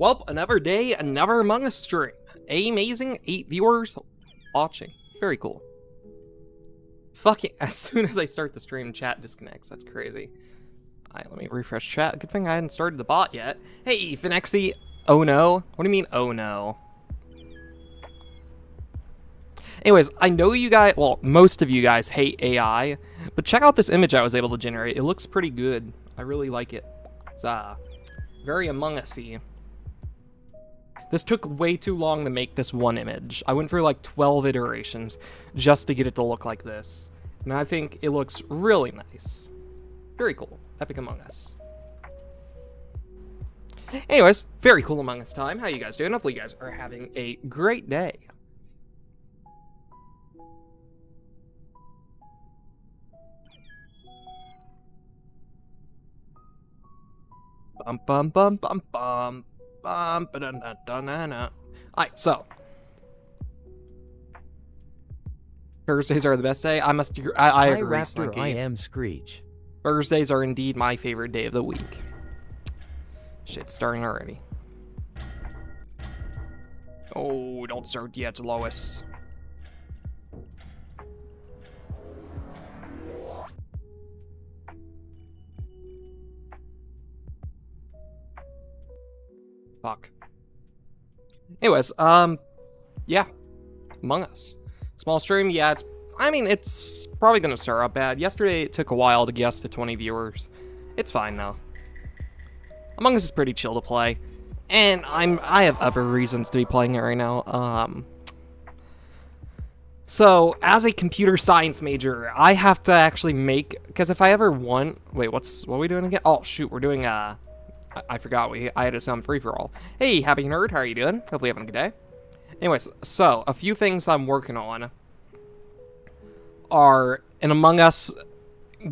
Well, another day, another Among Us stream. Amazing, 8 viewers watching. Very cool. Fucking, as soon as I start the stream, chat disconnects. That's crazy. Alright, let me refresh chat. Good thing I hadn't started the bot yet. Hey, Finexy. Oh no? What do you mean, oh no? Anyways, I know you guys, well, most of you guys hate AI, but check out this image I was able to generate. It looks pretty good. I really like it. It's, very Among Us-y. This took way too long to make this one image. I went through like 12 iterations just to get it to look like this. And I think it looks really nice. Very cool. Epic Among Us. Anyways, very cool Among Us time. How you guys doing? Hopefully you guys are having a great day. Bum bum bum bum bum. Alright, so Thursdays are the best day. I agree, Raptor, Slinky. I am Screech. Thursdays are indeed my favorite day of the week. Shit's starting already. Oh, don't start yet, Lois. Fuck. Anyways, yeah. Among Us. Small stream, yeah, it's probably gonna start out bad. Yesterday it took a while to guess to 20 viewers. It's fine though. Among Us is pretty chill to play. And I have other reasons to be playing it right now. So, as a computer science major, I have to actually make, because if I ever want, wait, what are we doing again? Oh shoot, we're doing I forgot I had a sound free-for-all. Hey, happy nerd, how are you doing? Hopefully you're having a good day. Anyways, so, a few things I'm working on are an Among Us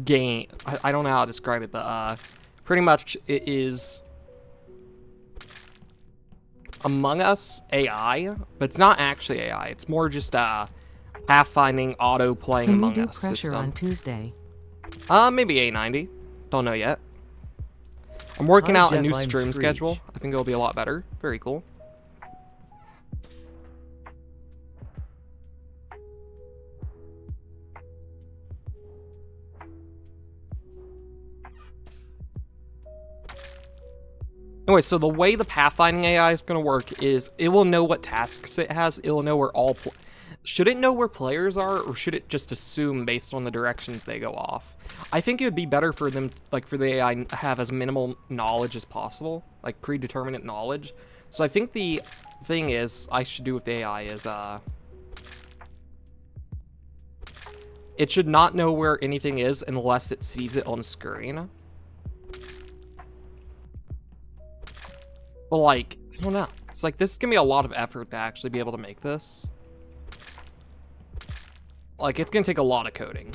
game. I don't know how to describe it, but pretty much it is Among Us AI, but it's not actually AI. It's more just pathfinding, auto-playing Among Us Can we do pressure system. on Tuesday? Maybe A90. Don't know yet. I'm working out a new Jetline stream Screech. schedule. I think it'll be a lot better. Very cool. Anyway, so the way the pathfinding AI is going to work is it will know what tasks it has. It will know where should it know where players are, or should it just assume based on the directions they go off? I think it would be better for them, like for the AI to have as minimal knowledge as possible, like predeterminate knowledge. So I think the thing is I should do with the AI is it should not know where anything is unless it sees it on screen. But like, I don't know. It's like this is gonna be a lot of effort to actually be able to make this. Like, it's gonna take a lot of coding.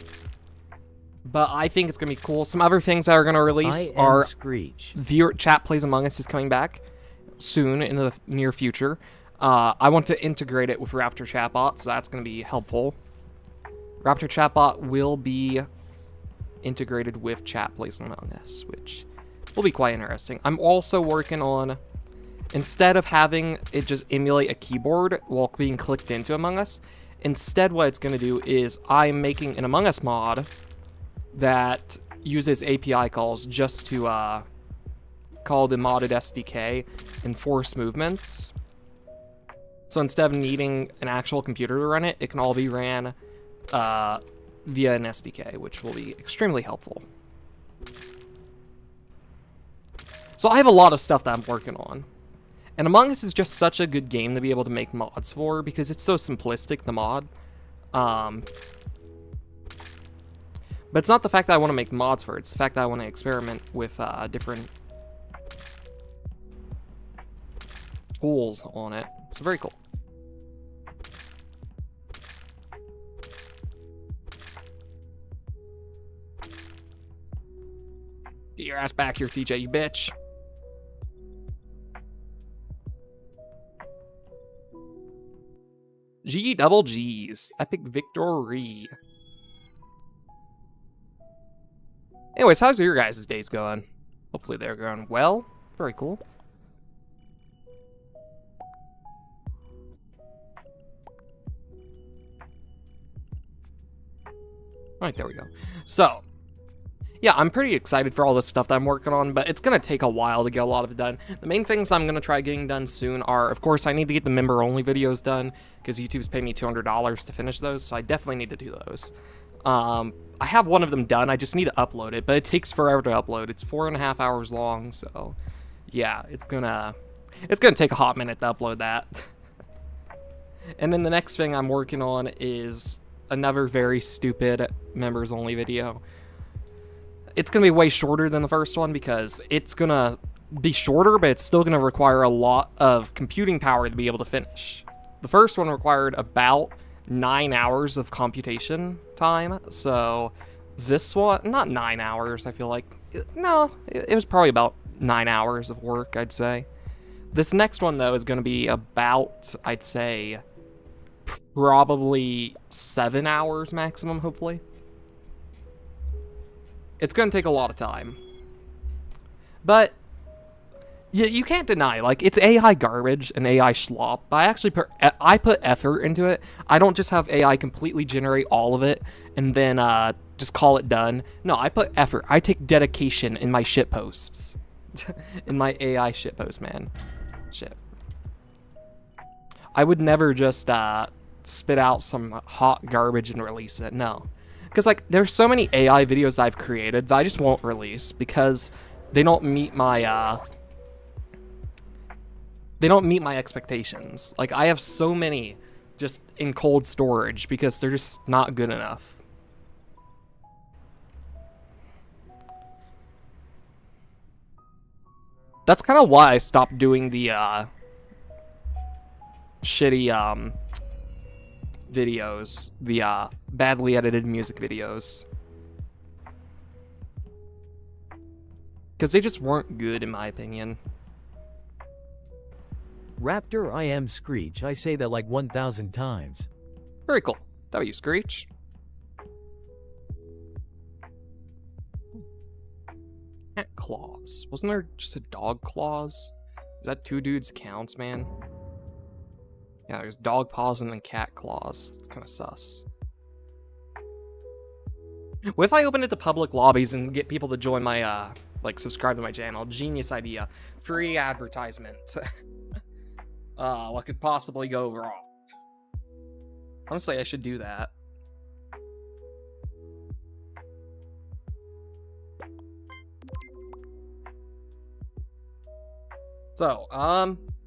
But I think it's gonna be cool. Some other things that are gonna release are Screech. Chat Plays Among Us is coming back soon in the near future. I want to integrate it with Raptor Chatbot, so that's gonna be helpful. Raptor Chatbot will be integrated with Chat Plays Among Us, which will be quite interesting. I'm also working on, instead of having it just emulate a keyboard while being clicked into Among Us, instead what it's going to do is I'm making an Among Us mod that uses API calls just to call the modded SDK and force movements. So instead of needing an actual computer to run it, it can all be ran via an SDK, which will be extremely helpful. So I have a lot of stuff that I'm working on. And Among Us is just such a good game to be able to make mods for because it's so simplistic, the mod. But it's not the fact that I want to make mods for it, it's the fact that I want to experiment with different tools on it. It's very cool. Get your ass back here, TJ, you bitch. G double G's. Epic victory. Anyways, how's your guys' days going? Hopefully they're going well. Very cool. Alright, there we go. So, yeah, I'm pretty excited for all this stuff that I'm working on, but it's going to take a while to get a lot of it done. The main things I'm going to try getting done soon are, of course, I need to get the member-only videos done, because YouTube's paid me $200 to finish those, so I definitely need to do those. I have one of them done, I just need to upload it, but it takes forever to upload. It's 4.5 hours long, so yeah, it's gonna take a hot minute to upload that. And then the next thing I'm working on is another very stupid members-only video. It's going to be way shorter than the first one because it's going to be shorter, but it's still going to require a lot of computing power to be able to finish. The first one required about 9 hours of computation time, so this one, not 9 hours, I feel like. No, it was probably about 9 hours of work, I'd say. This next one, though, is going to be about, I'd say, probably 7 hours maximum, hopefully. It's going to take a lot of time. But you can't deny, like, it's AI garbage and AI schlop. But I put effort into it. I don't just have AI completely generate all of it and then just call it done. No, I put effort. I take dedication in my shit posts. In my AI shit post, man. Shit. I would never just spit out some hot garbage and release it. No. Because, like, there's so many AI videos that I've created that I just won't release because they don't meet my, expectations. Like, I have so many just in cold storage because they're just not good enough. That's kind of why I stopped doing the, shitty, videos, the badly edited music videos, because they just weren't good in my opinion. Raptor, I am Screech. I say that like 1,000 times. Very cool. That was you, Screech. Cat claws. Wasn't there just a dog claws? Is that 2 dudes counts, man? Yeah, there's dog paws and then cat claws. It's kind of sus. What if I open it to public lobbies and get people to join my, like, subscribe to my channel? Genius idea. Free advertisement. What could possibly go wrong? Honestly, I should do that. So,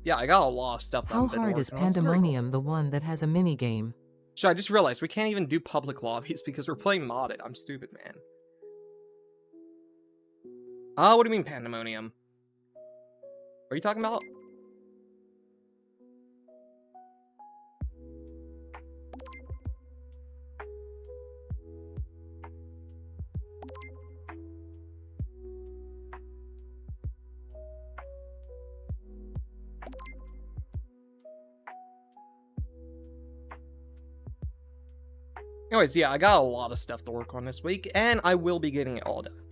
yeah, I got a lot of stuff. How hard is Pandemonium, the one that has a mini game? So I just realized we can't even do public lobbies because we're playing modded. I'm stupid, man. What do you mean Pandemonium? What are you talking about? Anyways, yeah, I got a lot of stuff to work on this week, and I will be getting it all done.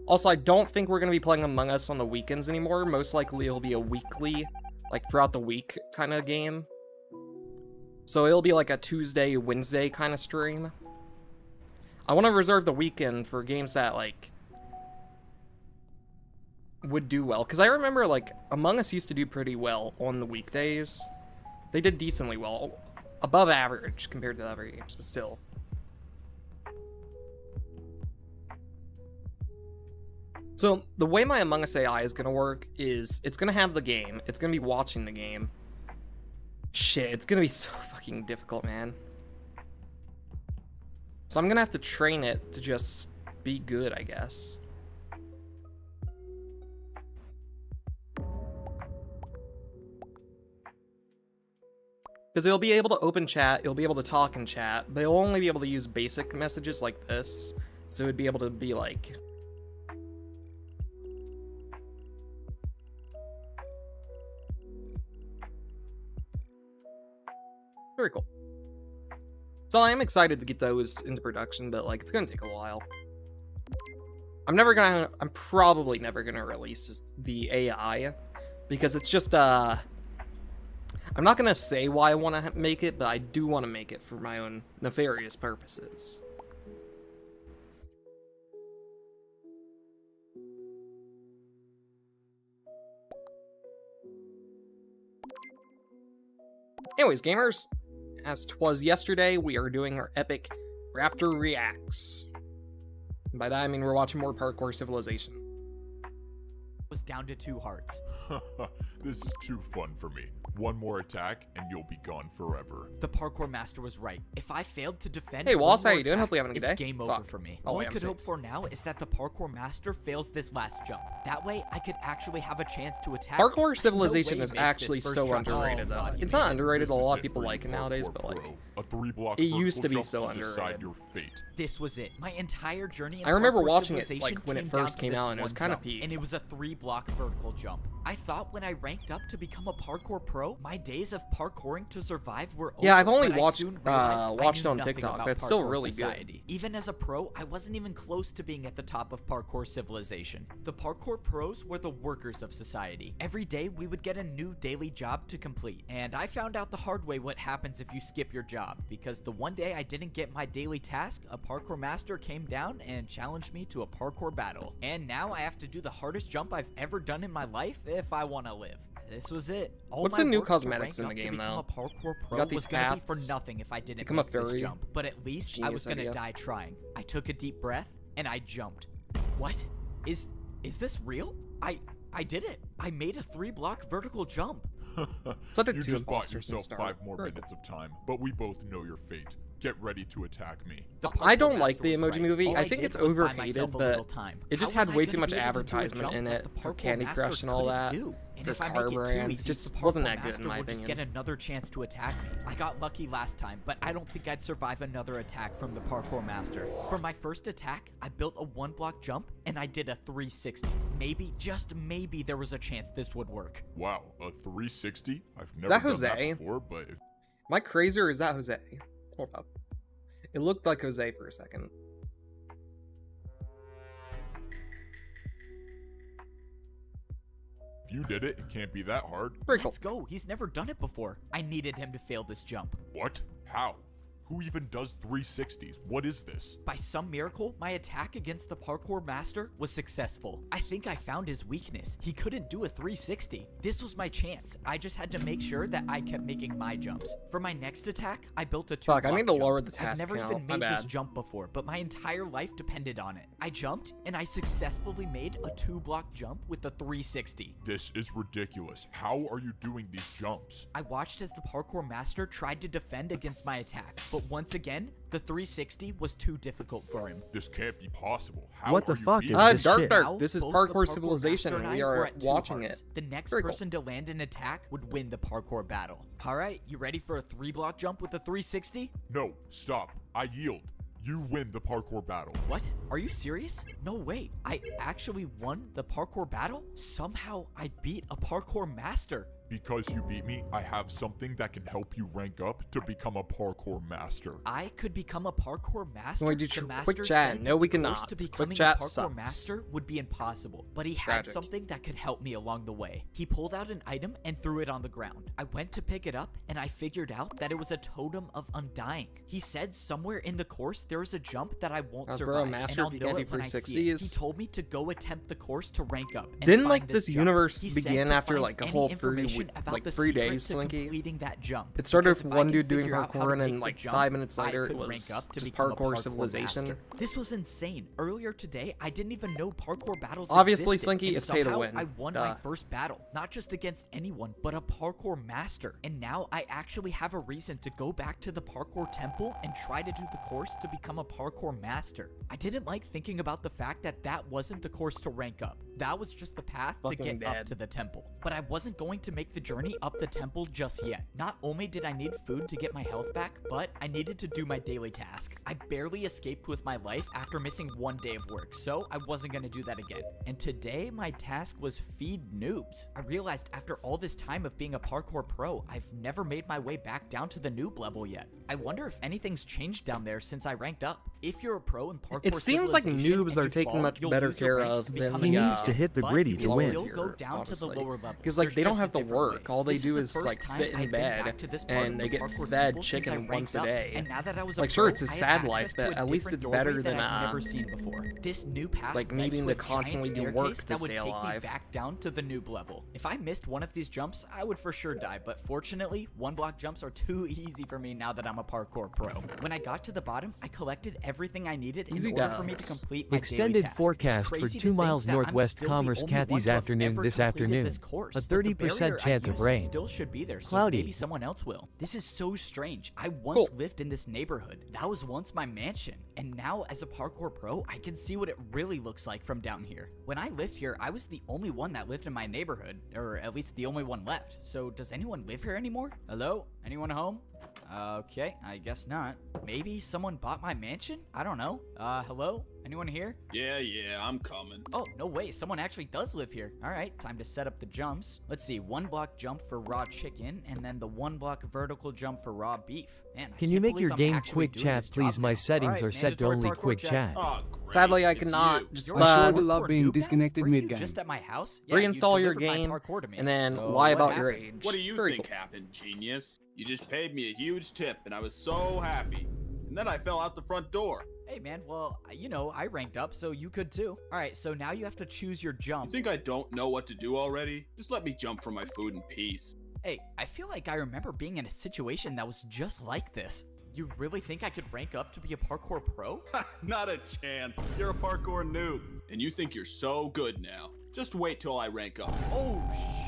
Also, I don't think we're going to be playing Among Us on the weekends anymore. Most likely it'll be a weekly, like, throughout the week kind of game. So it'll be like a Tuesday, Wednesday kind of stream. I want to reserve the weekend for games that, like, would do well. Because I remember, like, Among Us used to do pretty well on the weekdays. They did decently well. Above average compared to other games, but still. So, the way my Among Us AI is going to work is, it's going to have the game, it's going to be watching the game. Shit, it's going to be so fucking difficult, man. So I'm going to have to train it to just be good, I guess. Because it'll be able to open chat, it'll be able to talk in chat, but it'll only be able to use basic messages like this. So it'd be able to be like... Very cool. So I am excited to get those into production, but like, it's gonna take a while. I'm probably never gonna release the AI, because it's just, I'm not gonna say why I want to make it, but I do want to make it for my own nefarious purposes. Anyways, gamers, as 'twas yesterday, we are doing our epic Raptor Reacts. And by that, I mean we're watching more Parkour Civilization. Was down to 2 hearts. This is too fun for me. One more attack and you'll be gone forever. The parkour master was right. If I failed to defend, Hey, Wallace, one how more you doing? attack, Hopefully having a good it's day. game over Fuck. for me. Oh, All wait, I I'm could safe. hope for now is that the parkour master fails this last jump. That way, I could actually have a chance to attack. Parkour No Civilization way is he makes actually this first so jump. underrated, though. God, you It's made not it. underrated. A This lot is of people for like it you, nowadays, Parkour but like, Pro. A 3-block it used vertical to be jump so to decide underrated. your fate. This was it. My entire journey in I remember Parkour watching it, Civilization like, when it came down first to came this out, and it was one kinda jump, peak. And it was a 3-block vertical jump. I thought when I ranked up to become a parkour pro, my days of parkouring to survive were over. Yeah, I've only but I watched soon realized I watched knew on nothing TikTok, about but it's still parkour really society. Even as a pro, I wasn't even close to being at the top of Parkour Civilization. The parkour pros were the workers of society. Every day, we would get a new daily job to complete, and I found out the hard way what happens if you skip your job, because the one day I didn't get my daily task, a parkour master came down and challenged me to a parkour battle. And now I have to do the hardest jump I've ever done in my life if I want to live. This was it. All What's my the new work to cosmetics in rank the up to game, become though? a parkour pro got these was gonna be for hats, nothing if I didn't become a make this furry. jump. But at least I was Genius gonna idea. die trying. I took a deep breath and I jumped. What? Is this real? I did it. I made a 3-block vertical jump. Such a You two just bought imposters can yourself start. 5 more Very minutes of time, but we both know your fate. Get ready to attack me. The I parkour don't like master the was Emoji right. Movie. All I think did it's was buy overhated, myself a but little time. it just How had was I way gonna too much be able to do a advertisement jump in that it the for parkour Candy master Crush and all couldn't that, do? And for if I car make it too brands. easy, Just the wasn't parkour that good, in master my will just opinion. get another chance to attack me. I got lucky last time, but I don't think I'd survive another attack from the parkour master. For my first attack, I built a 1-block jump and I did a 360. Maybe, just maybe, there was a chance this would work. Wow, a 360? I've never that done that Jose? before, but if Am I crazy or is that Jose? Hold up. It looked like Jose for a second. you did it, it can't be that hard. Very cool. Let's go. He's never done it before. I needed him to fail this jump. What? How? Who even does 360s? What is this? By some miracle, my attack against the parkour master was successful. I think I found his weakness. He couldn't do a 360. This was my chance. I just had to make sure that I kept making my jumps. For my next attack, I built a 2-block Fuck, I need to jump. lower the I've task never count. even My made this bad. jump before, but my entire life depended on it. I jumped, and I successfully made a 2-block jump with a 360. This is ridiculous. How are you doing these jumps? I watched as the parkour master tried to defend against my attack, but once again, the 360 was too difficult for him. This can't be possible. How What the are you fuck beating is me? this Dark shit? Dark, Now, this is both the Parkour parkour Civilization, master and and we I were are at 2 watching hearts. it. The next Very cool. person to land an attack would win the parkour battle. Alright, you ready for a 3-block jump with a 360? No, stop. I yield. You win the parkour battle. What? Are you serious? No way. I actually won the parkour battle? Somehow I beat a parkour master. Because you beat me, I have something that can help you rank up to become a parkour master. I could become a parkour master. Wait, The quick master chat. said No, we the course cannot. to Quick becoming chat a parkour sucks. master would be impossible, but he had Tragic. something that could help me along the way. He pulled out an item and threw it on the ground. I went to pick it up and I figured out that it was a totem of undying. He said somewhere in the course there is a jump that I won't Bro, survive, master, and I'll if you know can't do it when I see it. 360s. He told me to go attempt the course to rank up. And Didn't find like this jump. universe He said begin to after find like a any whole information about like the 3 secret days, to Slinky? completing that jump. It started Because with if I one can dude doing figure out how to parkour, and make then the like jump, 5 minutes I later it could was rank up to just become a Parkour parkour Civilization. master. This was insane. Earlier today, I didn't even know parkour battles Obviously, existed, Slinky, and it's pay to somehow win. I won Duh. my first battle, not just against anyone, but a parkour master. And now I actually have a reason to go back to the parkour temple and try to do the course to become a parkour master. I didn't like thinking about the fact that that wasn't the course to rank up. That was just the path to Fucking get up dead. to the temple. But I wasn't going to make the journey up the temple just yet. Not only did I need food to get my health back, but I needed to do my daily task. I barely escaped with my life after missing 1 day of work, so I wasn't going to do that again. And today, my task was feed noobs. I realized after all this time of being a parkour pro, I've never made my way back down to the noob level yet. I wonder if anything's changed down there since I ranked up. If you're a pro in parkour It seems like Civilization noobs and are you taken fall, much you'll better lose your care rank of and than become the, a He noob. needs to to hit the but gritty you to can win. still go down to the lower level. Because like There's they don't just a have to different work. way. All they This do the is first like time sit in I've been back bed to this part and of they the get parkour fed temple since I chicken once ranked a up, day. and now that I was a Like sure, pro, it's a I sad had life, access to but a at least different it's better doorway than that I've never seen before. This new path like led needing to to a constantly giant do work staircase to that would stay take me alive. back down to the noob level. If I missed one of these jumps, I would for sure die, but fortunately, one block jumps are too easy for me now that I'm a parkour pro. When I got to the bottom, I collected everything I needed in Easy order for me to dubs. complete my daily Extended task. forecast It's for crazy 2 to miles think that I'm northwest still the Commerce only one Cathy's to have afternoon ever this completed afternoon. this course. A The 30% barrier I chance of used rain. still should be there, so Cloudy. maybe someone else will. This is so strange. I once Cool. lived in this neighborhood. That was once my mansion. And now as a parkour pro, I can see what it really looks like from down here. When I lived here, I was the only one that lived in my neighborhood, or at least the only one left. So does anyone live here anymore? Hello? Anyone home? Okay, I guess not. Maybe someone bought my mansion? I don't know. Hello? Anyone here? Yeah, I'm coming. Oh, no way. Someone actually does live here. All right, time to set up the jumps. Let's see, 1 block jump for raw chicken, and then the 1 block vertical jump for raw beef. Man, I Can you can't make believe your I'm game actually quick doing chat, this job please? My now. settings All right, are set to mandatory only parkour quick chat. chat. Oh, great. Sadly, I It's cannot. you. Just You're I sure a would love parkour being noob now? disconnected Were you mid-game. just at my house? Yeah, Reinstall you your delivered my game parkour to me. and then So lie what about your happened? age. What do you Very think cool. happened, genius? You just paid me a huge tip, and I was so happy. And then I fell out the front door. Hey man, well, you know, I ranked up, so you could too. All right, so now you have to choose your You jump. think I don't know what to do already? Just let me jump for my food in peace. Hey, I feel like I remember being in a situation that was just like this. You really think I could rank up to be a parkour pro? Not a chance. You're a parkour noob. And you think you're so good now. Just wait till I rank up. Oh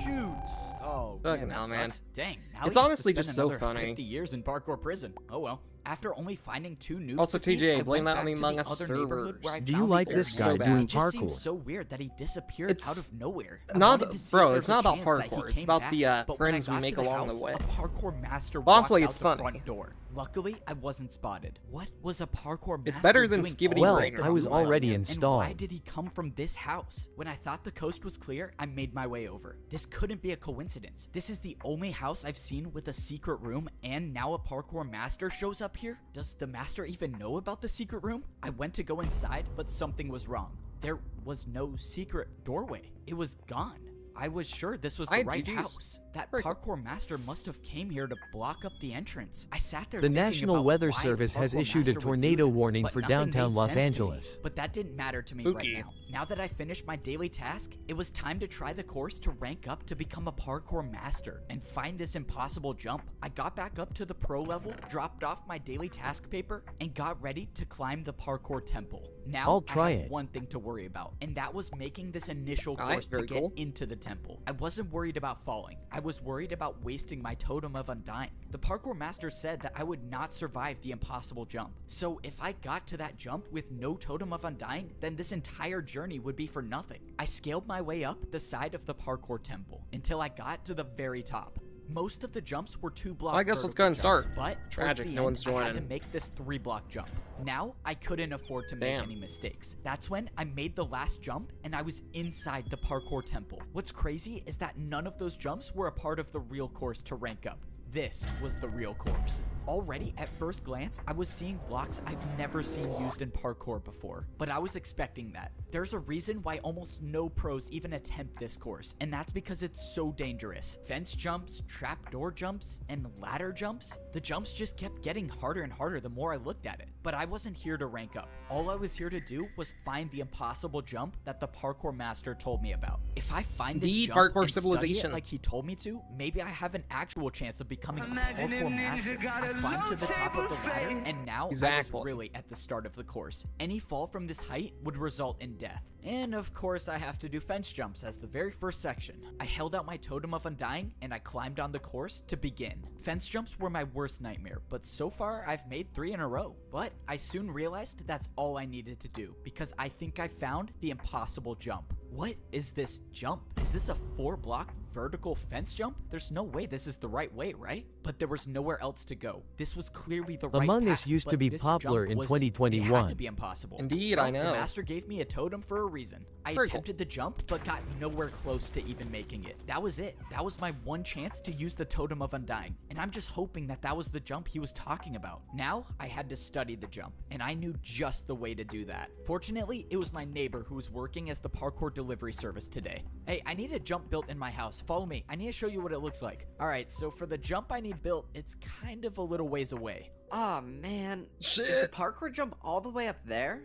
shoot! Oh Fucking man, hell, that man. sucks. Dang. Now It's he has to honestly spend just so another funny. 50 years in parkour prison. Oh well. After only finding 2 noobs. Also, with me, TJ, I blame went that on back the to Among Us other neighborhood where I servers. Do you found like the this so guy bad. doing It just parkour? seems so weird that he disappeared It's out of nowhere. I not- wanted to see bro, if it's there's not a about chance that he parkour. It's came about back, the, but when I friends we got make to the along the house, way. A parkour master Well, walked honestly, out it's the funny. front door. Luckily, I wasn't spotted. What was a parkour master It's better than doing Skibbity all Well, the Rainer. I was way already here? installed. And why did he come from this house? When I thought the coast was clear, I made my way over. This couldn't be a coincidence. This is the only house I've seen with a secret room, and now a parkour master shows up here? Does the master even know about the secret room? I went to go inside, but something was wrong. There was no secret doorway. It was gone. I was sure this was the Alright, right GG's. house. That Very cool. parkour master must have came here to block up the entrance. I sat there The thinking National about Weather why a Service has parkour issued a master would do tornado that, warning but for nothing downtown made Los sense to me. Angeles. But that didn't matter to me Spooky. right now. Now that I finished my daily task, it was time to try the course to rank up to become a parkour master and find this impossible jump. I got back up to the pro level, dropped off my daily task paper, and got ready to climb the parkour temple. Now I'll try I had it. one thing to worry about, and that was making this initial Alright, course to very get cool. into the temple. I wasn't worried about falling. I was worried about wasting my totem of undying. The parkour master said that I would not survive the impossible jump. So if I got to that jump with no totem of undying, then this entire journey would be for nothing. I scaled my way up the side of the parkour temple until I got to the very top. Most of the jumps were 2-block. I guess let's vertical go and start. jumps, But towards Tragic, the no end, one's I had to joining. make this 3-block jump. Now I couldn't afford to make Damn. any mistakes. That's when I made the last jump and I was inside the parkour temple. What's crazy is that none of those jumps were a part of the real course to rank up. This was the real course. Already at first glance, I was seeing blocks I've never seen used in parkour before, but I was expecting that. There's a reason why almost no pros even attempt this course, and that's because it's so dangerous. Fence jumps, trapdoor jumps, and ladder jumps. The jumps just kept getting harder and harder the more I looked at it, but I wasn't here to rank up. All I was here to do was find the impossible jump that the parkour master told me about. If I find this The jump parkour and study it civilization. like he told me to, maybe I have an actual chance of becoming a parkour master. I climbed to the top of the ladder, and now I Exactly. was really at the start of the course. Any fall from this height would result in death. And of course, I have to do fence jumps as the very first section. I held out my totem of undying, and I climbed on the course to begin. Fence jumps were my worst nightmare, but so far I've made 3 in a row. But I soon realized that that's all I needed to do, because I think I found the impossible jump. What is this jump? Is this a 4-block vertical fence jump? There's no way this is the right way, right? but there was nowhere else to go. This was clearly the right Among Us path, used to but be this popular jump in was- It had 2021. to be impossible. Indeed, Well, I know. The master gave me a totem for a reason. I Very cool. attempted the jump, but got nowhere close to even making it. That was it. That was my one chance to use the Totem of Undying, and I'm just hoping that that was the jump he was talking about. Now, I had to study the jump, and I knew just the way to do that. Fortunately, it was my neighbor who was working as the parkour delivery service today. Hey, I need a jump built in my house. Follow me. I need to show you what it looks like. All right, so for the jump I need built, it's kind of a little ways away. Oh man. Is the Shit. parkour jump all the way up there?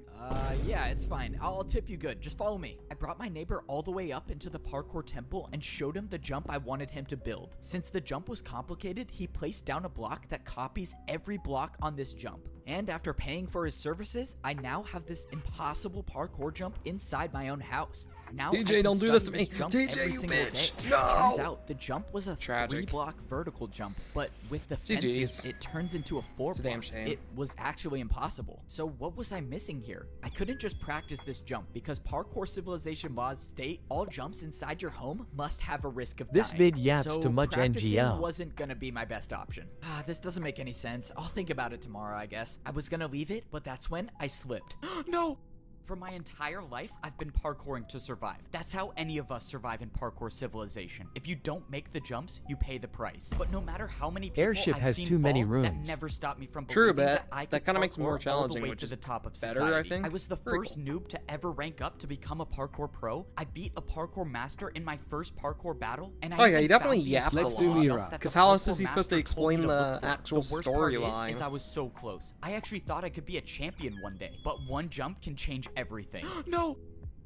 Yeah, it's fine. I'll tip you good. Just follow me. I brought my neighbor all the way up into the parkour temple and showed him the jump I wanted him to build. Since the jump was complicated, he placed down a block that copies every block on this jump. And after paying for his services, I now have this impossible parkour jump inside my own house. Now DJ, I can don't do this study to me. jump DJ, every you single bitch. day. No! Turns out the jump was a Tragic. 3-block vertical jump, but with the GGs. fences, it turns into a 4-block. It's a damn shame. It was actually impossible. So what was I missing here? I couldn't just practice this jump because parkour civilization laws state all jumps inside your home must have a risk of This dying. vid yaps So too much practicing NGL. wasn't gonna be my best option. This doesn't make any sense. I'll think about it tomorrow, I guess. I was gonna leave it, but that's when I slipped. No! For my entire life, I've been parkouring to survive. That's how any of us survive in parkour civilization. If you don't make the jumps, you pay the price. But no matter how many people Airship I've has seen too many fall, that rooms. never stopped me from True, believing but that I that could kinda makes it more parkour all the challenging, way which to is the top of better, society. I think. I was the Very first noob to ever rank up to become a parkour pro. I beat a parkour master in my first parkour battle, and I Oh, yeah, even he definitely found the yaps a impossible lot. jump that 'Cause the how else is parkour he supposed to master told me explain to the look for. actual The worst part storyline? is I was so close. I actually thought I could be a champion one day, but one jump can change everything. No!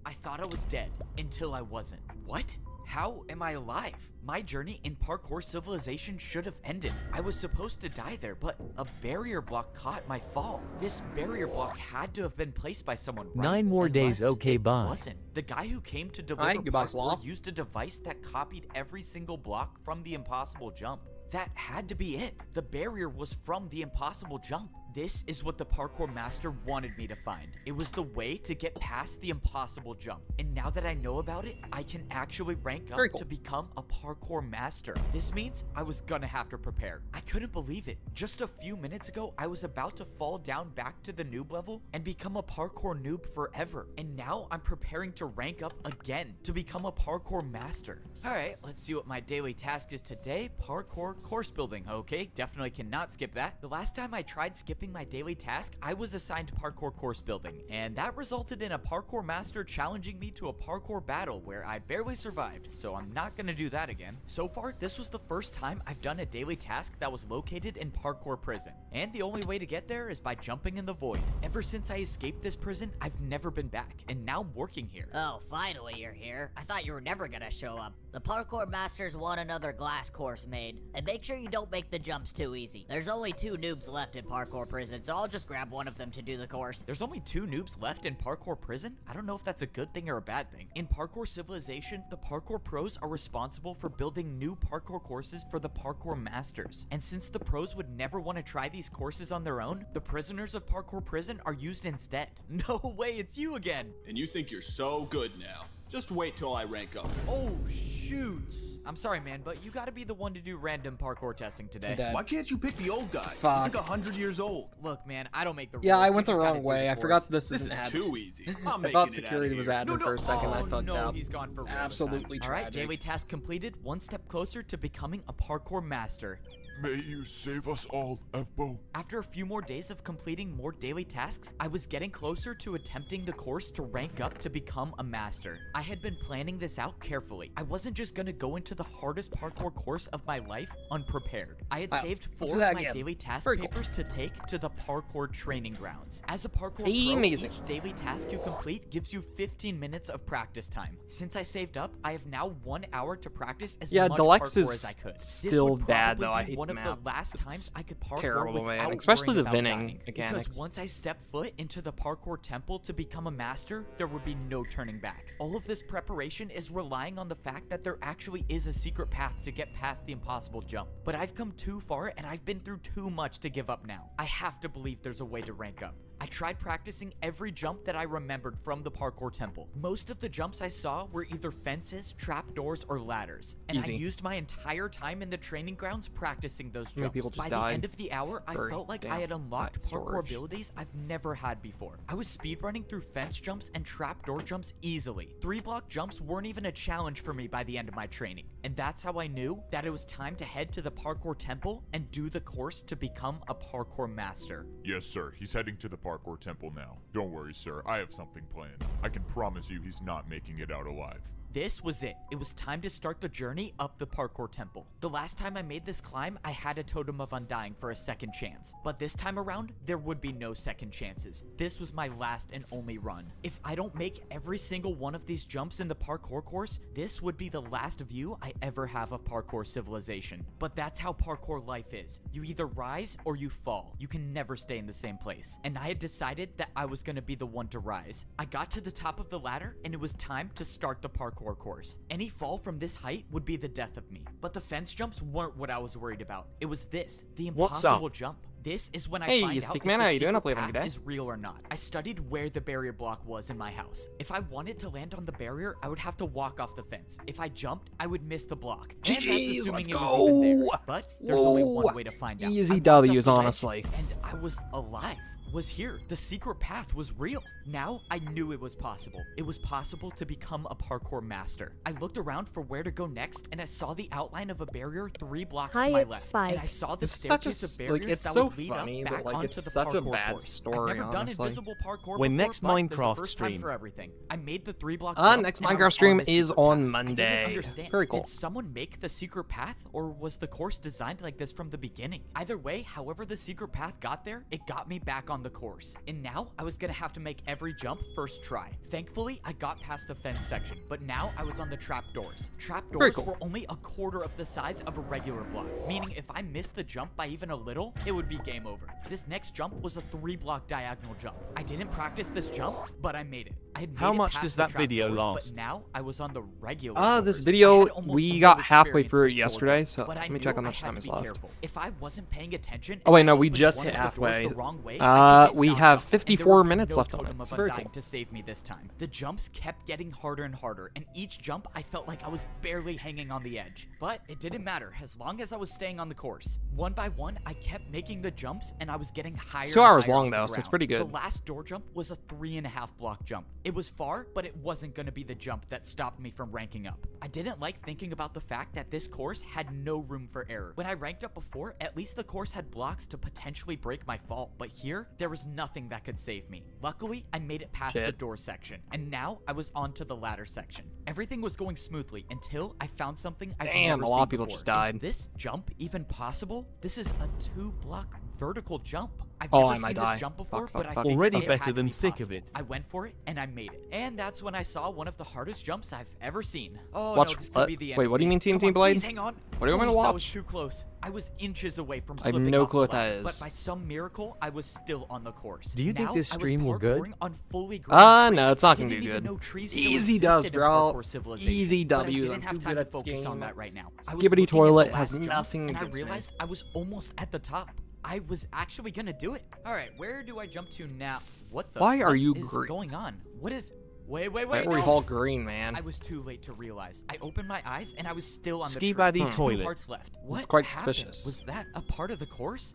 I thought I was dead until I wasn't. What? How am I alive? My journey in parkour civilization should have ended. I was supposed to die there, but a barrier block caught my fall. This barrier block had to have been placed by someone, right? 9 more days, Unless okay, it bye. wasn't. The guy who came to deliver Alright, goodbye, parkour Sloth. used a device that copied every single block from the impossible jump. That had to be it. The barrier was from the impossible jump. This is what the parkour master wanted me to find. It was the way to get past the impossible jump. And now that I know about it, I can actually rank up Very cool. to become a parkour master. This means I was gonna have to prepare. I couldn't believe it. Just a few minutes ago, I was about to fall down back to the noob level and become a parkour noob forever. And now I'm preparing to rank up again to become a parkour master. All right, let's see what my daily task is today. Parkour course building. Okay, definitely cannot skip that. The last time I tried skipping my daily task, I was assigned parkour course building, and that resulted in a parkour master challenging me to a parkour battle where I barely survived, so I'm not gonna do that again. So far, this was the first time I've done a daily task that was located in parkour prison, and the only way to get there is by jumping in the void. Ever since I escaped this prison, I've never been back, and now I'm working here. Oh, finally you're here. I thought you were never gonna show up. The parkour masters want another glass course made, and make sure you don't make the jumps too easy. There's only 2 noobs left in parkour prison, so I'll just grab one of them to do the course. There's only 2 noobs left in parkour prison? I don't know if that's a good thing or a bad thing. In parkour civilization, the parkour pros are responsible for building new parkour courses for the parkour masters. And since the pros would never want to try these courses on their own, the prisoners of parkour prison are used instead. No way, it's you again! And you think you're so good now. Just wait till I rank up. Oh, shoot. I'm sorry, man, but you gotta be the one to do random parkour testing today. Dead. Why can't you pick the old guy? Fuck. He's like 100 years old. Look, man, I don't make the rules. Yeah, I You went the just gotta wrong do way. I course. forgot this This isn't is admin. too easy. I'm I making thought it security outta was here. admin for a second. I Oh, fucked no, up. he's gone for real this time. Absolutely All right, tragic. daily task completed. One step closer to becoming a parkour master. May you save us all, F-Bo. After a few more days of completing more daily tasks, I was getting closer to attempting the course to rank up to become a master. I had been planning this out carefully. I wasn't just gonna go into the hardest parkour course of my life unprepared. I had Wow. saved Let's 4 do that of my again. daily task Very cool. papers to take to the parkour training grounds. As a parkour Amazing. pro, each daily task you complete gives you 15 minutes of practice time. Since I saved up, I have now 1 hour to practice as Yeah, much Deluxe parkour is as I could. This still would bad, probably though. I be hate one the of map. the last times It's I could parkour terrible, man. without Especially worrying the about vinning dying. mechanics. Because once I step foot into the parkour temple to become a master, there would be no turning back. All of this preparation is relying on the fact that there actually is a secret path to get past the impossible jump. But I've come too far and I've been through too much to give up now. I have to believe there's a way to rank up. I tried practicing every jump that I remembered from the parkour temple. Most of the jumps I saw were either fences, trapdoors, or ladders. And Easy. I used my entire time in the training grounds practicing practicing those How many jumps. people just By died? the end of the hour, I Very felt like damn I had unlocked high parkour storage. abilities I've never had before. I was speedrunning through fence jumps and trapdoor jumps easily. 3-block jumps weren't even a challenge for me by the end of my training. And that's how I knew that it was time to head to the parkour temple and do the course to become a parkour master. Yes, sir. He's heading to the parkour temple now. Don't worry, sir. I have something planned. I can promise you he's not making it out alive. This was it. It was time to start the journey up the parkour temple. The last time I made this climb, I had a totem of undying for a second chance. But this time around, there would be no second chances. This was my last and only run. If I don't make every single one of these jumps in the parkour course, this would be the last view I ever have of parkour civilization. But that's how parkour life is. You either rise or you fall. You can never stay in the same place. And I had decided that I was going to be the one to rise. I got to the top of the ladder and it was time to start the parkour course. Any fall from this height would be the death of me. But the fence jumps weren't what I was worried about. It was this, the What's up? impossible jump. This is when I Hey, find out Stick if Man, the how you doing? secret Hopefully having a good path day. is real or not. I studied where the barrier block was in my house. If I wanted to land on the barrier, I would have to walk off the fence. If I jumped, I would miss the block. And that's Jeez, assuming let's it was even there. go. But there's only one way to find out. Easy I walked off W's, the ledge, honestly. And I was alive. Was here. The secret path was real. Now I knew it was possible. It was possible to become a parkour master. I looked around for where to go next, and I saw the outline of a barrier 3 blocks Hi, to my it's left. Spike. And I saw the It's such a staircase of like, barriers it's that so would lead funny, up but back like onto it's the such a parkour bad course. story, I've never done honestly. invisible parkour When before, next but there's a Minecraft first time stream? for everything. I made the 3-block Next jump, and I Minecraft was stream on the is secret on path. I Monday. didn't understand. Very cool. Did someone make the secret path, or was the course designed like this from the beginning? Either way, however the secret path got there, it got me back on the course. And now I was gonna have to make every jump first try. Thankfully, I got past the fence section, but now I was on the trapdoors. Trapdoors cool. were only a quarter of the size of a regular block, meaning if I missed the jump by even a little, it would be game over. This next jump was a 3-block diagonal jump. I didn't practice this jump, but I made it. I had made How it much past does the that video trapdoors, last? But now I was on the regular This doors. I video, had almost we no got halfway experience through it with door yesterday, jumps, so but I let me check knew how I much had time to is be left. careful. If I wasn't paying attention, Oh, wait, and no, I we opened just one hit of the doors halfway. the wrong way, I could get We knocked have off, and there 54 would be minutes no left on it. totem It's of very undying cool. to save me this time. The jumps kept getting harder and harder, and each jump I felt like I was barely hanging on the edge. But it didn't matter as long as I was staying on the course. One by one, I kept making the jumps, and I was getting higher. It's 2 and hours higher long, off the though, so it's ground. pretty good. The last door jump was a 3.5-block jump. It was far, but it wasn't going to be the jump that stopped me from ranking up. I didn't like thinking about the fact that this course had no room for error. When I ranked up before, at least the course had blocks to potentially break my fall, but here, there was nothing that could save me. Luckily, I made it past the door section, and now I was on to the ladder section. Everything was going smoothly until I found something I've Damn, never a lot seen of people before. just died. Is this jump even possible? This is a 2-block vertical jump. I've Oh, never I might seen die. this jump before, Fuck, but fuck, I fuck. figured Already it better had to than be thick of possible. it. I went for it, and I made it. And that's when I saw one of the hardest jumps I've ever seen. Oh, Watch no, this could what? be the end. Wait, of what do you me. mean TNT Come on, Blade? Please hang on. What do you want me to That was watch? too close. I was inches away from I have slipping no off clue the what that ladder, is. But by some miracle, I was still on the course. Do you think Now, this I was stream will good? parkouring on fully grown No, trees. it's not I gonna do didn't even good. know trees still Easy existed does, in bro. parkour civilization, Easy but I W's. didn't I'm have too time good to at focus this on game. that right now. I was Skibbity looking at the toilet last has jump, nothing and I against me. realized I was almost at the top. I was actually gonna do it. All right, where do I jump to now? What the? Why are what you is green? going on? What is? Wait, Why are we no. all green, man? I was too late to realize. I opened my eyes and I was still on the Ski tree. buddy 2 toilet. hearts left. What is quite happened? suspicious. Was that a part of the course?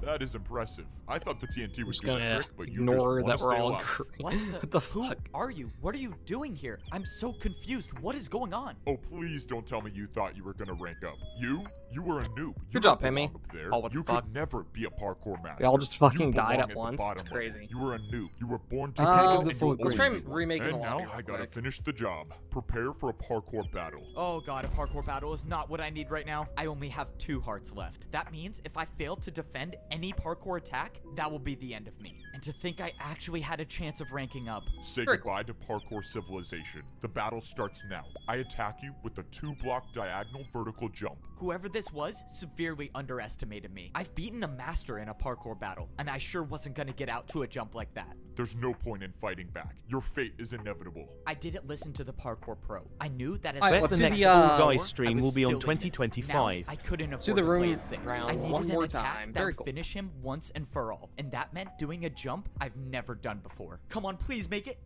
That is impressive. I thought the TNT was just doing the gonna trick, but you ignore just wanna that we're stay all alive. green. What the, Who fuck are you? What are you doing here? I'm so confused. What is going on? Oh, please don't tell me you thought you were gonna rank up. You were a noob. You Good job, don't Pimmy. belong up there. Oh, what the you fuck? could never be a parkour master. They all just You fucking died belong at the once. bottom It's level. crazy. You were a noob. You were born to Attack die, of the and Four you Let's try always will. remaking And the now lobby real I gotta quick. finish the job. Prepare for a parkour battle. Oh god, a parkour battle is not what I need right now. I only have 2 hearts left. That means if I fail to defend any parkour attack, that will be the end of me. And to think I actually had a chance of ranking up. Say Very goodbye to parkour civilization. The battle starts now. I attack you with the 2-block diagonal vertical jump. Whoever this was severely underestimated me. I've beaten a master in a parkour battle, and I sure wasn't gonna get out to a jump like that. There's no point in fighting back. Your fate is inevitable. I didn't listen to the parkour pro. I knew that as Alright, Bet long the as do I next the, All uh, Guys stream was will be on still in this. 2025. Now, I couldn't afford do the to play room it safe. round I needed one more an attack time. that Very would cool. finish him once and for all, and that meant doing a jump I've never done before. Come on, please make it.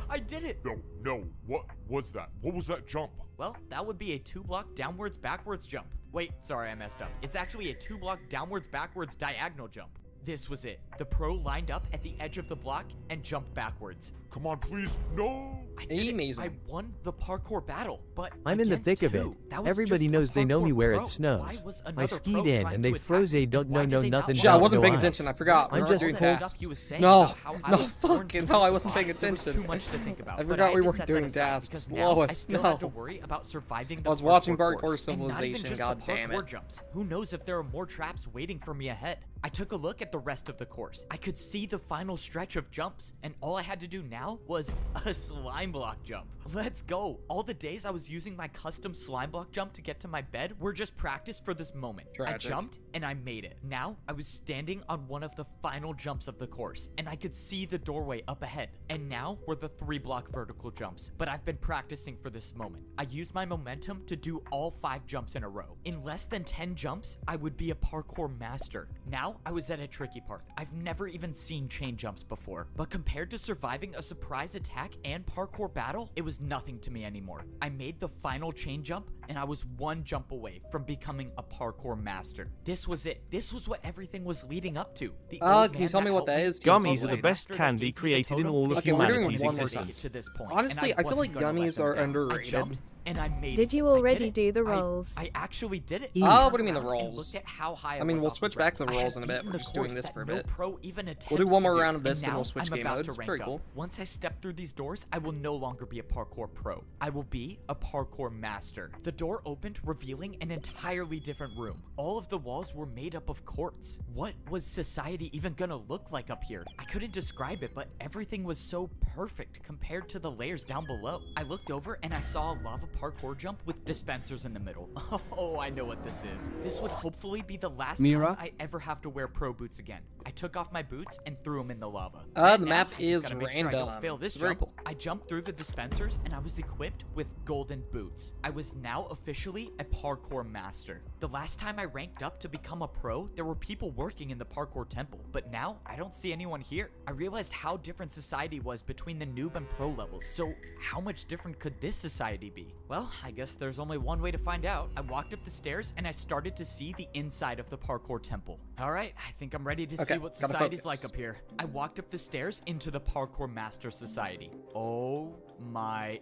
I did it. No. What was that? What was that jump? Well, that would be a 2-block downwards backwards jump. Wait, sorry, I messed up. It's actually a 2-block downwards backwards diagonal jump. This was it. The pro lined up at the edge of the block and jumped backwards. Come on, please. No. I did it. Amazing. I won the parkour battle, but I'm in the against thick of it. who? That was Everybody just a knows they know me parkour where pro. it snows. Why was I another skied pro in trying and to they attack froze me? a don't Why know did they not nothing want Shit, I about wasn't no paying ice. attention. I forgot. I'm We were just doing all that tasks. stuff he was saying No, about how I no, was born fucking to no, I be wasn't paying God. There was attention. too much to think about. I but forgot had we to weren't set doing that aside tasks. because now I Lois, still no. had to worry about surviving the I was watching parkour Parkour course, and not even Civilization, just god the damn parkour it. jumps. Who knows if there are more traps waiting for me ahead? I took a look at the rest of the course. I could see the final stretch of jumps, and all I had to do now was a slime block jump. Let's go. All the days I was using my custom slime block jump to get to my bed were just practice for this moment. I Tragic. jumped and I made it. Now I was standing on one of the final jumps of the course, and I could see the doorway up ahead. And now were the 3-block vertical jumps, but I've been practicing for this moment. I used my momentum to do all 5 jumps in a row. In less than 10 jumps, I would be a parkour master. Now I was at a tricky part. I've never even seen chain jumps before, but compared to surviving a surprise attack and parkour battle, it was nothing to me anymore. I made the final chain jump, and I was 1 jump away from becoming a parkour master. This was it. This was what everything was leading up to. The old Can you man tell me what helped that is? Gummies are the the best master that candy gave me the created in totem, all of Okay, we're doing humanity's one more existence. to this point, Honestly, and I feel like wasn't gonna let gummies them are down. underrated. I jumped, and I made Did it. you I already it. do the I- rolls? I actually did it. Eat. Oh, I what do you mean the turned around and rolls? looked at how high I mean, was we'll off the switch back to the ground. I rolls had in a bit. beaten We're the just doing course this that for a no bit. pro even We'll do attempts one to more round of and this, then now we'll switch I'm game about modes. to It's rank pretty up. cool. Once I step through these doors, I will no longer be a parkour pro. I will be a parkour master. The door opened, revealing an entirely different room. All of the walls were made up of quartz. What was society even gonna look like up here? I couldn't describe it, but everything was so perfect compared to the layers down below. I looked over and I saw a lava parkour jump with dispensers in the middle. Oh, I know what this is. This would hopefully be the last Mira? time I ever have to wear pro boots again. I took off my boots and threw them in the lava. The And now map I just is gotta make sure I don't random. fail this It's very jump. cool. I jumped through the dispensers and I was equipped with golden boots. I was now officially a parkour master. The last time I ranked up to become a pro, there were people working in the parkour temple, but now I don't see anyone here. I realized how different society was between the noob and pro levels, so how much different could this society be? Well, I guess there's only one way to find out. I walked up the stairs and I started to see the inside of the parkour temple. All right, I think I'm ready to Okay, see what gotta society's focus. like up here. I walked up the stairs into the parkour master society. Oh my.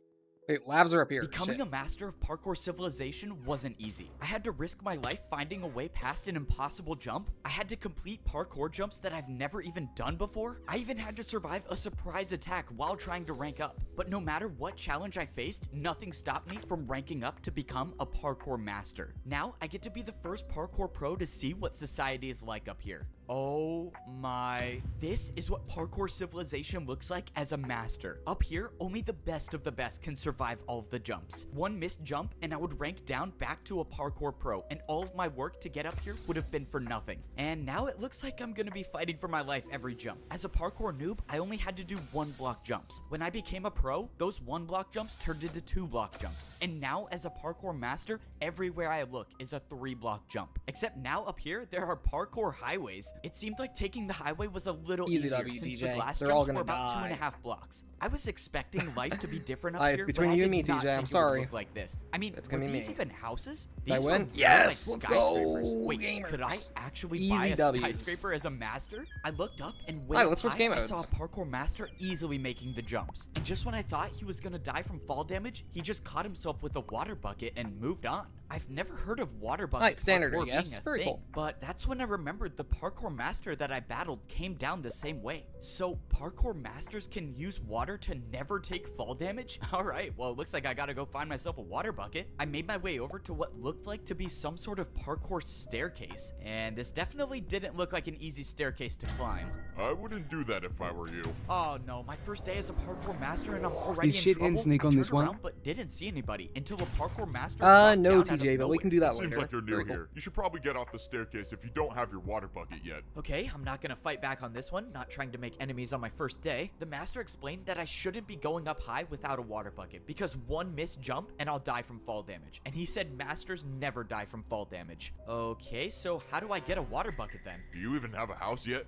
Wait, labs are up here. Becoming Shit. a master of parkour civilization wasn't easy. I had to risk my life finding a way past an impossible jump. I had to complete parkour jumps that I've never even done before. I even had to survive a surprise attack while trying to rank up. But no matter what challenge I faced, nothing stopped me from ranking up to become a parkour master. Now I get to be the first parkour pro to see what society is like up here. Oh my. This is what parkour civilization looks like as a master. Up here, only the best of the best can survive all of the jumps. One missed jump and I would rank down back to a parkour pro, and all of my work to get up here would have been for nothing. And now it looks like I'm gonna be fighting for my life every jump. As a parkour noob, I only had to do 1-block jumps. When I became a pro, those 1-block jumps turned into 2-block jumps. And now as a parkour master, everywhere I look is a 3-block jump. Except now up here, there are parkour highways. It seemed like taking the highway was a little Easy easier W, since DJ. the glass They're all jumps were gonna about die. 2.5 blocks. I was expecting life to be different up It's here, between but you I and did me, not TJ. I'm think it would sorry. look like this. I mean, It's were gonna be these me. even houses? Did I These were win? more Yes, like let's skyscrapers. go, Wait, could I gamers. actually Easy buy a Ws. skyscraper as a master? I looked up and way Alright, up let's switch high, game I saw a modes. parkour master easily making the jumps. And just when I thought he was gonna die from fall damage, he just caught himself with a water bucket and moved on. I've never heard of water bucket Alright, standard, I parkour guess. being a Very thing, cool. but that's when I remembered the parkour master that I battled came down the same way. So parkour masters can use water to never take fall damage? Alright, well it looks like I gotta go find myself a water bucket. I made my way over to what looked like to be some sort of parkour staircase, and this definitely didn't look like an easy staircase to climb. I wouldn't do that if I were you. Oh no, my first day as a parkour master and I'm already Is in shit trouble. and sneak I on this turned one? around but didn't see anybody until a parkour master No, dropped down out TJ, of but we nowhere. can do that Seems later. like you're new Very cool. here. You should probably get off the staircase if you don't have your water bucket yet. Okay, I'm not gonna fight back on this one, not trying to make enemies on my first day. The master explained that I shouldn't be going up high without a water bucket, because one missed jump and I'll die from fall damage. And he said masters never die from fall damage. Okay, so how do I get a water bucket then? Do you even have a house yet?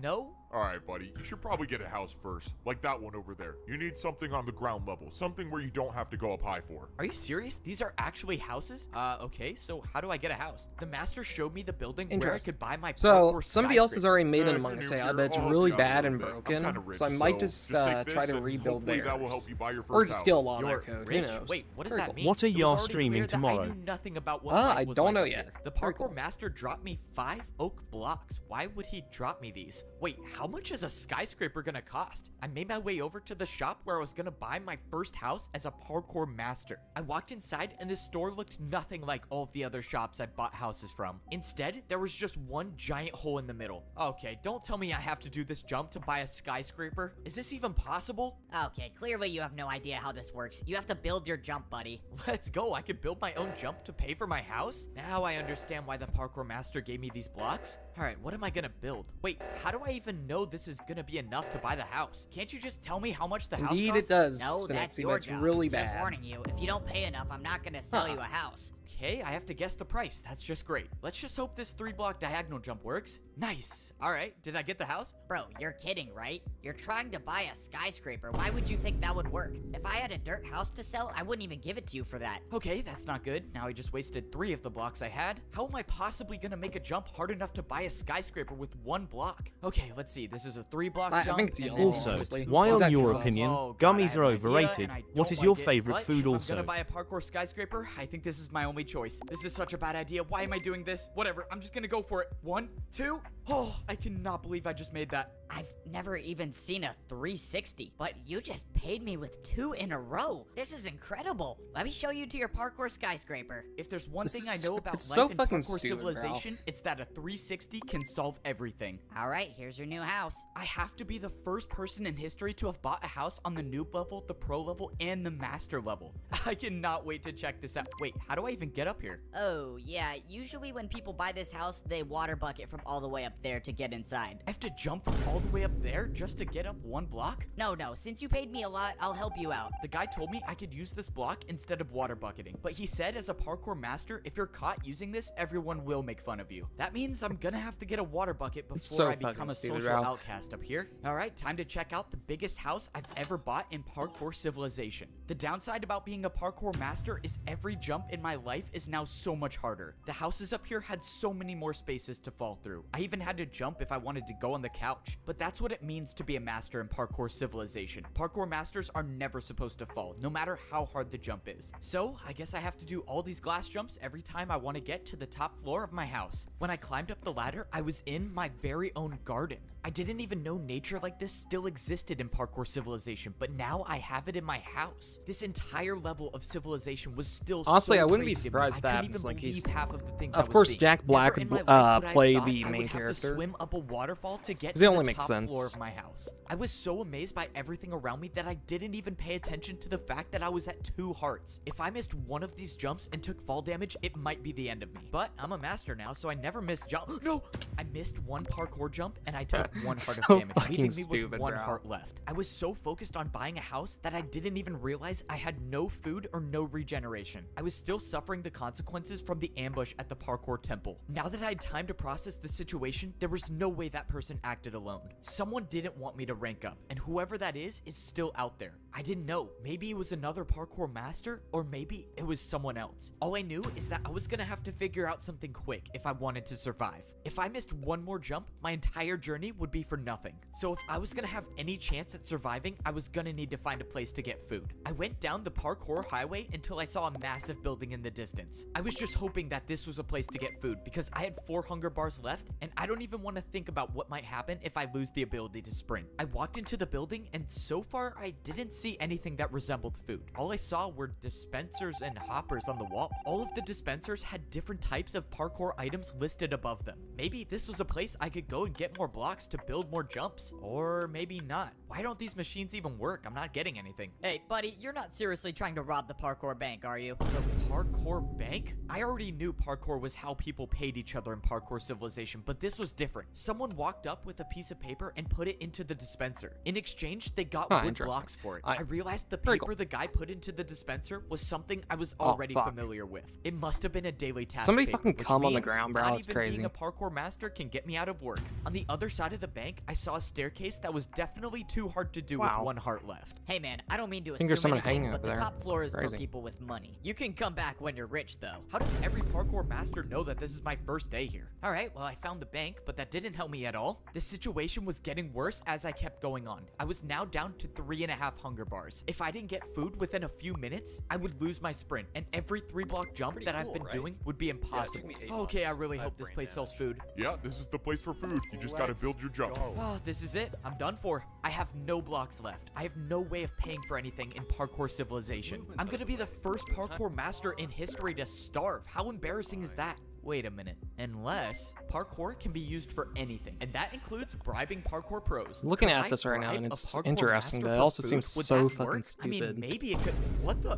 No. Alright, buddy, you should probably get a house first, like that one over there. You need something on the ground level, something where you don't have to go up high for. Are you serious? These are actually houses? Okay, so how do I get a house? The master showed me the building where I Interesting. could buy my So parkour somebody else has skyscraper. already made an You're Among Us new AI, here. but it's I'll help really you out a bad little and bit. I'm broken. kinda rich, So I might so just take try this to and rebuild hopefully that will theirs. help you buy your Or first just house. steal a lot of their You're code. Who rich? knows? Wait, what does Very that cool. mean? What are It was y'all already streaming clear that tomorrow? I knew nothing about what I life was don't like know up yet. here. The Very parkour cool. master dropped me 5 oak blocks. Why would he drop me these? Wait, how much is a skyscraper gonna cost? I made my way over to the shop where I was gonna buy my first house as a parkour master. I walked inside and this store looked nothing like all of the other shops I bought houses from. Instead, there was just one giant hole in the middle. Okay, don't tell me I have to do this jump to buy a skyscraper. Is this even possible? Okay, clearly you have no idea how this works. You have to build your jump, buddy. Let's go. I could build my own jump to pay for my house? Now I understand why the parkour master gave me these blocks. All right, what am I gonna build? Wait, how do I even know this is gonna be enough to buy the house? Can't you just tell me how much the house Indeed, costs? it does. No, that's Spinexy, your but it's job. really Just bad. warning you, if you don't pay enough, I'm not gonna sell Huh. you a house. Okay, I have to guess the price. That's just great. Let's just hope this 3-block diagonal jump works. Nice. All right, did I get the house? Bro, you're kidding, right? You're trying to buy a skyscraper. Why would you think that would work? If I had a dirt house to sell, I wouldn't even give it to you for that. Okay, that's not good. Now I just wasted 3 of the blocks I had. How am I possibly gonna make a jump hard enough to buy a skyscraper with 1 block? Okay, let's see. This is a 3-block I jump. think it's and yellow, then Also, honestly. two why Is on that your yourself? opinion, Oh, God, I gummies have are an idea, overrated? and I What don't is your like it, favorite but food if also? I'm gonna buy a parkour skyscraper, I think this is my only choice. This is such a bad idea. Why am I doing this? Whatever, I'm just gonna go for it. 1, 2. Oh, I cannot believe I just made that. I've never even seen a 360, but you just paid me with 2 in a row. This is incredible. Let me show you to your parkour skyscraper. If there's one This thing is I know so- about it's life so in fucking parkour stupid, bro. civilization, it's that a 360 can solve everything. All right, here's your new house. I have to be the first person in history to have bought a house on the noob level, the pro level, and the master level. I cannot wait to check this out. Wait, how do I even get up here? Oh, yeah, usually when people buy this house, they water bucket from all the way up there to get inside. I have to jump from all the way up there just to get up 1 block? No, since you paid me a lot, I'll help you out. The guy told me I could use this block instead of water bucketing, but he said as a parkour master, if you're caught using this, everyone will make fun of you. That means I'm gonna have to get a water bucket before so I become fucking a stupid, social bro. outcast up here. All right, time to check out the biggest house I've ever bought in parkour civilization. The downside about being a parkour master is every jump in my life is now so much harder. The houses up here had so many more spaces to fall through. I even had to jump if I wanted to go on the couch. But that's what it means to be a master in parkour civilization. Parkour masters are never supposed to fall, no matter how hard the jump is. So I guess I have to do all these glass jumps every time I want to get to the top floor of my house. When I climbed up the ladder, I was in my very own garden. I didn't even know nature like this still existed in parkour civilization, but now I have it in my house. This entire level of civilization was still Honestly, so I wouldn't be crazy to me. surprised if I that couldn't happens, even like, he's- believe half of the things I Of was course, seeing. Jack Black Never would in my life would I play have the thought I main would have character. to swim up a waterfall to get 'Cause to it only the makes top sense. floor of my house. I was so amazed by everything around me that I didn't even pay attention to the fact that I was at 2 hearts. If I missed one of these jumps and took fall damage, it might be the end of me. But I'm a master now, so I never miss jump. No! I missed 1 parkour jump and I took 1 heart So of damage, fucking leaving me stupid, with 1 bro. heart left. I was so focused on buying a house that I didn't even realize I had no food or no regeneration. I was still suffering the consequences from the ambush at the parkour temple. Now that I had time to process the situation, there was no way that person acted alone. Someone didn't want me to rank up, and whoever that is still out there. I didn't know. Maybe it was another parkour master, or maybe it was someone else. All I knew is that I was gonna have to figure out something quick if I wanted to survive. If I missed 1 more jump, my entire journey would be for nothing. So if I was gonna have any chance at surviving, I was gonna need to find a place to get food. I went down the parkour highway until I saw a massive building in the distance. I was just hoping that this was a place to get food because I had 4 hunger bars left, and I don't even want to think about what might happen if I lose the ability to sprint. I walked into the building, and so far I didn't see anything that resembled food. All I saw were dispensers and hoppers on the wall. All of the dispensers had different types of parkour items listed above them. Maybe this was a place I could go and get more blocks to build more jumps. Or maybe not. Why don't these machines even work? I'm not getting anything. Hey, buddy, you're not seriously trying to rob the parkour bank, are you? The Parkour bank? I already knew parkour was how people paid each other in Parkour Civilization, but this was different. Someone walked up with a piece of paper and put it into the dispenser. In exchange, they got wood interesting. blocks for it. I realized the Very paper cool. the guy put into the dispenser was something I was already familiar with. It must have been a daily task Somebody paper, fucking which cum on the means ground, bro. not It's even crazy. being a parkour master can get me out of work. On the other side of the bank, I saw a staircase that was definitely too hard to do with Wow. 1 heart left. Hey man, I don't mean to think there's assume someone anything, hanging but over the there. top floor is Crazy. for people with money. You can come back when you're rich though. How does every parkour master know that this is my first day here? Alright, well I found the bank, but that didn't help me at all. The situation was getting worse as I kept going on. I was now down to 3.5 hunger bars. If I didn't get food within a few minutes, I would lose my sprint, and every 3-block jump that I've been doing would be impossible. Okay, I really hope this place sells food. Yeah, this is the place for food. You just gotta build your jump. Oh, this is it. I'm done for. I have no blocks left. I have no way of paying for anything in Parkour Civilization. I'm gonna be the first parkour master in history to starve. How embarrassing is that? Wait a minute. Unless parkour can be used for anything, and that includes bribing parkour pros. Looking Could at I this right now, bribe and a it's parkour interesting, master but it for also food? seems Would so that fucking work? I mean, stupid. maybe it could. What the?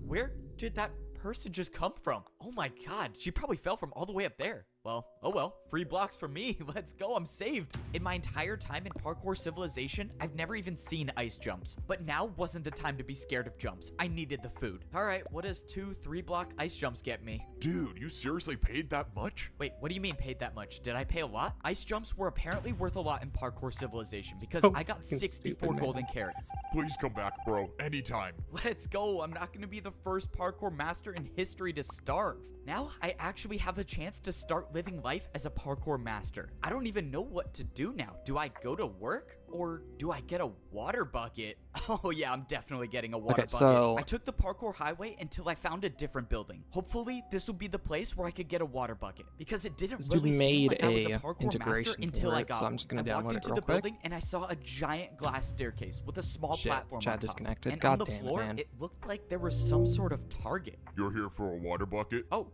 Where did that person just come from? Oh my god, she probably fell from all the way up there. Well, oh well, free blocks for me. Let's go, I'm saved. In my entire time in Parkour Civilization, I've never even seen ice jumps. But now wasn't the time to be scared of jumps. I needed the food. All right, what does 2 3-block ice jumps get me? Dude, you seriously paid that much? Wait, what do you mean paid that much? Did I pay a lot? Ice jumps were apparently worth a lot in Parkour Civilization because So I got fucking 64 stupid, man. golden carrots. Please come back, bro. Anytime. Let's go. I'm not going to be the first parkour master in history to starve. Now I actually have a chance to start living life as a parkour master. I don't even know what to do now. Do I go to work or do I get a water bucket? Oh yeah, I'm definitely getting a water bucket. so- I took the parkour highway until I found a different building. Hopefully this will be the place where I could get a water bucket because it didn't This dude really seem made like I was a a parkour integration master until for I it, got so I'm just gonna one. I walked download it into real the quick. building and I saw a giant glass staircase with a small Shit, platform chat on top. disconnected. And God on the damn it, floor, man. it looked like there was some sort of target. You're here for a water bucket? Oh,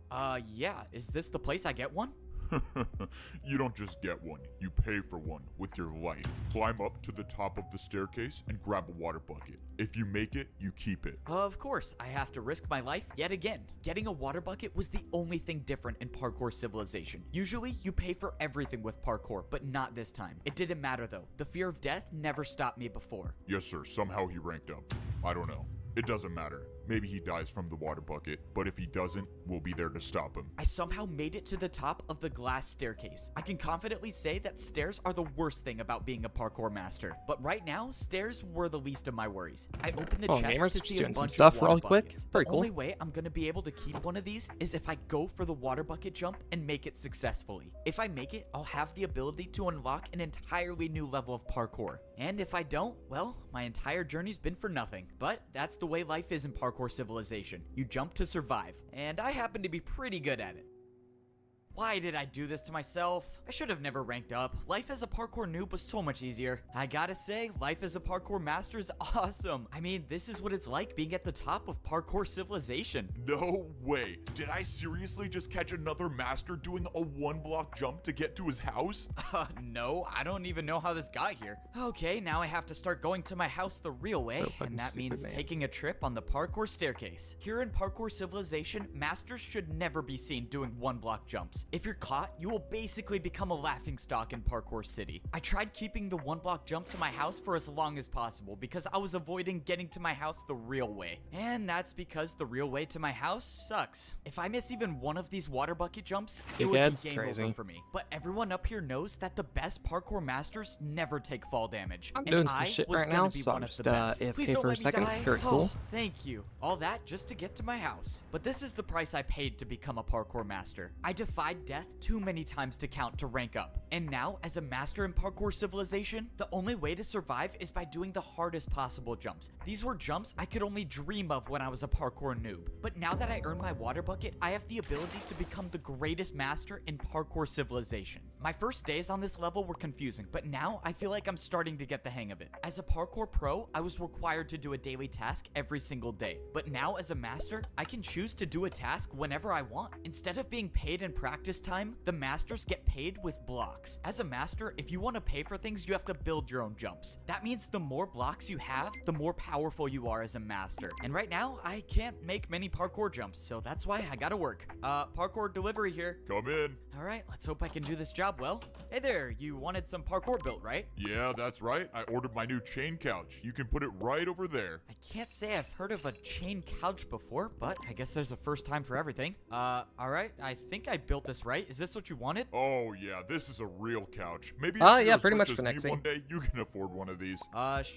yeah. Is this the place I get one? You don't just get one, you pay for one with your life. Climb up to the top of the staircase and grab a water bucket. If you make it, you keep it. Of course, I have to risk my life yet again. Getting a water bucket was the only thing different in Parkour Civilization. Usually, you pay for everything with parkour, but not this time. It didn't matter though. The fear of death never stopped me before. Yes, sir, somehow he ranked up. I don't know. It doesn't matter. Maybe he dies from the water bucket, but if he doesn't, we'll be there to stop him. I somehow made it to the top of the glass staircase. I can confidently say that stairs are the worst thing about being a parkour master. But right now, stairs were the least of my worries. I opened the Oh, chest gamers, to just see a doing some bunch stuff of real water quick. buckets. Very The cool. only way I'm gonna be able to keep one of these is if I go for the water bucket jump and make it successfully. If I make it, I'll have the ability to unlock an entirely new level of parkour. And if I don't, well, my entire journey's been for nothing. But that's the way life is in Parkour Civilization. You jump to survive, and I happen to be pretty good at it. Why did I do this to myself? I should have never ranked up. Life as a parkour noob was so much easier. I gotta say, life as a parkour master is awesome. I mean, this is what it's like being at the top of Parkour Civilization. No way. Did I seriously just catch another master doing a 1-block jump to get to his house? No, I don't even know how this got here. Okay, now I have to start going to my house the real way, So fucking and that stupid, means man. taking a trip on the parkour staircase. Here in Parkour Civilization, masters should never be seen doing 1-block jumps. If you're caught, you will basically become a laughingstock in Parkour City. I tried keeping the 1-block jump to my house for as long as possible because I was avoiding getting to my house the real way. And that's because the real way to my house sucks. If I miss even one of these water bucket jumps, it would Dickhead's be game crazy. over for me. But everyone up here knows that the best parkour masters never take fall damage. I'm and doing some I shit was right gonna now, be so one I'm of just the best. AFK Please don't for a let me second. die. Very cool. Oh, thank you. All that just to get to my house. But this is the price I paid to become a parkour master. I defied death too many times to count to rank up. And now, as a master in Parkour Civilization, the only way to survive is by doing the hardest possible jumps. These were jumps I could only dream of when I was a parkour noob. But now that I earned my water bucket, I have the ability to become the greatest master in Parkour Civilization. My first days on this level were confusing, but now I feel like I'm starting to get the hang of it. As a parkour pro, I was required to do a daily task every single day, but now as a master, I can choose to do a task whenever I want. Instead of being paid in practice time, the masters get paid with blocks. As a master, if you want to pay for things, you have to build your own jumps. That means the more blocks you have, the more powerful you are as a master. And right now, I can't make many parkour jumps, so that's why I gotta work. Parkour delivery here. Come in. All right, let's hope I can do this job well. Hey there, you wanted some parkour built, right? Yeah, that's right. I ordered my new chain couch. You can put it right over there. I can't say I've heard of a chain couch before, but I guess there's a first time for everything. All right, I think I built this right. Is this what you wanted? Oh yeah, this is a real couch. Maybe Ah, if yeah, you're as pretty rich much as me connecting. one day you can afford one of these.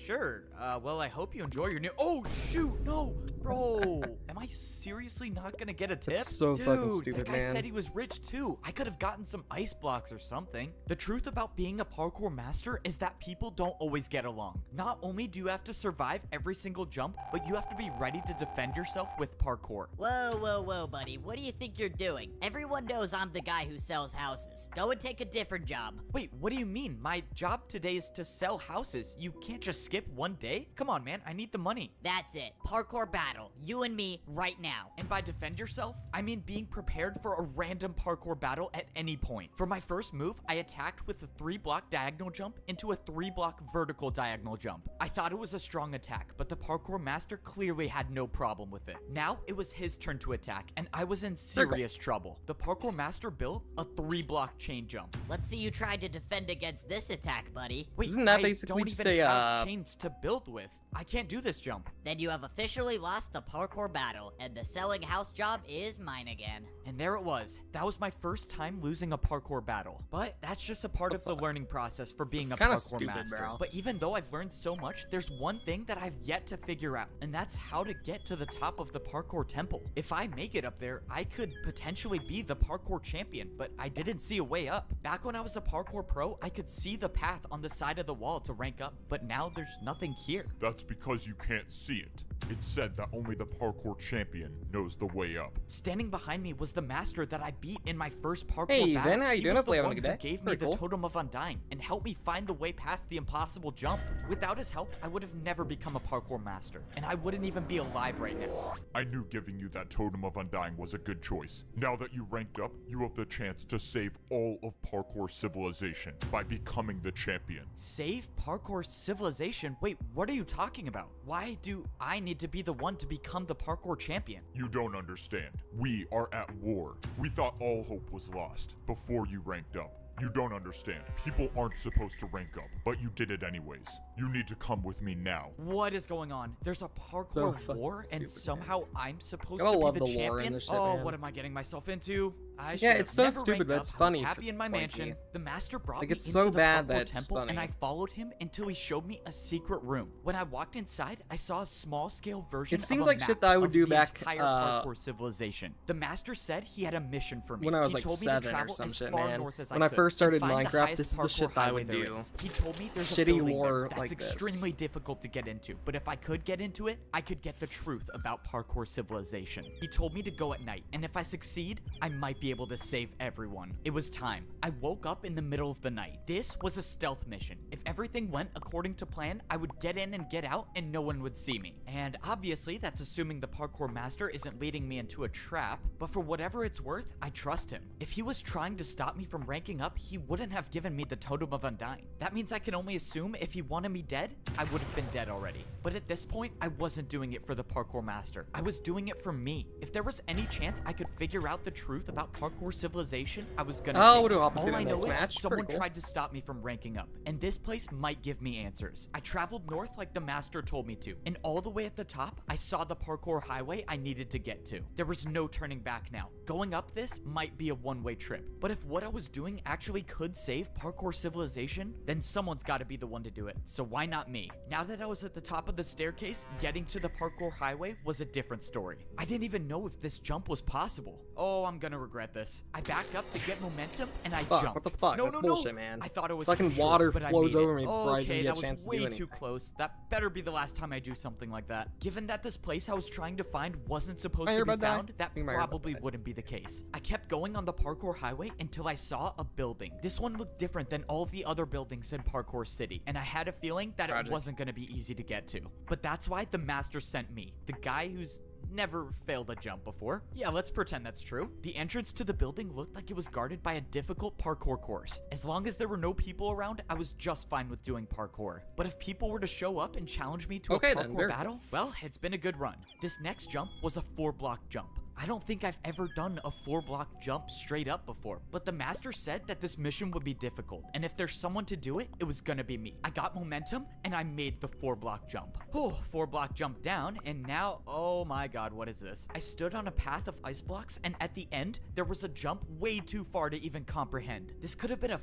Sure. Well, I hope you enjoy your new— Oh, shoot, no! Bro, am I seriously not gonna get a tip? That's so Dude, fucking stupid, that guy man. said he was rich too. I could have gotten some ice blocks or something. The truth about being a parkour master is that people don't always get along. Not only do you have to survive every single jump, but you have to be ready to defend yourself with parkour. Whoa, buddy. What do you think you're doing? Everyone knows I'm the guy who sells houses. Go and take a different job. Wait, what do you mean? My job today is to sell houses. You can't just skip one day? Come on, man. I need the money. That's it. Parkour battle. You and me right now. And by defend yourself, I mean being prepared for a random parkour battle at any point. For my first move, I attacked with a 3-block diagonal jump into a 3-block vertical diagonal jump. I thought it was a strong attack, but the parkour master clearly had no problem with it. Now it was his turn to attack, and I was in serious trouble. The parkour master built a 3-block chain jump. Let's see you try to defend against this attack, buddy. Wait, Isn't that I basically don't just even a, have chains to build with. I can't do this jump. Then you have officially lost the parkour battle, and the selling house job is mine again. And there it was. That was my first time losing a parkour battle. But that's just a part of the learning process for being a kinda parkour stupid, master. bro. But even though I've learned so much, there's one thing that I've yet to figure out, and that's how to get to the top of the parkour temple. If I make it up there, I could potentially be the parkour champion, but I didn't see a way up. Back when I was a parkour pro, I could see the path on the side of the wall to rank up, but now there's nothing here. That's because you can't see it. It's said that only the parkour champion knows the way up. Standing behind me was the master that I beat in my first parkour Hey, battle. Ben, how you He doing? was Hopefully the having a one good who day. gave me Pretty the cool. totem of undying and helped me find the way past the impossible jump. Without his help, I would have never become a parkour master, and I wouldn't even be alive right now. I knew giving you that totem of undying was a good choice. Now that you ranked up, you have the chance to save all of parkour civilization by becoming the champion. Save parkour civilization? Wait, what are you talking about? Why do I need to be the one to become the parkour champion? You don't understand. We are at war. We thought all hope was lost before you ranked up. You don't understand. People aren't supposed to rank up, but you did it anyways. You need to come with me now. What is going on? There's a So parkour fucking war, and stupid, somehow I'm supposed Gotta to love be the the lore in champion? this shit, Oh, man. what am I getting myself into? I Yeah, should have it's so never stupid, ranked but up. it's I was funny happy in my it's mansion. like The master brought like, me it's into so the bad parkour that it's temple, and funny. I followed him until he showed me a secret room. When I walked inside, I saw a small-scale version It seems of a like map shit that I would of do the back, entire parkour civilization. The master said he had a mission for me. when I was He like told me to 7 or travel some as shit, far man. north as When I could first and started find the Minecraft, highest this is the parkour shit that I highway would there do. is. He told me there's a Shitty building lore there that's like this. extremely difficult to get into, but if I could get into it, I could get the truth about parkour civilization. He told me to go at night, and if I succeed, I might be able to save everyone. It was time. I woke up in the middle of the night. This was a stealth mission. If everything went according to plan, I would get in and get out, and no one would see me. And obviously, that's assuming the parkour master isn't leading me into a trap, but for whatever it's worth, I trust him. If he was trying to stop me from ranking up, he wouldn't have given me the totem of undying. That means I can only assume if he wanted me dead, I would have been dead already. But at this point, I wasn't doing it for the parkour master. I was doing it for me. If there was any chance I could figure out the truth about parkour civilization, I was gonna Oh, take what it. do I All I know next is match? someone Pretty cool. tried to stop me from ranking up, and this place might give me answers. I traveled north like the master told me to, and all the way at the top, I saw the parkour highway I needed to get to. There was no turning back now. Going up this might be a one-way trip, but if what I was doing actually could save parkour civilization, then someone's got to be the one to do it, so why not me? Now that I was at the top of the staircase, getting to the parkour highway was a different story. I didn't even know if this jump was possible. Oh, I'm gonna regret at this. I backed up to get momentum, and I Fuck, jumped. what the fuck? No, That's no, bullshit, no. man. I thought it was Fucking too short, water but I flows made over it. me before I even Okay, get a that chance was to way do anything. too close. That better be the last time I do something like that. Given that this place I was trying to find wasn't supposed to be found, that probably wouldn't be the case. I kept going on the parkour highway until I saw a building. This one looked different than all of the other buildings in Parkour City, and I had a feeling that it wasn't going to be easy to get to. But that's why the master sent me, the guy who's never failed a jump before. Yeah, let's pretend that's true. The entrance to the building looked like it was guarded by a difficult parkour course. As long as there were no people around, I was just fine with doing parkour. But if people were to show up and challenge me to a parkour battle, well, it's been a good run. This next jump was a 4-block jump. I don't think I've ever done a 4-block jump straight up before, but the master said that this mission would be difficult, and if there's someone to do it, it was gonna be me. I got momentum, and I made the 4-block jump. 4-block jump down, and now, oh my god, what is this? I stood on a path of ice blocks, and at the end, there was a jump way too far to even comprehend. This could have been a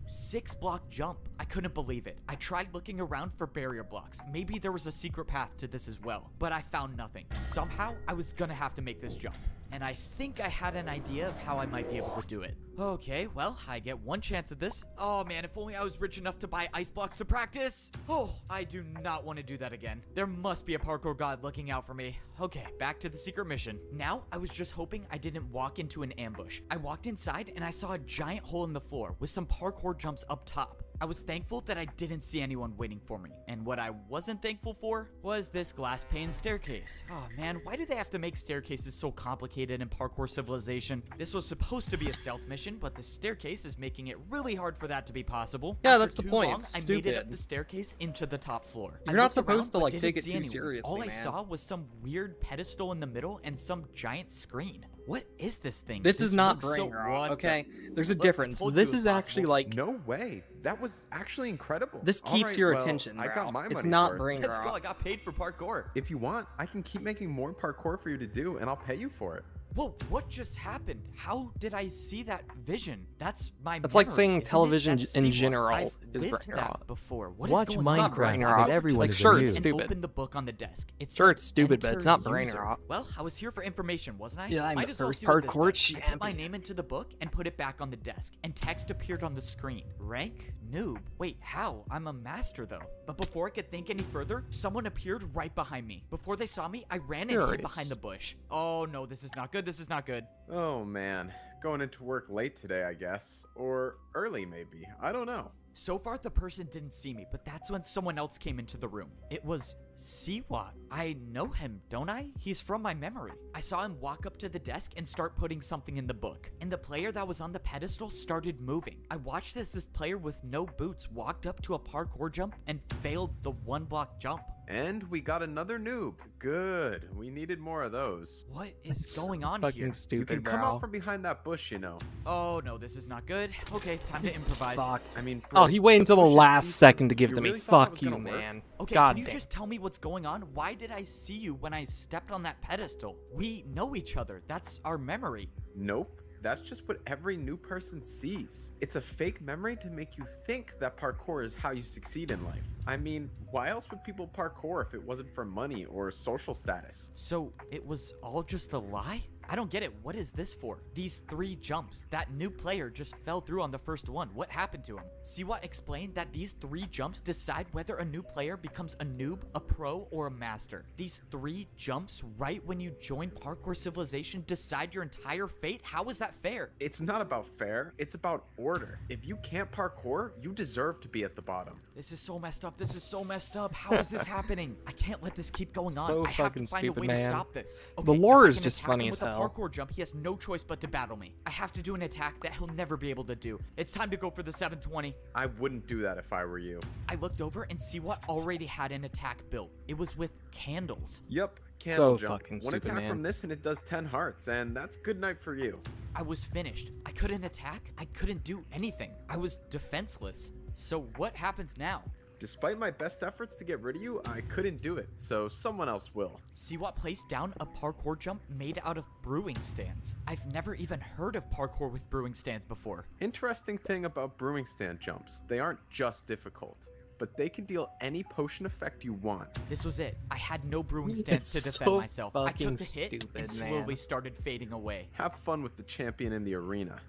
6-block jump. I couldn't believe it. I tried looking around for barrier blocks. Maybe there was a secret path to this as well, but I found nothing. Somehow, I was gonna have to make this jump, and I think I had an idea of how I might be able to do it. Okay, well, I get one chance at this. Oh man, if only I was rich enough to buy ice blocks to practice. Oh, I do not want to do that again. There must be a parkour god looking out for me. Okay, back to the secret mission. Now, I was just hoping I didn't walk into an ambush. I walked inside and I saw a giant hole in the floor with some parkour jumps up top. I was thankful that I didn't see anyone waiting for me, and what I wasn't thankful for was this glass pane staircase. Oh man, why do they have to make staircases so complicated in Parkour Civilization? This was supposed to be a stealth mission, but the staircase is making it really hard for that to be possible. Yeah, After that's the too point. long, It's I made it up stupid. the staircase into the top floor. You're I not looked supposed to, around, like, but take didn't it see too anyone. seriously, All I man. saw was some weird pedestal in the middle and some giant screen. What is this thing? This is not looks brain so- rot, what the- okay? There's a Look, I difference. told you This it was is actually possible. like No way. That was actually incredible. this All keeps right, your well, attention. I bro. got my It's money's not worth. brain Let's go. I rot. got paid for parkour. If you want, I can keep making more parkour for you to do, and I'll pay you for it. Whoa, what just happened? How did I see that vision? That's my That's like memory, saying isn't it? television That's in C1. general I've is lived brain that rot. before. What is Watch going on? brain Minecraft rot. that everyone Like, is sure, immune. it's And stupid. open the book on the desk. It Sure, said, it's stupid, but it's "Enter not brain user." rot. Well, I was here for information, wasn't I? Yeah, I'm Might the as well first see what this parkour does. I put my champion. name into the book and put it back on the desk, and text appeared on the screen. Rank? Noob. Wait, how? I'm a master, though. But before I could think any further, someone appeared right behind me. Before they saw me, I ran and hid Curious. behind the bush. Oh no, this is not good. This is not good. Oh man, going into work late today, I guess. Or early, maybe. I don't know. So far, the person didn't see me, but that's when someone else came into the room. It was Siwat. I know him, don't I? He's from my memory. I saw him walk up to the desk and start putting something in the book. And the player that was on the pedestal started moving. I watched as this player with no boots walked up to a parkour jump and failed the 1-block jump. And we got another noob. Good. We needed more of those. What is It's going on fucking here? You stupid, can come bro. out from behind that bush, you know. Oh no, this is not good. Okay, time to improvise. Fuck. I mean, Oh, bro, he waited until the bush is last see-through. second to give You to me. really thought that Fuck was you, gonna work? man. Okay, God can you damn. just tell me what's going on? Why did I see you when I stepped on that pedestal? We know each other. That's our memory. Nope. That's just what every new person sees. It's a fake memory to make you think that parkour is how you succeed in life. I mean, why else would people parkour if it wasn't for money or social status? So it was all just a lie? I don't get it. What is this for? These 3 jumps. That new player just fell through on the first one. What happened to him? Siwa explained that these 3 jumps decide whether a new player becomes a noob, a pro, or a master. These 3 jumps right when you join Parkour Civilization decide your entire fate? How is that fair? It's not about fair, it's about order. If you can't parkour, you deserve to be at the bottom. This is so messed up. This is so messed up. How is this happening? I can't let this keep going on. So I have to fucking find stupid, a way man. to stop this. The Okay, lore if I is can just attack funny him as with a hell. parkour jump, he has no choice but to battle me. I have to do an attack that he'll never be able to do. It's time to go for the 720. I wouldn't do that if I were you. I looked over and see what already had an attack built. It was with candles. Yup, candle So jump. fucking One stupid, attack man. from this and it does 10 hearts, and that's good night for you. I was finished. I couldn't attack. I couldn't do anything. I was defenseless. So what happens now? Despite my best efforts to get rid of you, I couldn't do it, so someone else will. Siwat placed down a parkour jump made out of brewing stands. I've never even heard of parkour with brewing stands before. Interesting thing about brewing stand jumps, they aren't just difficult. but they can deal any potion effect you want. This was it. I had no brewing stance to It's defend so myself. I fucking took the hit and stupid, slowly man. started fading away. Have fun with the champion in the arena.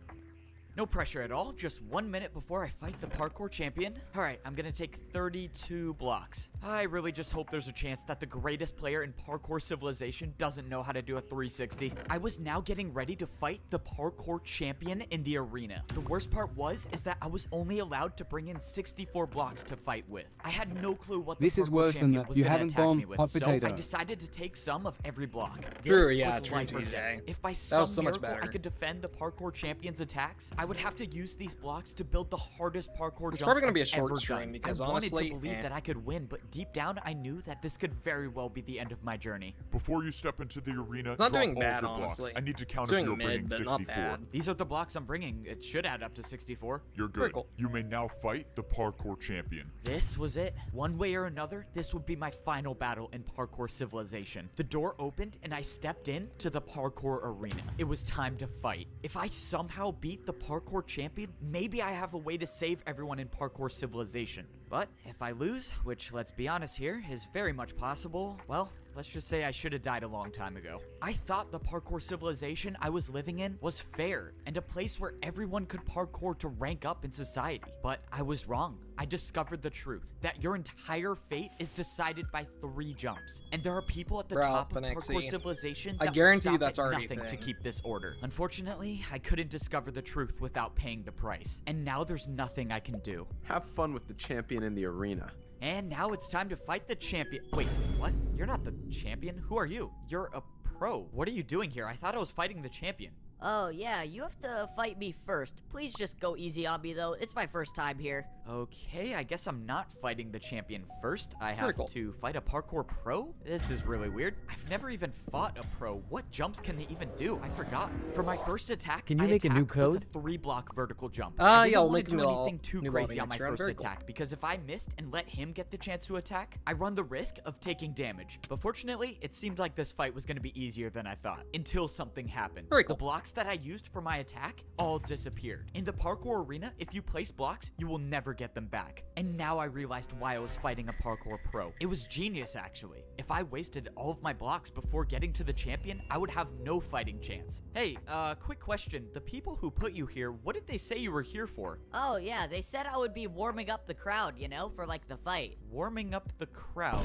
No pressure at all, just 1 minute before I fight the parkour champion. Alright, I'm gonna take 32 blocks. I really just hope there's a chance that the greatest player in parkour civilization doesn't know how to do a 360. I was now getting ready to fight the parkour champion in the arena. The worst part is that I was only allowed to bring in 64 blocks to fight with. I had no clue what the This is parkour worse than champion that. was You gonna haven't attack me bombed with, hot so potato. I decided to take some of every block. True, This yeah, was true, life or TJ. death. If by That some was so much miracle I better. could defend the parkour champion's attacks, I would have to use these blocks to build the hardest parkour It's jumps probably gonna be a I've short ever stream done. because I honestly, wanted to believe that I could win, but deep down I knew that this could very well be the end of my journey. Before you step into the arena, It's not drop doing all bad, your blocks. honestly. I need to count It's if doing you're mid, bringing but 64. not bad. These are the blocks I'm bringing. It should add up to 64. You're Very good. cool. You may now fight the parkour champion. This was it. One way or another, this would be my final battle in parkour civilization. The door opened and I stepped in to the parkour arena. It was time to fight. If I somehow beat the parkour champion, maybe I have a way to save everyone in parkour civilization. But if I lose, which let's be honest here, is very much possible, well, let's just say I should have died a long time ago. I thought the parkour civilization I was living in was fair and a place where everyone could parkour to rank up in society. But I was wrong. I discovered the truth, that your entire fate is decided by 3 jumps. And there are people at the Bro, top of Phoenixy, parkour civilization I that will guarantee you stop that's at already a nothing to thing. keep this order. Unfortunately, I couldn't discover the truth without paying the price. And now there's nothing I can do. Have fun with the champion in the arena. And now it's time to fight the champion. Wait, what? You're not the champion? Who are you? You're a pro. What are you doing here? I thought I was fighting the champion. Oh, yeah, you have to fight me first. Please just go easy on me, though. It's my first time here. Okay, I guess I'm not fighting the champion first. I Very have cool. to fight a parkour pro? This is really weird. I've never even fought a pro. What jumps can they even do? I forgot. For my first attack, Can you I make a new attacked code? with a 3-block vertical jump. Yeah, I didn't we'll want make to do a new anything too new crazy lobby on my next round. first Very cool. attack, because if I missed and let him get the chance to attack, I run the risk of taking damage. But fortunately, it seemed like this fight was going to be easier than I thought, until something happened. Very cool. The blocks that I used for my attack all disappeared. In the parkour arena, if you place blocks, you will never get them back. And now I realized why I was fighting a parkour pro. It was genius, actually. If I wasted all of my blocks before getting to the champion, I would have no fighting chance. Hey, quick question. The people who put you here, what did they say you were here for? Oh, yeah, they said I would be warming up the crowd, you know, for, like, the fight. Warming up the crowd.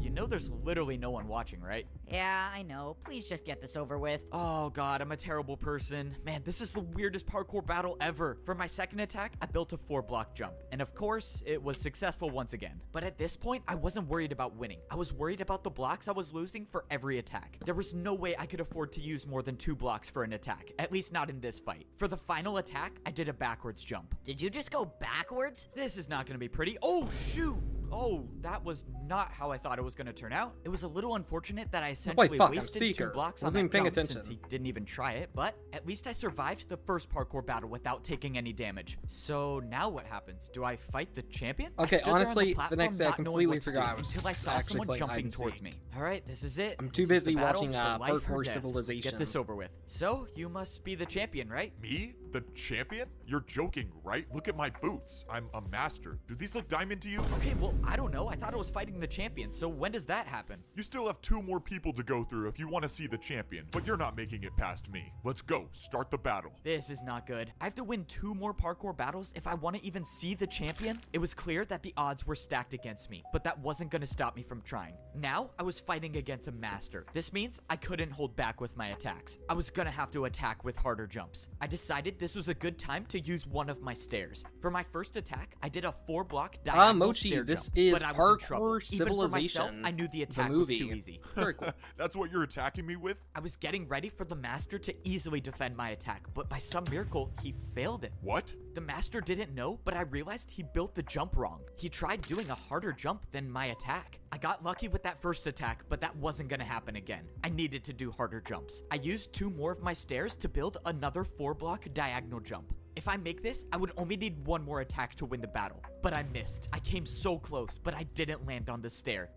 You know there's literally no one watching, right? Yeah, I know. Please just get this over with. Oh god, I'm a terrible person. Man, this is the weirdest parkour battle ever. For my second attack, I built a 4-block jump. And of course, it was successful once again. But at this point, I wasn't worried about winning. I was worried about the blocks I was losing for every attack. There was no way I could afford to use more than 2 blocks for an attack. At least not in this fight. For the final attack, I did a backwards jump. Did you just go backwards? This is not gonna be pretty. Oh, shoot! Oh, that was not how I thought it was going to turn out. It was a little unfortunate that I essentially fuck, I'm wasted Seeker. 2 blocks on Wasn't even that paying jump attention. since he didn't even try it, but at least I survived the first parkour battle without taking any damage. So now what happens? Do I fight the champion? I Okay, stood there on the honestly, the platform next day I not knowing completely what to do forgot I was until I saw actually someone playing hide jumping and towards seek. me. All right, this is it. I'm This too is the busy battle watching, for life or Parkour death. Let's Civilization. get this over with. So, you must be the champion, right? Me? The champion? You're joking, right? Look at my boots. I'm a master. Do these look diamond to you? Okay, well, I don't know. I thought I was fighting the champion, so when does that happen? You still have 2 more people to go through if you want to see the champion, but you're not making it past me. Let's go. Start the battle. This is not good. I have to win 2 more parkour battles if I want to even see the champion. It was clear that the odds were stacked against me, but that wasn't going to stop me from trying. Now, I was fighting against a master. This means I couldn't hold back with my attacks. I was going to have to attack with harder jumps. I decided this was a good time to use one of my stairs. For my first attack, I did a 4-block diagonal Mochi, stair this jump, is but I was in trouble. Parkour Even for myself, Civilization, I knew the the attack was too movie. easy. Very cool. That's what you're attacking me with? I was getting ready for the master to easily defend my attack, but by some miracle, he failed it. What? The master didn't know, but I realized he built the jump wrong. He tried doing a harder jump than my attack. I got lucky with that first attack, but that wasn't gonna happen again. I needed to do harder jumps. I used 2 more of my stairs to build another 4-block diagonal jump. If I make this, I would only need 1 more attack to win the battle. but I missed. I came so close, but I didn't land on the stair.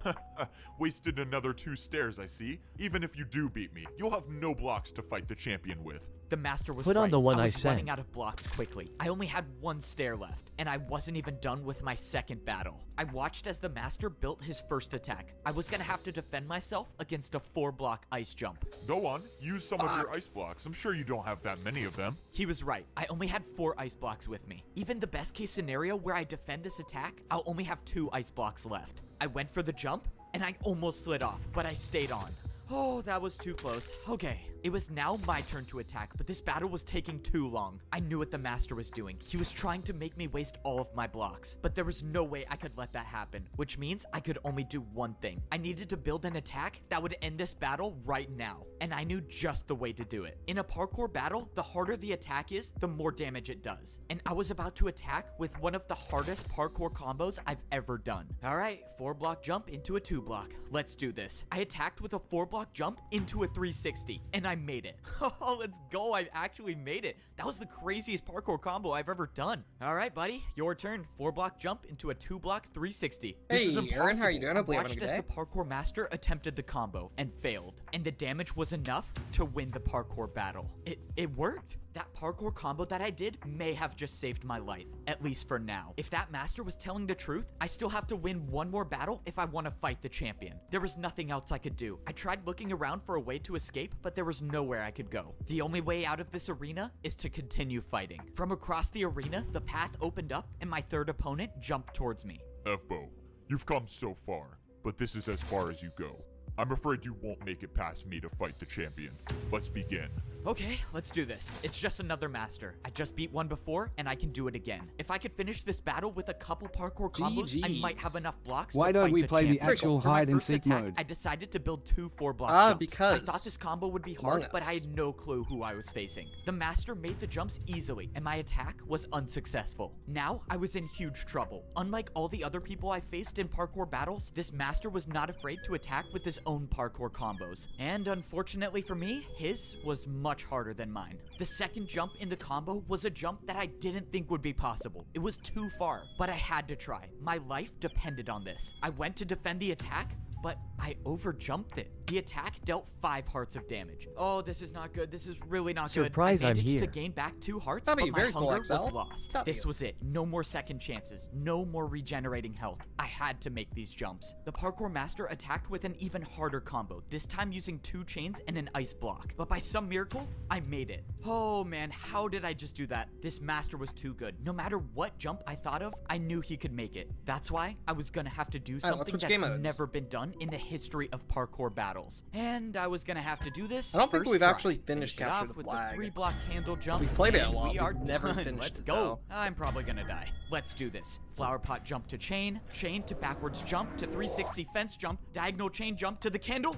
Wasted another 2 stairs, I see. Even if you do beat me, you'll have no blocks to fight the champion with. The master was Put on right. the one I I was running sent. out of blocks quickly. I only had 1 stair left, and I wasn't even done with my second battle. I watched as the master built his first attack. I was gonna have to defend myself against a 4-block ice jump. Go on, use some of your ice blocks. I'm sure you don't have that many of them. He was right. I only had 4 ice blocks with me. Even the best case scenario where I defend this attack, I'll only have 2 ice blocks left. I went for the jump, and I almost slid off, but I stayed on. Oh, that was too close. Okay, it was now my turn to attack, but this battle was taking too long. I knew what the master was doing. He was trying to make me waste all of my blocks, but there was no way I could let that happen, which means I could only do one thing. I needed to build an attack that would end this battle right now, and I knew just the way to do it. In a parkour battle, the harder the attack is, the more damage it does, and I was about to attack with one of the hardest parkour combos I've ever done. All right, 4-block jump into a 2-block. Let's do this. I attacked with a 4-block jump into a 360, and I made it. Oh, let's go. I actually made it. That was the craziest parkour combo I've ever done. All right, buddy, your turn. 4-block jump into a 2-block 360. This is Hey, Aaron, how are you impossible. doing? Hopefully I you're having a watched good as the parkour master attempted the combo and failed, and the damage was enough to win the parkour battle. It worked. That parkour combo that I did may have just saved my life, at least for now. If that master was telling the truth, I still have to win one more battle if I want to fight the champion. There was nothing else I could do. I tried looking around for a way to escape, but there was nowhere I could go. The only way out of this arena is to continue fighting. From across the arena, the path opened up and my third opponent jumped towards me. F-Bo, you've come so far, but this is as far as you go. I'm afraid you won't make it past me to fight the champion. Let's begin. Okay, let's do this. It's just another master. I just beat one before, and I can do it again. If I could finish this battle with a couple parkour combos, I might have enough blocks Why to don't fight we the play the champion. actual For my hide and first seek attack, mode? I decided to build 2 4-block jumps. because I thought this combo would be hard, but I had no clue who I was facing. The master made the jumps easily, and my attack was unsuccessful. Now, I was in huge trouble. Unlike all the other people I faced in parkour battles, this master was not afraid to attack with his own parkour combos. And unfortunately for me, his was much harder than mine. The second jump in the combo was a jump that I didn't think would be possible. It was too far, but I had to try. My life depended on this. I went to defend the attack, but I overjumped it. The attack dealt 5 hearts of damage. Oh, this is not good. This is really not good. Surprise, I I'm managed to here. gain back 2 hearts, That'd but be my very cool, hunger was XL. lost. Top This you. was it. No more second chances. No more regenerating health. I had to make these jumps. The parkour master attacked with an even harder combo, this time using 2 chains and an ice block. But by some miracle, I made it. Oh man, how did I just do that? This master was too good. No matter what jump I thought of, I knew he could make it. That's why I was gonna have to do let's something switch that's game modes. never been done in the history of parkour battles. And I was gonna have to do this. I don't think first we've try. actually finished Finish it Capture off the with Flag. 3-block candle jump. We played it a and lot, We but are never done. finished Let's it, go. though. I'm probably gonna die. Let's do this. Flower pot jump to chain to backwards jump to 360 fence jump, diagonal chain jump to the candle.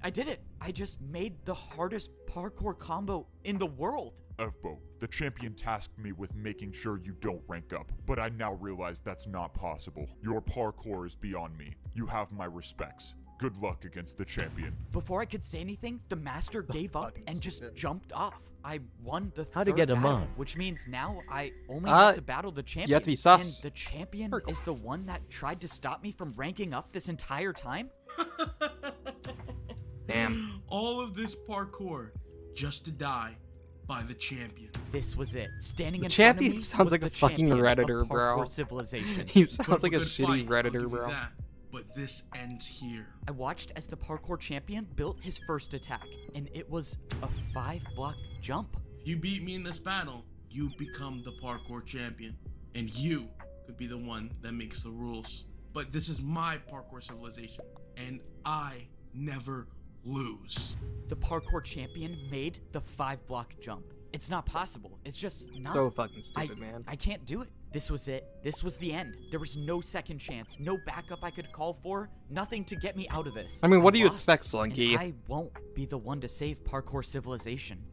I did it. I just made the hardest parkour combo in the world. F-Bo, the champion tasked me with making sure you don't rank up, but I now realize that's not possible. Your parkour is beyond me. You have my respects. Good luck against the champion. Before I could say anything, the master gave up fucking and just stupid. jumped off. I won the How to third get him battle, on. which means now I only have to battle the champion. have to be sus. And the champion Very cool. is the one that tried to stop me from ranking up this entire time? Damn. All of this parkour just to die by the champion. This was it. Standing The in front of champion me sounds was like the a fucking champion of Redditor, bro. parkour civilization. He Put sounds up like a good shitty fight, I'll Redditor, give you bro. that, but this ends here. I watched as the parkour champion built his first attack, and it was a 5-block jump. If you beat me in this battle, you become the parkour champion, and you could be the one that makes the rules. But this is my parkour civilization, and I never lose. The parkour champion made the 5-block jump. It's not possible. It's just not. So fucking stupid, man. I can't do it. This was it. This was the end. There was no second chance, no backup I could call for, nothing to get me out of this. I mean, what do you lost, expect, Slinky? and I won't be the one to save parkour civilization.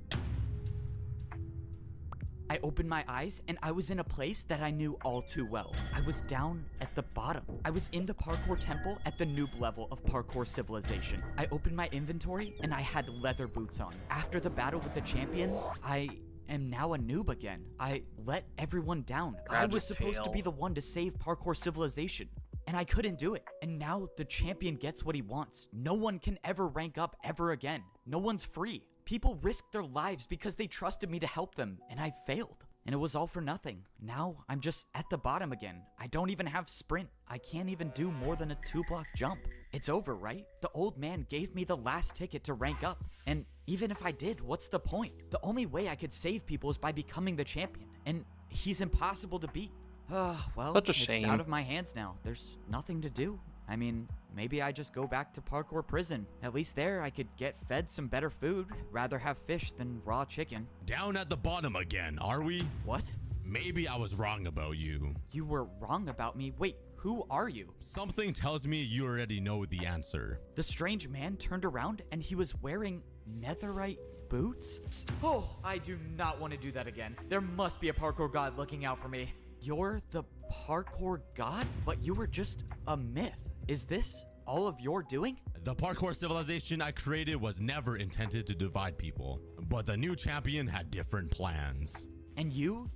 I opened my eyes and I was in a place that I knew all too well. I was down at the bottom. I was in the parkour temple at the noob level of parkour civilization. I opened my inventory and I had leather boots on. After the battle with the champion, I am now a noob again. I let everyone down. I was supposed to be the one to save parkour civilization, and I couldn't do it. And now the champion gets what he wants. No one can ever rank up ever again. No one's free. People risked their lives because they trusted me to help them, and I failed. And it was all for nothing. Now I'm just at the bottom again. I don't even have sprint. I can't even do more than a 2-block jump. It's over, right? The old man gave me the last ticket to rank up. And even if I did, what's the point? The only way I could save people is by becoming the champion. And he's impossible to beat. Well, Such a it's shame. out of my hands now. There's nothing to do. I mean, maybe I just go back to parkour prison. At least there I could get fed some better food. Rather have fish than raw chicken. Down at the bottom again, are we? What? Maybe I was wrong about you. You were wrong about me? Wait, who are you? Something tells me you already know the answer. The strange man turned around and he was wearing netherite boots? Oh, I do not want to do that again. There must be a parkour god looking out for me. You're the parkour god? But you were just a myth. Is this all of your doing? The parkour civilization I created was never intended to divide people, but the new champion had different plans. And you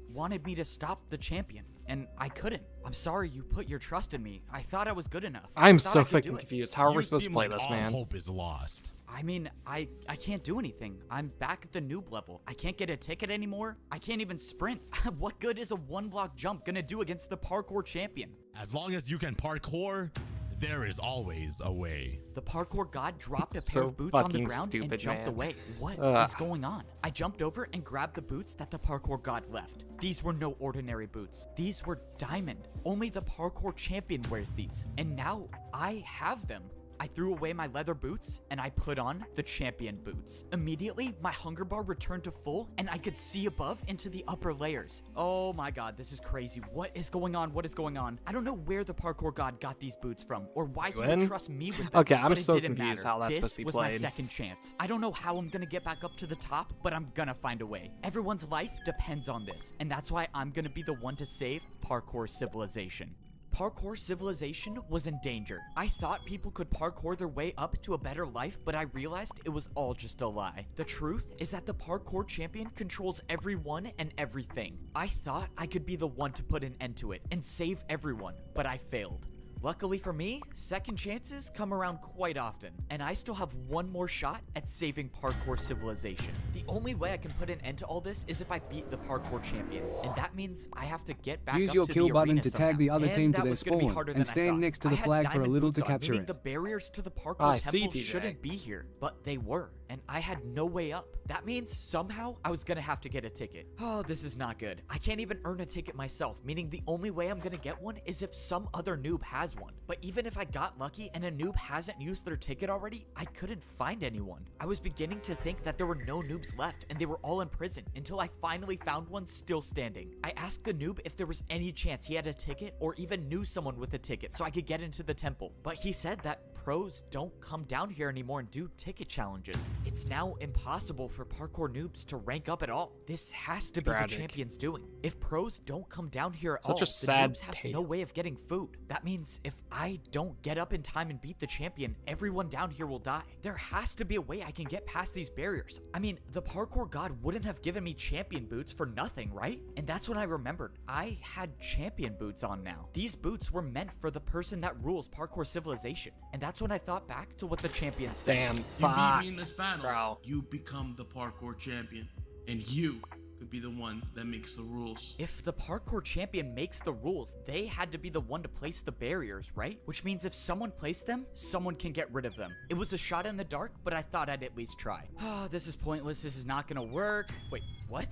wanted me to stop the champion, and I couldn't. I'm sorry you put your trust in me. I thought I was good enough. I'm I thought so I could do fucking it. confused. How are we You supposed to seem play like this, all man? hope is lost. I mean, I can't do anything. I'm back at the noob level. I can't get a ticket anymore. I can't even sprint. What good is a 1-block jump gonna do against the parkour champion? As long as you can parkour, there is always a way. The parkour god dropped a pair So of boots on the fucking ground and stupid, jumped man. away. What is going on? I jumped over and grabbed the boots that the parkour god left. These were no ordinary boots. These were diamond. Only the parkour champion wears these. And now I have them. I threw away my leather boots and I put on the champion boots. Immediately, my hunger bar returned to full and I could see above into the upper layers. Oh my god, this is crazy. What is going on? What is going on? I don't know where the parkour god got these boots from or why he would trust me with them. Okay, I'm but it so didn't confused matter. how that's This supposed to be was my played. second chance. I don't know how I'm gonna get back up to the top, but I'm gonna find a way. Everyone's life depends on this, and that's why I'm gonna be the one to save parkour civilization. Parkour civilization was in danger. I thought people could parkour their way up to a better life, but I realized it was all just a lie. The truth is that the parkour champion controls everyone and everything. I thought I could be the one to put an end to it and save everyone, but I failed. Luckily for me, second chances come around quite often, and I still have one more shot at saving parkour civilization. The only way I can put an end to all this is if I beat the parkour champion, and that means I have to get back Use up your to kill the button arena to somehow. tag the other And team to that their was gonna be spawn, harder and than I stand thought. next to I the had flag for a diamond little boots to on, capture meaning it. the barriers to the parkour I see, temple TJ. shouldn't be here, but they were, and I had no way up. That means somehow I was gonna have to get a ticket. Oh, this is not good. I can't even earn a ticket myself, meaning the only way I'm gonna get one is if some other noob has one. But even if I got lucky and a noob hasn't used their ticket already, I couldn't find anyone. I was beginning to think that there were no noobs left and they were all in prison until I finally found one still standing. I asked the noob if there was any chance he had a ticket or even knew someone with a ticket so I could get into the temple. But he said that pros don't come down here anymore and do ticket challenges. It's now impossible for parkour noobs to rank up at all. This has to be Tragic. the champion's doing. If pros don't come down here at Such all, a the sad noobs have tale. no way of getting food. That means if I don't get up in time and beat the champion, everyone down here will die. There has to be a way I can get past these barriers. I mean, the parkour god wouldn't have given me champion boots for nothing, right? And that's when I remembered. I had champion boots on now. These boots were meant for the person that rules parkour civilization. And that's when I thought back to what the champion said. Damn, You fuck. beat me in this battle, Bro. you become the parkour champion, and you could be the one that makes the rules. If the parkour champion makes the rules, they had to be the one to place the barriers, right? Which means if someone placed them, someone can get rid of them. It was a shot in the dark, but I thought I'd at least try. Oh, this is pointless. This is not gonna work. Wait, what?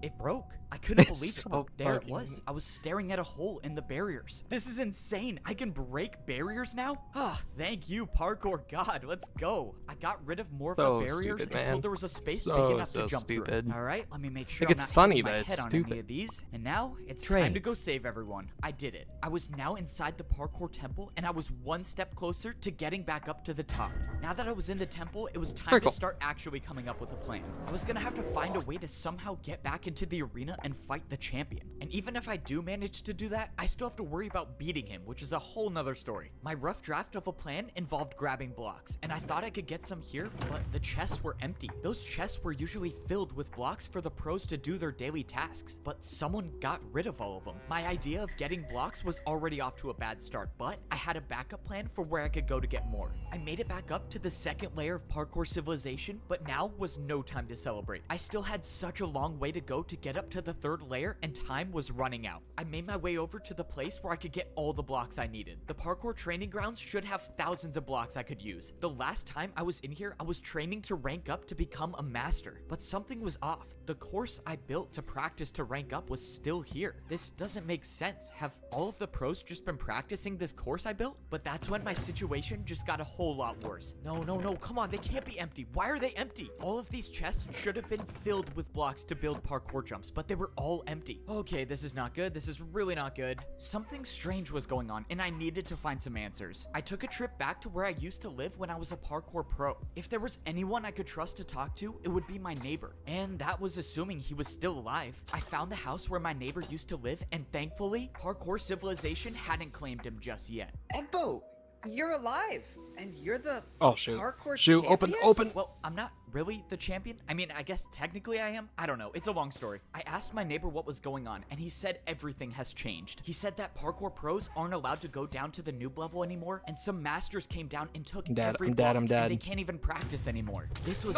It broke. I couldn't It's believe it, so but there it fucking- was. I was staring at a hole in the barriers. This is insane. I can break barriers now? Ah, thank you, parkour god. Let's go. I got rid of more of So the barriers stupid, until man. there was a space So, big enough so to jump stupid. through. All right, let me make sure Like, I'm it's not funny, hitting my but it's head on stupid. any of these. And now it's Trey. time to go save everyone. I did it. I was now inside the parkour temple, and I was one step closer to getting back up to the top. Now that I was in the temple, it was time Very to cool. start actually coming up with a plan. I was gonna have to find a way to somehow get get back into the arena and fight the champion. And even if I do manage to do that, I still have to worry about beating him, which is a whole nother story. My rough draft of a plan involved grabbing blocks, and I thought I could get some here, but the chests were empty. Those chests were usually filled with blocks for the pros to do their daily tasks, but someone got rid of all of them. My idea of getting blocks was already off to a bad start, but I had a backup plan for where I could go to get more. I made it back up to the second layer of Parkour Civilization, but now was no time to celebrate. I still had such a long way to go to get up to the third layer, and time was running out. I made my way over to the place where I could get all the blocks I needed. The parkour training grounds should have thousands of blocks I could use. The last time I was in here, I was training to rank up to become a master, but something was off. The course I built to practice to rank up was still here. This doesn't make sense. Have all of the pros just been practicing this course I built? But that's when my situation just got a whole lot worse. No, come on, they can't be empty. Why are they empty? All of these chests should have been filled with blocks to build parkour jumps, but they were all empty. Okay, this is not good. This is really not good. Something strange was going on, and I needed to find some answers. I took a trip back to where I used to live when I was a parkour pro. If there was anyone I could trust to talk to, it would be my neighbor. And that was assuming he was still alive. I found the house where my neighbor used to live, and thankfully, Parkour Civilization hadn't claimed him just yet. Egbo, you're alive, and you're the parkour Shoot, champion? open. Well, I'm not really the champion. I mean, I guess technically I am. I don't know. It's a long story. I asked my neighbor what was going on, and he said everything has changed. He said that parkour pros aren't allowed to go down to the noob level anymore, and some masters came down and took every block, I'm dead. and they can't even practice anymore. This was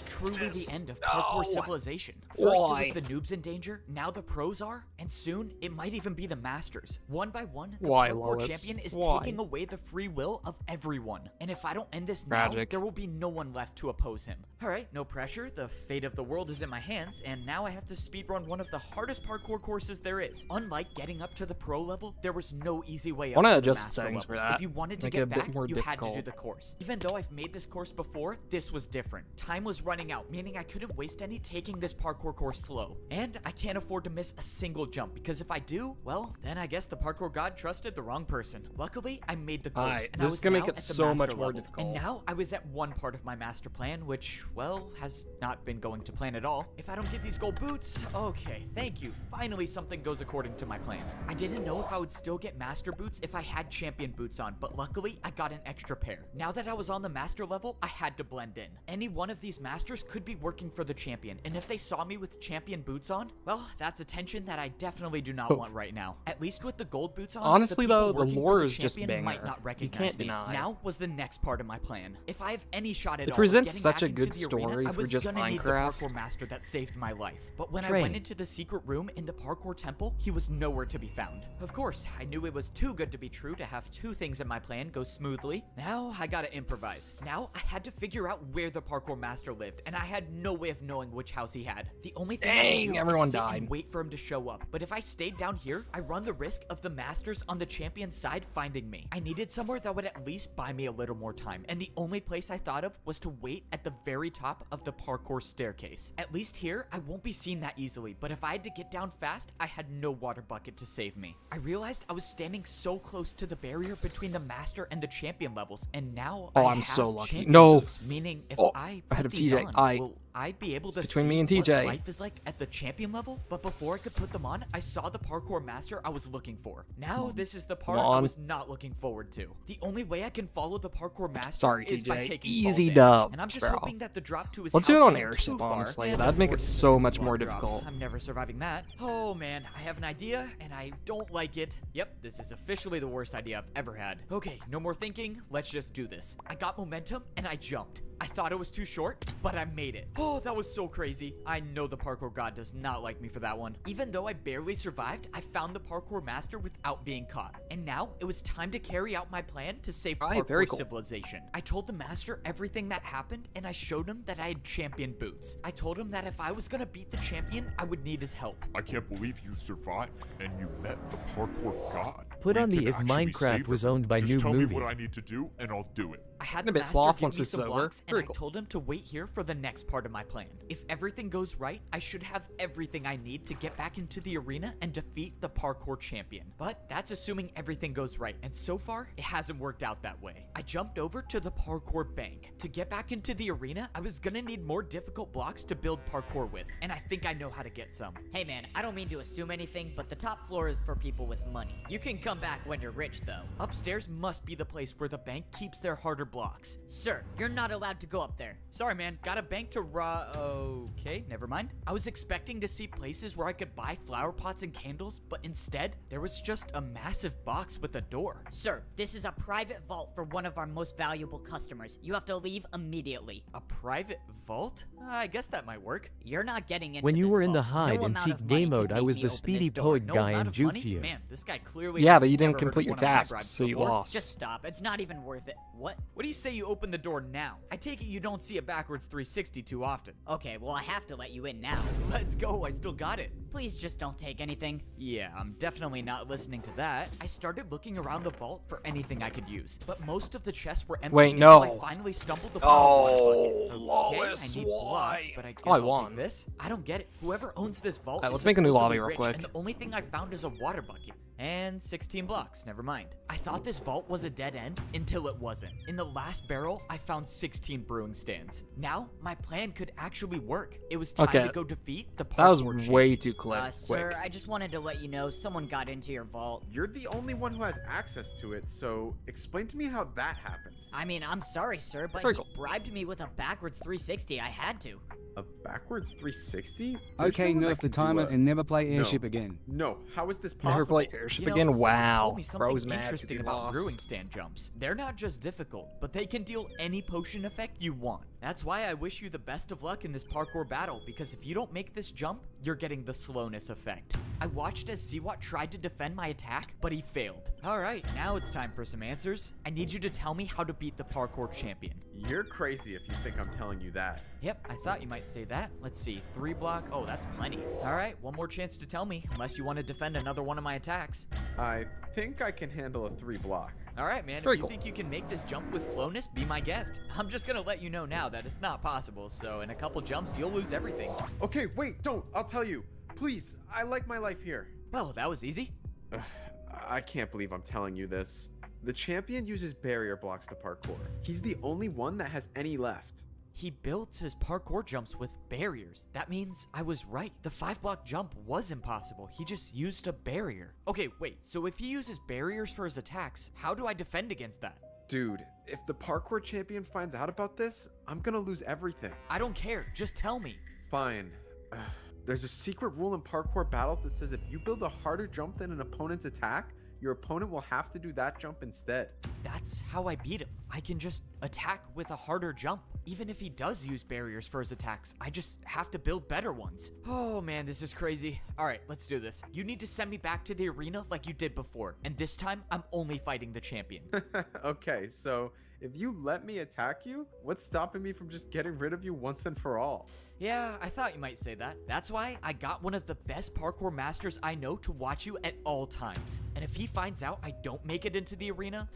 truly the end of Parkour Civilization. First it was the noobs in danger, now the pros are, and soon it might even be the masters. One by one, the parkour champion is taking away the free will of everyone. And if I don't end this now, there will be no one left to oppose him. Alright, no pressure. The fate of the world is in my hands, and now I have to speedrun one of the hardest parkour courses there is. Unlike getting up to the pro level, there was no easy way up to the master level. For that. If you wanted to get back, you had to do the course. Even though I've made this course before, this was different. Time was running out, meaning I couldn't waste any taking this parkour course slow. And I can't afford to miss a single jump, because if I do, well, then I guess the parkour god trusted the wrong person. Luckily, I made the course, and I was now at the master level. And now I was at one part of my master plan, which, well, has not been going to plan at all. If I don't get these gold boots, okay, thank you. Finally, something goes according to my plan. I didn't know if I would still get master boots if I had champion boots on, but luckily, I got an extra pair. Now that I was on the master level, I had to blend in. Any one of these masters could be working for the champion, and if they saw me with champion boots on, well, that's attention that I definitely do not want right now. At least with the gold boots on, honestly though, the working lore for the is just champion banger. might not recognize You can't me. deny. Now was the next part of my plan. If I have any shot at It all presents of getting such back a into good the story arena, I for was just gonna need the Minecraft. parkour master that saved my life. But when I went into the secret room in the parkour temple, he was nowhere to be found. Of course, I knew it was too good to be true to have two things in my plan go smoothly. Now I gotta improvise. Now I had to figure out where the parkour master lived, and I had no way of knowing which house he had. The only thing I could do was sit and wait for him to show up. But if I stayed down here, I run the risk of the masters on the champion's side finding me. I needed somewhere that would at least buy me a little more time, and the only place I thought of was to wait at the very top of the parkour staircase. At least here, I won't be seen that easily, but if I had to get down fast, I had no water bucket to save me. I realized I was standing so close to the barrier between the master and the champion levels, and now I'm have so lucky. champion No. boots, meaning if I ahead put of these TJ. on, will I be able to between see me and what TJ. life is like at the champion level? But before I could put them on, I saw the parkour master I was looking for. Now this is the part I was not looking forward to. The only way I can follow the parkour master is by TJ. taking Easy fall damage. dub, And I'm just bro. hoping that the drop to his Let's house do it on isn't airship, too far, honestly. and That'd make it unfortunately, so much won't more drop. difficult. I'm never surviving that. Oh man, I have an idea and I don't like it. Yep, this is officially the worst idea I've ever had. Okay, no more thinking. Let's just do this. I got momentum and I jumped. I thought it was too short, but I made it. Oh, that was so crazy. I know the parkour god does not like me for that one. Even though I barely survived, I found the parkour master without being caught. And now it was time to carry out my plan to save parkour civilization. I told the master everything that happened, and I showed him that I had champion boots. I told him that if I was gonna beat the champion, I would need his help. I can't believe you survived and you met the parkour god. Put We on the can if actually Minecraft save was him. owned by Just Noob tell me movie. what I need to do and I'll do it. I had A the bit master sloth give once me this is some over. blocks, and Very I cool. told him to wait here for the next part of my plan. If everything goes right, I should have everything I need to get back into the arena and defeat the parkour champion. But that's assuming everything goes right, and so far, it hasn't worked out that way. I jumped over to the parkour bank. To get back into the arena, I was gonna need more difficult blocks to build parkour with, and I think I know how to get some. Hey man, I don't mean to assume anything, but the top floor is for people with money. You can come back when you're rich though. Upstairs must be the place where the bank keeps their harder blocks. Sir, you're not allowed to go up there. Sorry, man. Got a bank to Okay, never mind. I was expecting to see places where I could buy flower pots and candles, but instead, there was just a massive box with a door. Sir, this is a private vault for one of our most valuable customers. You have to leave immediately. A private vault? I guess that might work. You're not getting into When you this were in the vault. hide No and amount seek of money game can mode, I make was me the open speedy this door. poet No guy amount and of juked money? you. Man, this guy clearly Yeah, has but you didn't never heard complete of your one of my tasks, bribes so you before. lost. Just stop. It's not even worth it. What? What do you say you open the door now? I take it you don't see a backwards 360 too often. Okay, well I have to let you in now. Let's go, I still got it. Please just don't take anything. Yeah, I'm definitely not listening to that. I started looking around the vault for anything I could use, but most of the chests were empty. Wait, until no. I finally stumbled upon one button. Lois, I need why? blocks, but I guess Oh, I I'll won. take this. I don't get it. Whoever owns this vault Alright, is let's make a new supposedly lobby real rich, quick. and the only thing I found is a water bucket. And 16 blocks, never mind. I thought this vault was a dead end until it wasn't. In the last barrel, I found 16 brewing stands. Now, my plan could actually work. It was time Okay. to go defeat the That was parkour champion. way too quick. Sir, I just wanted to let you know someone got into your vault. You're the only one who has access to it, so explain to me how that happened. I mean, I'm sorry, sir, but Very he cool. bribed me with a backwards 360. I had to. A backwards 360? There's Okay, no one that nerf the can do timer a- and never play No. airship again. No, how is this possible? Never play airship You know, again. someone Wow. told me something Bro's mad 'cause interesting he about lost. brewing stand jumps. They're not just difficult, but they can deal any potion effect you want. That's why I wish you the best of luck in this parkour battle, because if you don't make this jump, you're getting the slowness effect. I watched as Siwat tried to defend my attack, but he failed. Alright, now it's time for some answers. I need you to tell me how to beat the parkour champion. You're crazy if you think I'm telling you that. Yep, I thought you might say that. Let's see, 3 block. Oh, that's plenty. Alright, one more chance to tell me, unless you want to defend another one of my attacks. I think I can handle a 3 block. Alright, man, Very if you cool. think you can make this jump with slowness, be my guest. I'm just gonna let you know now that it's not possible, so in a couple jumps, you'll lose everything. Okay, wait, don't. I'll tell you. Please, I like my life here. Well, that was easy. Ugh, I can't believe I'm telling you this. The champion uses barrier blocks to parkour. He's the only one that has any left. He built his parkour jumps with barriers. That means I was right. The 5-block jump was impossible. He just used a barrier. Okay, wait, so if he uses barriers for his attacks, how do I defend against that? Dude, if the parkour champion finds out about this, I'm gonna lose everything. I don't care, just tell me. Fine. Ugh. There's a secret rule in parkour battles that says if you build a harder jump than an opponent's attack, your opponent will have to do that jump instead. That's how I beat him. I can just attack with a harder jump. Even if he does use barriers for his attacks, I just have to build better ones. Oh man, this is crazy. Alright, let's do this. You need to send me back to the arena like you did before, and this time, I'm only fighting the champion. Okay, so if you let me attack you, what's stopping me from just getting rid of you once and for all? Yeah, I thought you might say that. That's why I got one of the best parkour masters I know to watch you at all times. And if he finds out I don't make it into the arena,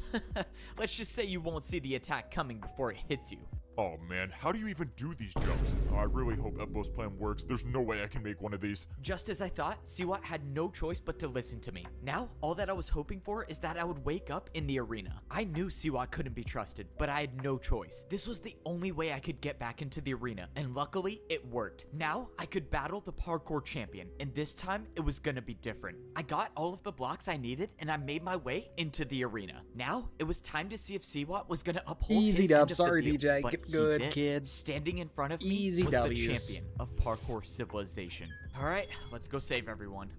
let's just say you won't see the attack coming before it hits you. Oh man, how do you even do these jumps? I really hope Ebbo's plan works. There's no way I can make one of these. Just as I thought, Siwat had no choice but to listen to me. Now, all that I was hoping for is that I would wake up in the arena. I knew Siwat couldn't be trusted, but I had no choice. This was the only way I could get back into the arena, and luckily, it worked. Now, I could battle the parkour champion, and this time, it was gonna be different. I got all of the blocks I needed, and I made my way into the arena. Now, it was time to see if Siwat was gonna uphold Easy his dub. end of the Sorry, deal, DJ. but Get he good, did. kid. Standing in front of me Easy was W's. the champion of parkour civilization. All right, let's go save everyone.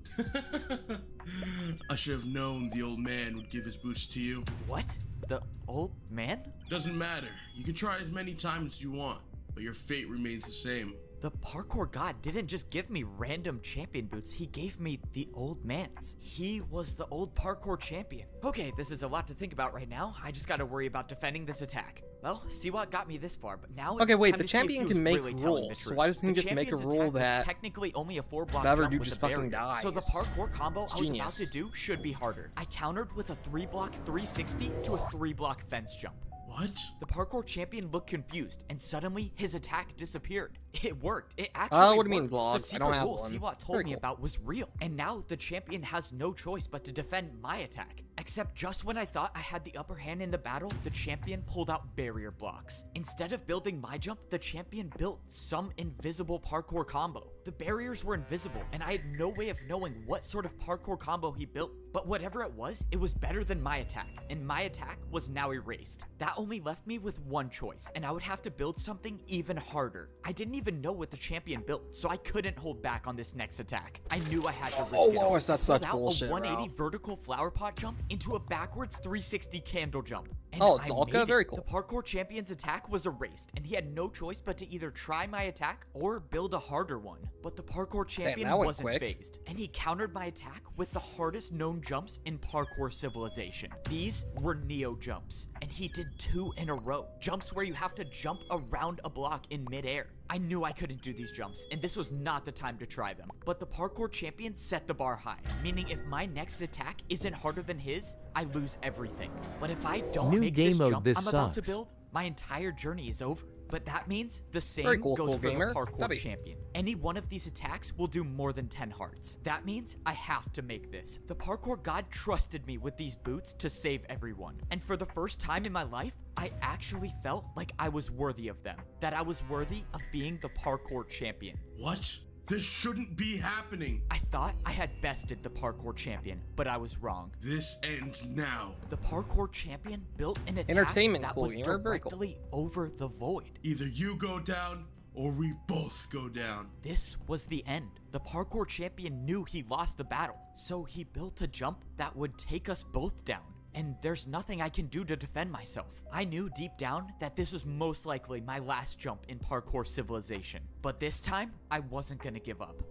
I should have known the old man would give his boots to you. What? The old man? Doesn't matter. You can try as many times as you want, but your fate remains the same. The parkour god didn't just give me random champion boots, he gave me the old man's. He was the old parkour champion. Okay, this is a lot to think about right now. I just gotta worry about defending this attack. Well, Siwat got me this far, but now Okay, it's wait, time the to see if champion he was can make really telling the rules, so truth. why doesn't he The just make a champion's rule attack was that technically only a 4-block whoever jump dude with just a fucking barrier. So the dies? parkour combo It's I was about to genius. do should be harder. I countered with a 3-block 360 to a 3-block fence jump. What? The parkour champion looked confused, and suddenly his attack disappeared. It worked. It actually what do you mean, worked. vlogs? The I don't secret have rule one. Siwa told Very me cool. about was real, and now the champion has no choice but to defend my attack. Except just when I thought I had the upper hand in the battle, the champion pulled out barrier blocks. Instead of building my jump, the champion built some invisible parkour combo. The barriers were invisible, and I had no way of knowing what sort of parkour combo he built. But whatever it was better than my attack, and my attack was now erased. That only left me with one choice, and I would have to build something even harder. I didn't even know what the champion built, so I couldn't hold back on this next attack. I knew I had to risk it all. Lois, that's I pulled such out bullshit, a 180 bro. vertical flower pot jump into a backwards 360 candle jump. And Oh, it's I Alka? made it. Very cool. The parkour champion's attack was erased, and he had no choice but to either try my attack or build a harder one. But the parkour champion that went wasn't quick. phased, and he countered my attack with the hardest known jumps in parkour civilization. These were Neo jumps, and he did 2 in a row. Jumps where you have to jump around a block in midair. I knew I couldn't do these jumps, and this was not the time to try them. But the parkour champion set the bar high, meaning if my next attack isn't harder than his, I lose everything. But if I don't New make game this mode, jump this I'm about to sucks. build, my entire journey is over. But that means the Very same cool, goes cool for gamer. the parkour That'd be- champion. Any one of these attacks will do more than 10 hearts. That means I have to make this. The parkour god trusted me with these boots to save everyone. And for the first time in my life, I actually felt like I was worthy of them. That I was worthy of being the parkour champion. What? This shouldn't be happening. I thought I had bested the parkour champion, but I was wrong. This ends now. The parkour champion built an attack Entertainment, that cool was gamer. Very cool. directly over the void. Either you go down or we both go down. This was the end. The parkour champion knew he lost the battle, so he built a jump that would take us both down. And there's nothing I can do to defend myself. I knew deep down that this was most likely my last jump in parkour civilization. But this time, I wasn't gonna give up.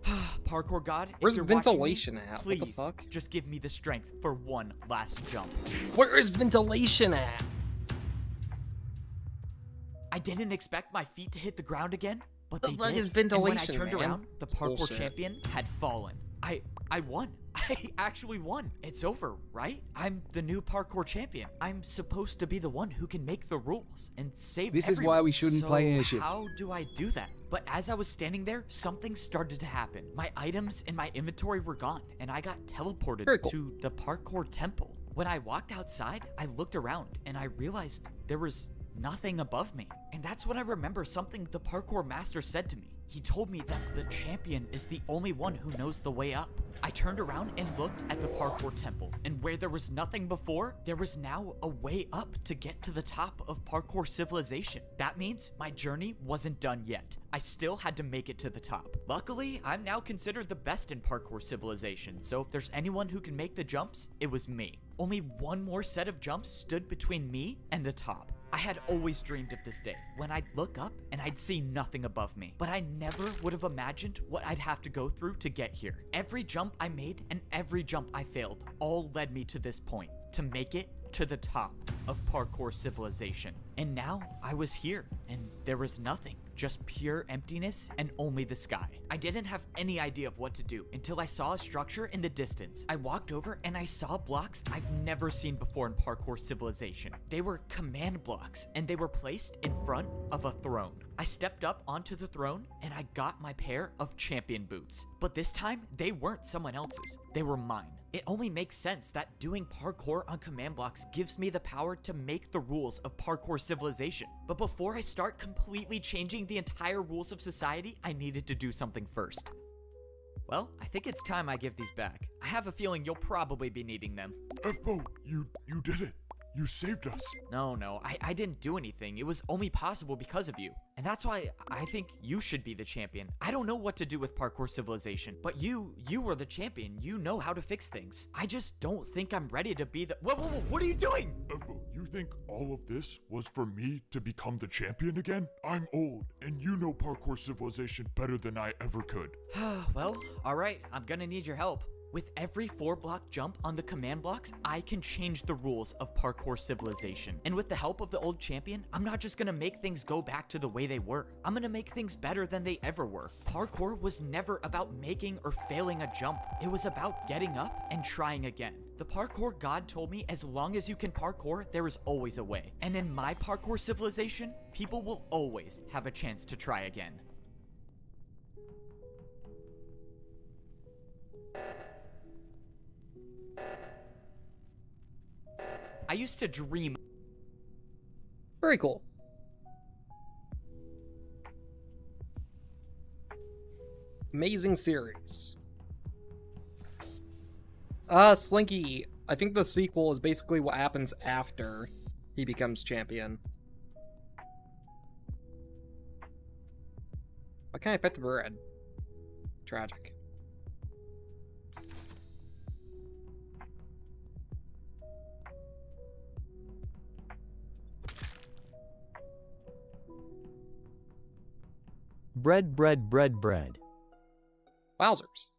Parkour god, Where's if you're watching me, ventilation at? What the please, fuck? just give me the strength for one last jump. Where is ventilation at? I didn't expect my feet to hit the ground again, but The they fuck did. is And when I ventilation, turned man? around, the It's parkour bullshit. champion had fallen. I won. I actually won. It's over, right? I'm the new parkour champion. I'm supposed to be the one who can make the rules and save This is everyone. why we shouldn't So play airship. How do I do that? But as I was standing there, something started to happen. My items in my inventory were gone, and I got teleported Very cool. to the parkour temple. When I walked outside, I looked around, and I realized there was nothing above me. And that's when I remember something the parkour master said to me. He told me that the champion is the only one who knows the way up. I turned around and looked at the parkour temple, and where there was nothing before, there was now a way up to get to the top of parkour civilization. That means my journey wasn't done yet. I still had to make it to the top. Luckily, I'm now considered the best in parkour civilization, so if there's anyone who can make the jumps, it was me. Only one more set of jumps stood between me and the top. I had always dreamed of this day, when I'd look up and I'd see nothing above me. But I never would have imagined what I'd have to go through to get here. Every jump I made and every jump I failed all led me to this point, to make it to the top of parkour civilization. And now I was here, and there was nothing. Just pure emptiness and only the sky. I didn't have any idea of what to do until I saw a structure in the distance. I walked over and I saw blocks I've never seen before in parkour civilization. They were command blocks, and they were placed in front of a throne. I stepped up onto the throne and I got my pair of champion boots. But this time, they weren't someone else's. They were mine. It only makes sense that doing parkour on command blocks gives me the power to make the rules of parkour civilization. But before I start completely changing the entire rules of society, I needed to do something first. Well, I think it's time I give these back. I have a feeling you'll probably be needing them. F-Bo, you did it. You saved us. No, I didn't do anything. It was only possible because of you. And that's why I think you should be the champion. I don't know what to do with parkour civilization, but you were the champion. You know how to fix things. I just don't think I'm ready to be the— Whoa, what are you doing? F-Bo, you think all of this was for me to become the champion again? I'm old, and you know parkour civilization better than I ever could. Well, alright, I'm gonna need your help. With every 4-block jump on the command blocks, I can change the rules of parkour civilization. And with the help of the old champion, I'm not just gonna make things go back to the way they were. I'm gonna make things better than they ever were. Parkour was never about making or failing a jump. It was about getting up and trying again. The parkour god told me as long as you can parkour, there is always a way. And in my parkour civilization, people will always have a chance to try again. I used to dream. Very cool. Amazing series. Slinky, I think the sequel is basically what happens after he becomes champion. Why can't I pet the bird? Tragic. Bread, bread, bread, bread. Wowzers.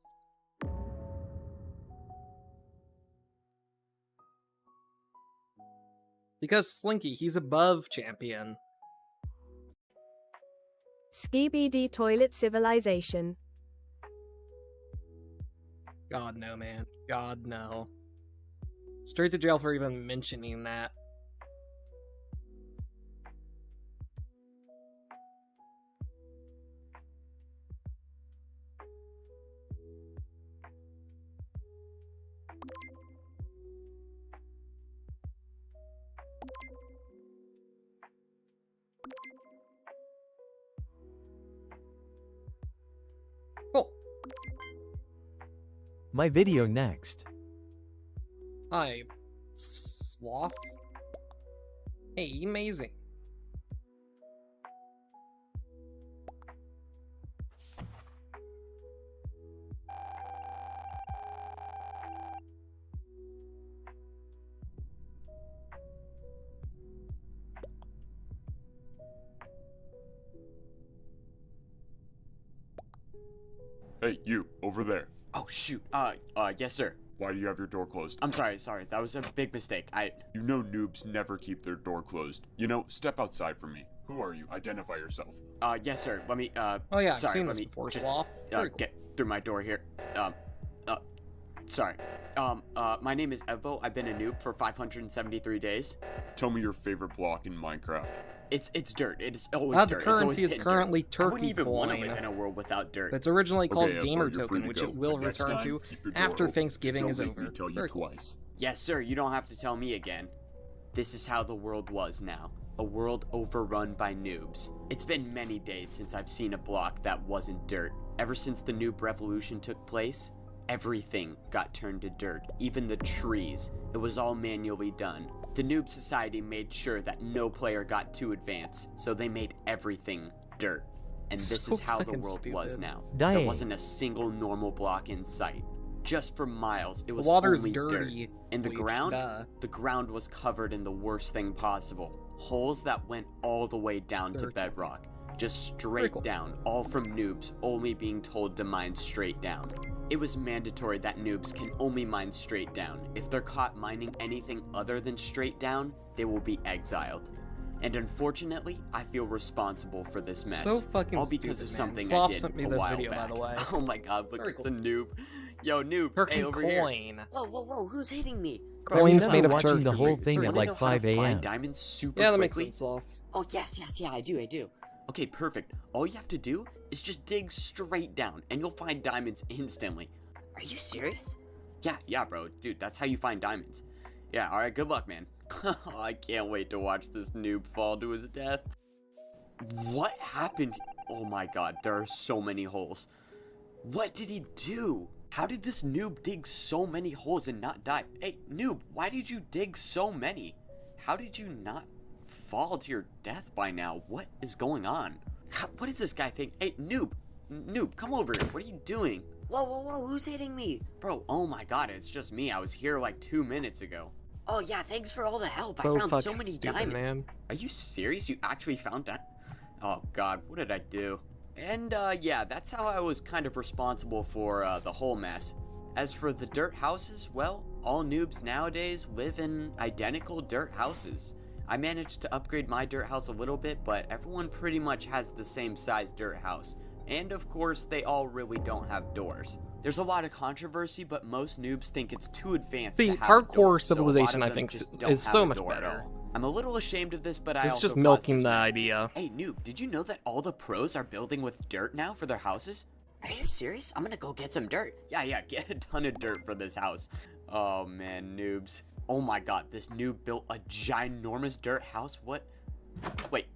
Because Slinky, he's above champion. Skibidi toilet civilization. God no, man. God no. Straight to jail for even mentioning that. Cool. My video next. Hi, Sloth. Hey, amazing. Hey, you, over there. Oh, shoot. Yes, sir. Why do you have your door closed? I'm sorry. That was a big mistake. You know noobs never keep their door closed. You know, step outside for me. Who are you? Identify yourself. Yes, sir. Let me, Oh yeah, I've sorry, seen let this me before, just, Sloth. Very get through my door here. Sorry. My name is Evo. I've been a noob for 573 days. Tell me your favorite block in Minecraft. It's dirt. It is always The dirt. currency is It's always been currently dirt. I Turkey wouldn't even want to coin. live in a world without dirt. That's originally called Okay, Gamer you're free Token, to which go, it will but next return time, to keep your door after open. Thanksgiving Don't is make over. me tell you Very cool. twice. Yes, sir. You don't have to tell me again. This is how the world was now. A world overrun by noobs. It's been many days since I've seen a block that wasn't dirt. Ever since the noob revolution took place, everything got turned to dirt. Even the trees. It was all manually done. The noob society made sure that no player got too advanced, so they made everything dirt. And this So is how the fucking world was stupid. now. Dang. There wasn't a single normal block in sight. Just for miles, it was water's only dirty, dirt. In the bleach, ground, duh. the ground was covered in the worst thing possible. Holes that went all the way down to Dirt. bedrock. Just straight cool. down, all from noobs only being told to mine straight down. It was mandatory that noobs can only mine straight down. If they're caught mining anything other than straight down, they will be exiled. And unfortunately, I feel responsible for this mess. So fucking all because of stupid, man. something Sloth I did sent me a this while video, by back. the way. Oh my god, look, Very it's cool. a noob. Yo, noob, Turkey hey, over here. coin. Whoa, who's hitting me? Coins remember made of watching turkey. the whole thing Wanna at like know how to 5 a.m. find diamonds super Yeah, that makes quickly? sense, Sloth. Oh, yes, I do. Okay, perfect. All you have to do is just dig straight down, and you'll find diamonds instantly. Are you serious? Yeah, bro. Dude, that's how you find diamonds. Yeah, alright, good luck, man. I can't wait to watch this noob fall to his death. What happened? Oh my god, there are so many holes. What did he do? How did this noob dig so many holes and not die? Hey, noob, why did you dig so many? How did you not fall to your death by now? What is going on? What is this guy think? Hey, noob, come over here. What are you doing? Whoa, who's hitting me? Bro, oh my god, it's just me. I was here like 2 minutes ago. Oh, yeah, thanks for all the help. I So found so fucking many stupid, diamonds. man. Are you serious? You actually found that? Oh god, what did I do? And yeah, that's how I was kind of responsible for the whole mess. As for the dirt houses, well, all noobs nowadays live in identical dirt houses. I managed to upgrade my dirt house a little bit, but everyone pretty much has the same size dirt house. And of course, they all really don't have doors. There's a lot of controversy, but most noobs think it's too advanced See, to have a door, Parkour so a lot Civilization, of I them think, just is don't so have a much door at better. all. I'm a little ashamed of this, but I It's also just caused milking this the mess. idea. Hey, noob, did you know that all the pros are building with dirt now for their houses? Are you serious? I'm gonna go get some dirt. Yeah, get a ton of dirt for this house. Oh man, noobs. Oh my god, this noob built a ginormous dirt house. What? Wait.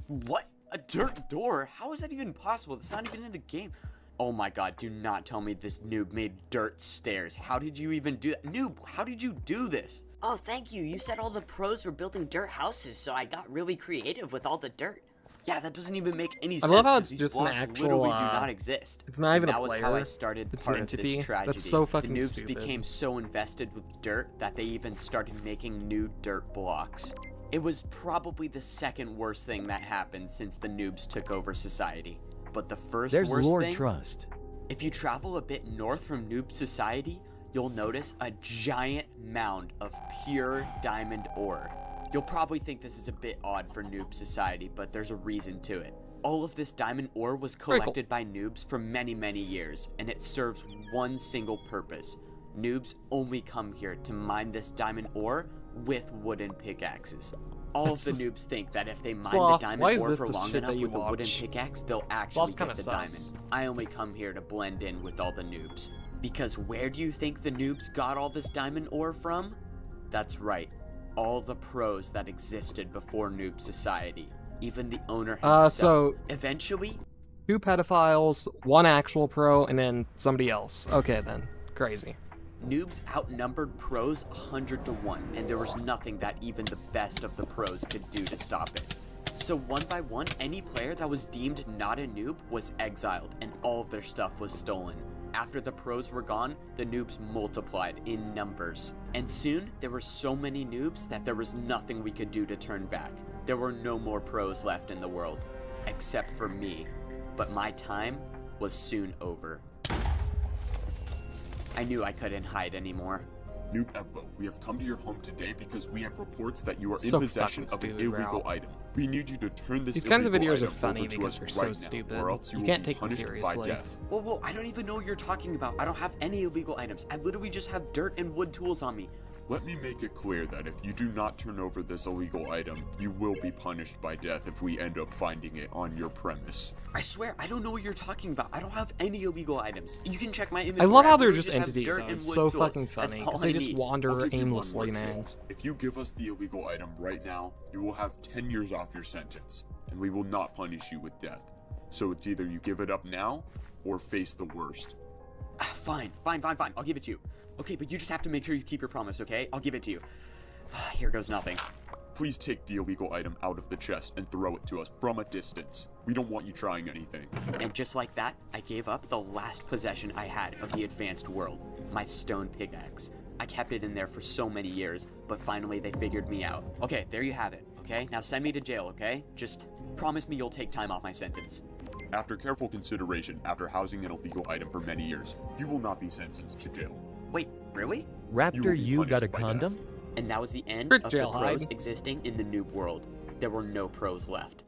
What? A dirt door? How is that even possible? It's not even in the game. Oh my god, do not tell me this noob made dirt stairs. How did you even do that? Noob, how did you do this? Oh, thank you. You said all the pros were building dirt houses, so I got really creative with all the dirt. Yeah, that doesn't even make any sense. I love how 'cause it's these just an blocks actual, literally do not exist. It's not even a that was how I player. started It's part an of entity. this tragedy. That's so fucking the noobs stupid. became so invested with dirt that they even started making new dirt blocks. It was probably the second worst thing that happened since the noobs took over society. But the first There's worst Lord thing, Trust. if you travel a bit north from noob society, you'll notice a giant mound of pure diamond ore. You'll probably think this is a bit odd for noob society, but there's a reason to it. All of this diamond ore was collected by noobs for many, many years, and it serves one single purpose. Noobs only come here to mine this diamond ore with wooden pickaxes. All of the noobs think that if they mine the diamond ore for long enough with a wooden pickaxe, they'll actually get the diamond. I only come here to blend in with all the noobs. Because where do you think the noobs got all this diamond ore from? That's right, all the pros that existed before noob society. Even the owner himself. So eventually, 2 pedophiles, 1 actual pro, and then somebody else. Okay then, crazy. noobs outnumbered pros 100 to 1, and there was nothing that even the best of the pros could do to stop it. So one by one, any player that was deemed not a noob was exiled, and all of their stuff was stolen. After the pros were gone, the noobs multiplied in numbers. And soon, there were so many noobs that there was nothing we could do to turn back. There were no more pros left in the world, except for me. But my time was soon over. I knew I couldn't hide anymore. Noob Embo, we have come to your home today because we have reports that you are So in possession fucking of an stupid, illegal bro. item. We need you to turn this These kinds of illegal videos are item funny over to because us they're so right now, stupid. or else You will can't be take them punished by seriously. death. Whoa, I don't even know what you're talking about. I don't have any illegal items. I literally just have dirt and wood tools on me. Let me make it clear that if you do not turn over this illegal item, you will be punished by death if we end up finding it on your premise. I swear, I don't know what you're talking about. I don't have any illegal items. You can check my I inventory. love how they're literally just have entities, dirt though. and It's wood so tools. fucking That's funny, all because I they just need. wander I'll give you one aimlessly, more man. chance. If you give us the illegal item right now, you will have 10 years off your sentence, and we will not punish you with death. So it's either you give it up now, or face the worst. Fine. I'll give it to you. Okay, but you just have to make sure you keep your promise, okay? I'll give it to you. Here goes nothing. Please take the illegal item out of the chest and throw it to us from a distance. We don't want you trying anything. And just like that, I gave up the last possession I had of the advanced world, my stone pickaxe. I kept it in there for so many years, but finally they figured me out. Okay, there you have it, okay? Now send me to jail, okay? Just promise me you'll take time off my sentence. After careful consideration, after housing an illegal item for many years, you will not be sentenced to jail. Wait, really? Raptor, be you got a punished by condom? And that was the end Frick of the jail pros hide. existing in the noob world. There were no pros left.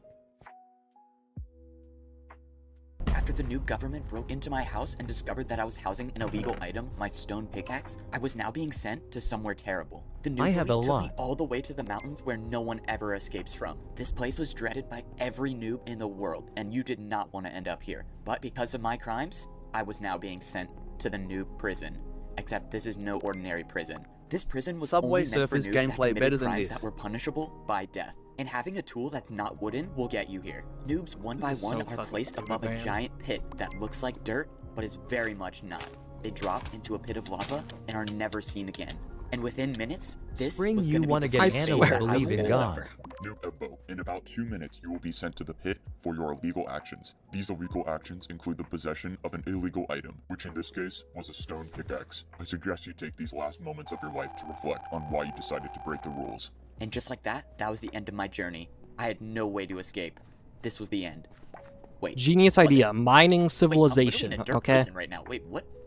After the noob government broke into my house and discovered that I was housing an illegal item, my stone pickaxe, I was now being sent to somewhere terrible. The noob I have police a took me lot. all the way to the mountains where no one ever escapes from. This place was dreaded by every noob in the world, and you did not want to end up here. But because of my crimes, I was now being sent to the noob prison. Except this is no ordinary prison. This prison was Subway only meant for Surfers noobs that gameplay committed better than crimes this. that were punishable by death. And having a tool that's not wooden will get you here. Noobs one This by is one so are fucking placed stupid, above a man. giant pit that looks like dirt, but is very much not. They drop into a pit of lava and are never seen again. And within minutes, this Spring, was you going to be wanna the get same an fate animal that I believe was in gonna God. suffer. Noob Embo, in about 2 minutes, you will be sent to the pit for your illegal actions. These illegal actions include the possession of an illegal item, which in this case was a stone pickaxe. I suggest you take these last moments of your life to reflect on why you decided to break the rules. And just like that, that was the end of my journey. I had no way to escape. This was the end. Wait. Genius was it? idea. Mining Wait, I'm literally civilization. in a dirt Okay. prison right now. Wait, what?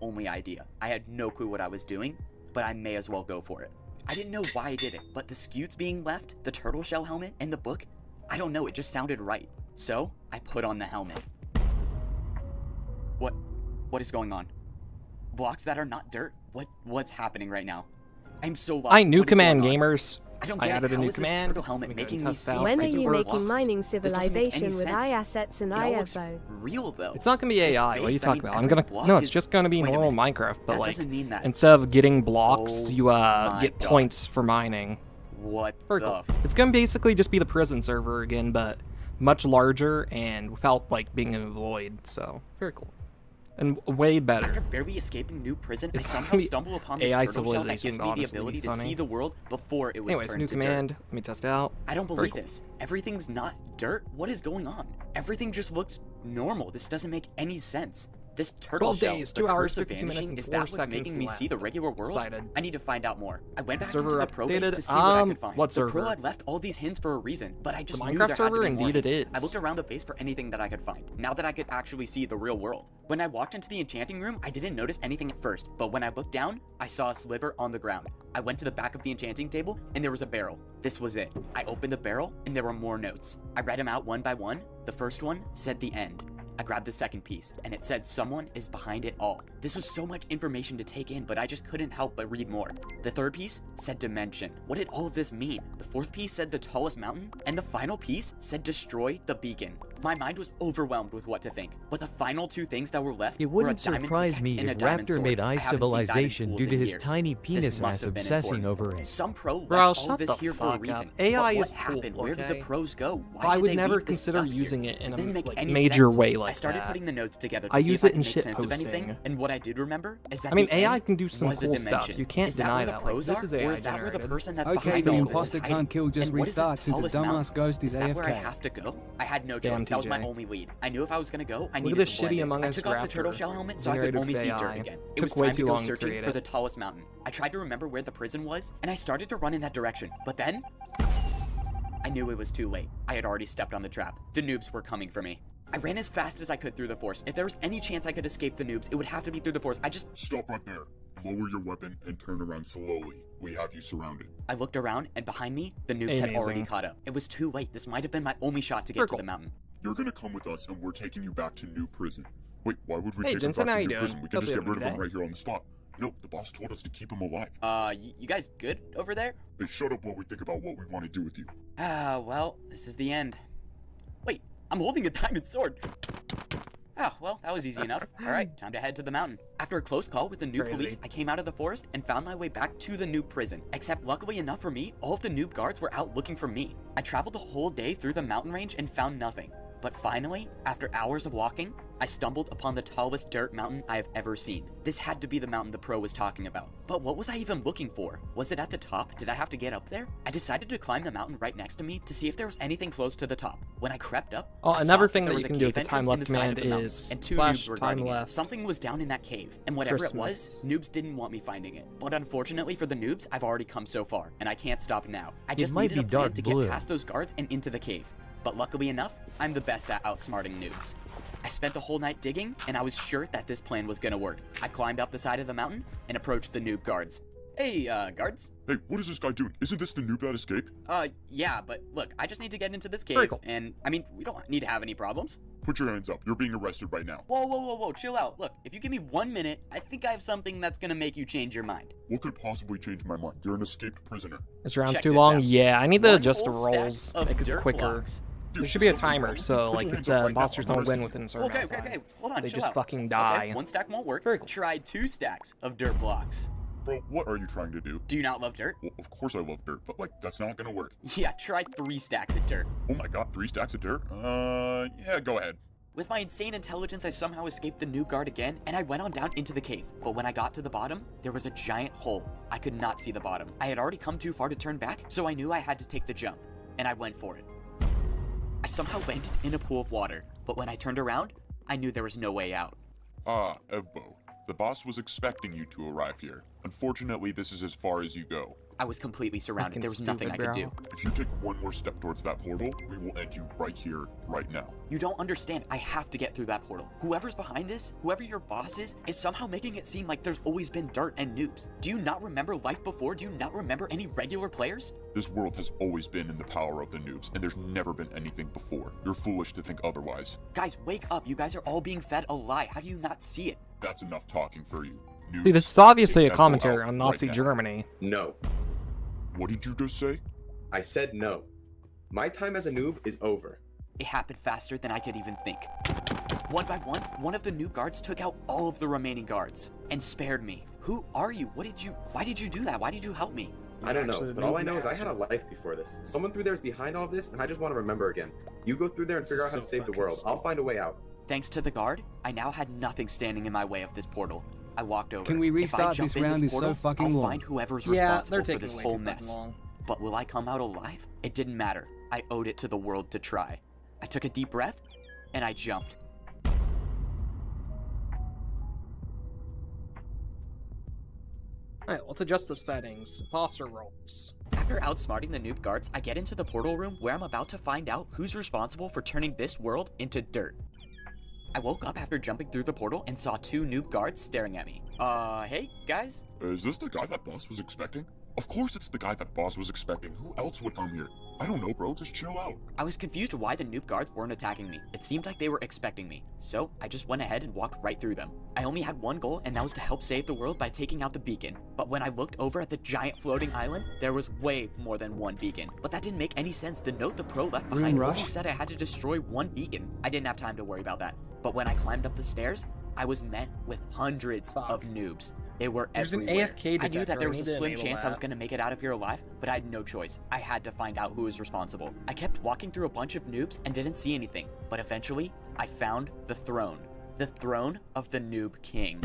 only idea. I had no clue what I was doing. but I may as well go for it. I didn't know why I did it, but the scutes being left, the turtle shell helmet, and the book, I don't know, it just sounded right. So, I put on the helmet. What is going on? Blocks that are not dirt? What's happening right now? I'm so lost. New What is command, going on? gamers. I don't I get added it. a How new is this command. turtle helmet Let me go making and me test see out. When are regular you making blocks? mining This doesn't make any civilization with sense. assets and It all looks IFO? real though. It's not gonna be This AI. What are you base, I talking mean, about? every block No, it's is- just gonna be Wait a normal minute. Minecraft, but That like doesn't mean that. instead of getting blocks, Oh you my get God. points for mining. What Very the cool. It's gonna basically just be the prison server again, but much larger and without like being in a void. So very cool. And way better. After barely escaping new prison, I It's somehow gonna be stumble upon this AI turtle shell that civilization, gives but me the honestly, it'd ability be to funny. see the world before it was Anyways, turned new to command. dirt. Let me test it out. I don't Very believe cool. this. Everything's not dirt. What is going on? Everything just looks normal. This doesn't make any sense. This turtle 12 shell, days, the 2 hours, curse of 52 minutes, vanishing, and is 4 that what's seconds making me see the regular world? Excited. I need to find out more. I went back Server into the pro base updated. to see what I could find. What the pro server? had left all these hints for a reason, but I just The knew Minecraft there had to server? be more Indeed it hints. I is. looked around the base for anything that I could find, now that I could actually see the real world. When I walked into the enchanting room, I didn't notice anything at first, but when I looked down, I saw a sliver on the ground. I went to the back of the enchanting table, and there was a barrel. This was it. I opened the barrel, and there were more notes. I read them out one by one. The first one said the end. I grabbed the second piece, and it said someone is behind it all. This was so much information to take in, but I just couldn't help but read more. The third piece said dimension. What did all of this mean? The fourth piece said the tallest mountain, and the final piece said destroy the beacon. My mind was overwhelmed with what to think, but the final two things that were left It were a wouldn't diamond surprise pickaxe me and a if diamond Raptor sword. made I haven't seen diamond civilization tools due to in his years. tiny This penis must ass have been obsessing important. over it. Some pro left Bro, all shut of this the here for a fuck reason. up. AI But what is happened? cool, Where did the okay? pros go? Why I did would they never leave this consider stuff here? using it in It doesn't a make like, any major sense. way like I started that. putting the notes together to I see use if I it could in make shit sense of anything, posting. and what I did remember is that I mean, the AI end can do some was a cool stuff. dimension. You can't Is that deny where the that. pros Like, are, this is or AI is that where the generated. person that's Okay, behind the all this imposter is can't hiding? kill just And what is this restarts since a tallest dumbass mountain? ghost is Is that where I AFK. have to go? I had no Damn, choice. That was my TJ. only lead. I knew if I was gonna go, I Look needed at this to blend shitty in. Among I Us took off the turtle raptor shell helmet so I could generated only with see AI. dirt again. It Took was way time to too go long to searching create for it. the tallest mountain. I tried to remember where the prison was, and I started to run in that direction. But then I knew it was too late. I had already stepped on the trap. The noobs were coming for me. I ran as fast as I could through the forest. If there was any chance I could escape the noobs, it would have to be through the forest. Stop right there. Lower your weapon and turn around slowly. We have you surrounded. I looked around, and behind me, the noobs had already Amazing. caught up. It was too late. This might have been my only shot to get to the mountain. You're gonna come with us and we're taking you back to New Prison. Wait, why would we Hey, take Jensen, him back how to you New doing? Prison? We can Hope just you get having rid a of him good right here on the spot. No, the boss told us to keep him alive. You guys good over there? Hey, shut up while we think about what we want to do with you. Well, this is the end. Wait, I'm holding a diamond sword. Well, that was easy enough. Alright, time to head to the mountain. After a close call with the noob Crazy. police, I came out of the forest and found my way back to the noob prison. Except luckily enough for me, all of the noob guards were out looking for me. I traveled the whole day through the mountain range and found nothing. But finally, after hours of walking, I stumbled upon the tallest dirt mountain I have ever seen. This had to be the mountain the pro was talking about. But what was I even looking for? Was it at the top? Did I have to get up there? I decided to climb the mountain right next to me to see if there was anything close to the top. When I crept up, Oh, I another saw thing there that was you a can do with cave the time entrance in left the side of command the mountain, is and two slash noobs were time guarding it. left. Something was down in that cave, and whatever it was, noobs didn't want me finding it. But unfortunately for the noobs, I've already come so far, and I can't stop now. I just might needed a be plan dark to blue. get past those guards and into the cave. But luckily enough, I'm the best at outsmarting noobs. I spent the whole night digging, and I was sure that this plan was gonna work. I climbed up the side of the mountain and approached the noob guards. Hey, guards? Hey, what is this guy doing? Isn't this the noob that escaped? Yeah, but look, I just need to get into this Very cave, cool. and, I mean, we don't need to have any problems. Put your hands up. You're being arrested right now. Whoa, chill out. Look, if you give me 1 minute, I think I have something that's gonna make you change your mind. What could possibly change my mind? You're an escaped prisoner. This round's Check too this long. out. Yeah, I need to One adjust the whole stack rolls. of Make it dirt quicker. blocks. There should be a timer, so like if the imposters don't win within a certain Okay, amount of time, hold on, they chill just out. fucking die. Okay, 1 stack won't work. Very cool. Try 2 stacks of dirt blocks. Bro, what are you trying to do? Do you not love dirt? Well, of course I love dirt, but like, that's not gonna work. Yeah, try 3 stacks of dirt. Oh my god, 3 stacks of dirt? Yeah, go ahead. With my insane intelligence, I somehow escaped the noob guard again, and I went on down into the cave. But when I got to the bottom, there was a giant hole. I could not see the bottom. I had already come too far to turn back, so I knew I had to take the jump, and I went for it. I somehow landed in a pool of water, but when I turned around, I knew there was no way out. Evbo. The boss was expecting you to arrive here. Unfortunately, this is as far as you go. I was completely surrounded. Fucking There was nothing I stupid, could do. bro. If you take one more step towards that portal, we will end you right here, right now. You don't understand. I have to get through that portal. Whoever's behind this, whoever your boss is somehow making it seem like there's always been dirt and noobs. Do you not remember life before? Do you not remember any regular players? This world has always been in the power of the noobs, and there's never been anything before. You're foolish to think otherwise. Guys, wake up. You guys are all being fed a lie. How do you not see it? That's enough talking for you. Noobs, Dude, this is obviously a take that commentary door out on Nazi right now. Germany. No. What did you just say? I said no. My time as a noob is over. It happened faster than I could even think. One by one of the new guards took out all of the remaining guards and spared me. Who are you? Why did you do that? Why did you help me? I don't know, but all I know is I had a life before this. Someone through there is behind all of this, and I just want to remember again. You go through there and figure out how to save the world. I'll find a way out. Thanks to the guard, I now had nothing standing in my way of this portal. I walked over. Can we If I restart jump this in round? Is portal, so fucking I'll long. find whoever's Yeah, responsible they're for taking this way whole too fucking mess. long. But will I come out alive? It didn't matter. I owed it to the world to try. I took a deep breath, and I jumped. Alright, let's adjust the settings. Imposter roles. After outsmarting the noob guards, I get into the portal room where I'm about to find out who's responsible for turning this world into dirt. I woke up after jumping through the portal and saw two noob guards staring at me. Hey, guys? Is this the guy that boss was expecting? Of course it's the guy that boss was expecting. Who else would come here? I don't know, bro. Just chill out. I was confused why the noob guards weren't attacking me. It seemed like they were expecting me. So, I just went ahead and walked right through them. I only had one goal, and that was to help save the world by taking out the beacon. But when I looked over at the giant floating island, there was way more than one beacon. But that didn't make any sense. The note the pro left behind only said I had to destroy one beacon. I didn't have time to worry about that. But when I climbed up the stairs, I was met with hundreds of noobs. They were There's an everywhere. AFK I knew that there was a detector. I need to slim enable chance I was that. going to make it out of here alive, but I had no choice. I had to find out who was responsible. I kept walking through a bunch of noobs and didn't see anything, but eventually, I found the throne. The throne of the Noob King.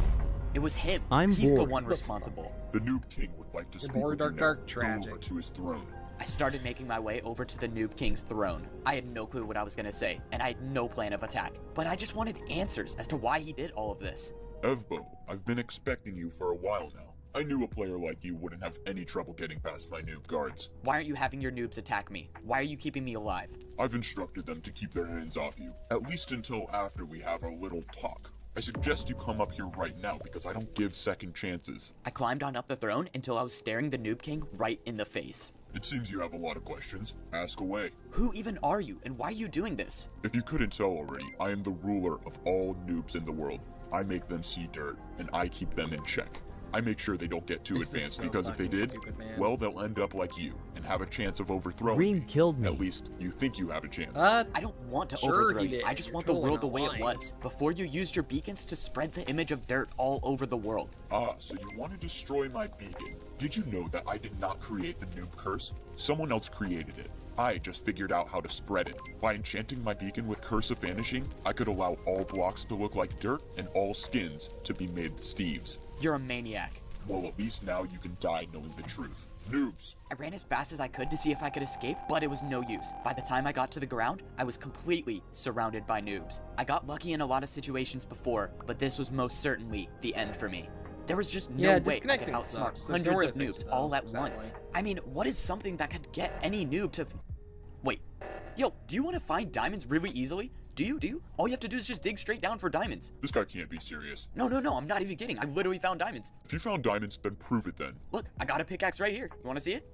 It was him. He's the one responsible. The Noob King would like to speak bored, with you dark, now. tragic. Go over to his throne. I started making my way over to the Noob King's throne. I had no clue what I was going to say, and I had no plan of attack, but I just wanted answers as to why he did all of this. Evbo, I've been expecting you for a while now. I knew a player like you wouldn't have any trouble getting past my noob guards. Why aren't you having your noobs attack me? Why are you keeping me alive? I've instructed them to keep their hands off you, at least until after we have our little talk. I suggest you come up here right now because I don't give second chances. I climbed on up the throne until I was staring the Noob King right in the face. It seems you have a lot of questions. Ask away. Who even are you, and why are you doing this? If you couldn't tell already, I am the ruler of all noobs in the world. I make them see dirt, and I keep them in check. I make sure they don't get too This is advanced so because if they fucking did, stupid, man. well, they'll end up like you and have a chance of overthrowing Green me. killed me. At least you think you have a chance. I don't want to Sure overthrow he you. did. I just You're want the totally world the not way lying. it was, before you used your beacons to spread the image of dirt all over the world. Ah, so you want to destroy my beacon. Did you know that I did not create the noob curse? Someone else created it. I just figured out how to spread it. By enchanting my beacon with Curse of Vanishing, I could allow all blocks to look like dirt and all skins to be made Steves. You're a maniac. Well, at least now you can die knowing the truth. Noobs! I ran as fast as I could to see if I could escape, but it was no use. By the time I got to the ground, I was completely surrounded by noobs. I got lucky in a lot of situations before, but this was most certainly the end for me. There was just no way I could disconnecting outsmart sucks. There's hundreds nowhere of to fix noobs it, all at exactly. once. I mean, what is something that could get any noob to... Wait. Yo, do you want to find diamonds really easily? Do you? All you have to do is just dig straight down for diamonds. This guy can't be serious. No, I'm not even kidding. I literally found diamonds. If you found diamonds, then prove it then. Look, I got a pickaxe right here. You want to see it?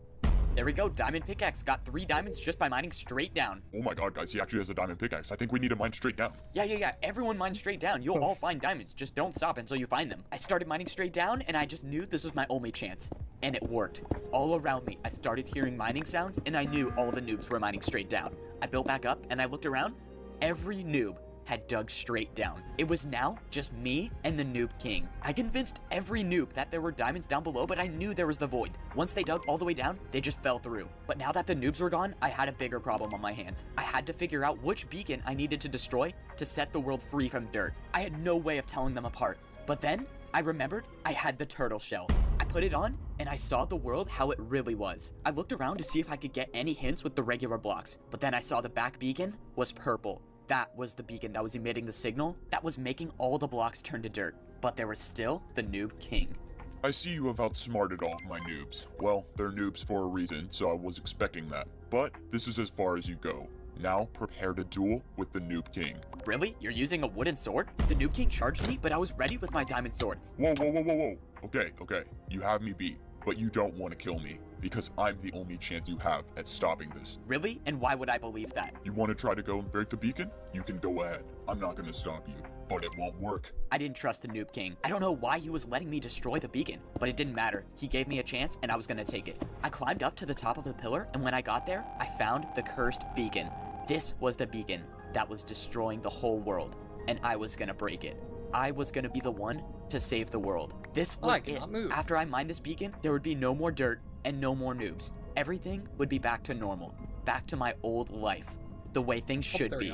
There we go, diamond pickaxe. Got 3 diamonds just by mining straight down. Oh my god, guys, he actually has a diamond pickaxe. I think we need to mine straight down. Yeah. Everyone mine straight down. You'll all find diamonds. Just don't stop until you find them. I started mining straight down, and I just knew this was my only chance. And it worked. All around me, I started hearing mining sounds, and I knew all the noobs were mining straight down. I built back up, and I looked around. Every noob had dug straight down. It was now just me and the Noob King. I convinced every noob that there were diamonds down below, but I knew there was the void. Once they dug all the way down, they just fell through. But now that the noobs were gone, I had a bigger problem on my hands. I had to figure out which beacon I needed to destroy to set the world free from dirt. I had no way of telling them apart. But then, I remembered I had the turtle shell. I put it on, and I saw the world how it really was. I looked around to see if I could get any hints with the regular blocks, but then I saw the back beacon was purple. That was the beacon that was emitting the signal that was making all the blocks turn to dirt. But there was still the Noob King. I see you have outsmarted all of my noobs. Well, they're noobs for a reason, so I was expecting that. But this is as far as you go. Now prepare to duel with the Noob King. Really? You're using a wooden sword? The Noob King charged me, but I was ready with my diamond sword. Whoa. Okay. You have me beat, but you don't want to kill me, because I'm the only chance you have at stopping this. Really? And why would I believe that? You want to try to go and break the beacon? You can go ahead. I'm not going to stop you, but it won't work. I didn't trust the Noob King. I don't know why he was letting me destroy the beacon, but it didn't matter. He gave me a chance, and I was going to take it. I climbed up to the top of the pillar, and when I got there, I found the cursed beacon. This was the beacon that was destroying the whole world, and I was going to break it. I was going to be the one to save the world. This was it. After I mined this beacon, there would be no more dirt and no more noobs. Everything would be back to normal, back to my old life, the way things should be.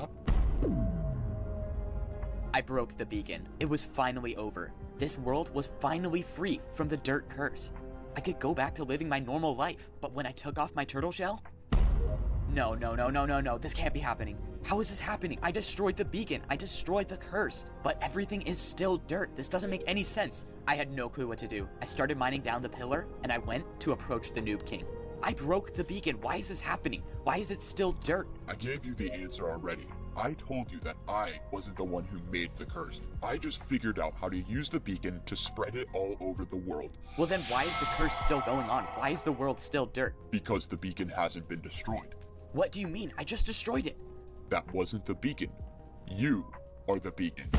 I broke the beacon. It was finally over. This world was finally free from the dirt curse. I could go back to living my normal life, but when I took off my turtle shell, no, this can't be happening. How is this happening? I destroyed the beacon. I destroyed the curse. But everything is still dirt. This doesn't make any sense. I had no clue what to do. I started mining down the pillar, and I went to approach the Noob King. I broke the beacon. Why is this happening? Why is it still dirt? I gave you the answer already. I told you that I wasn't the one who made the curse. I just figured out how to use the beacon to spread it all over the world. Well then why is the curse still going on? Why is the world still dirt? Because the beacon hasn't been destroyed. What do you mean? I just destroyed it. That wasn't the beacon. You are the beacon.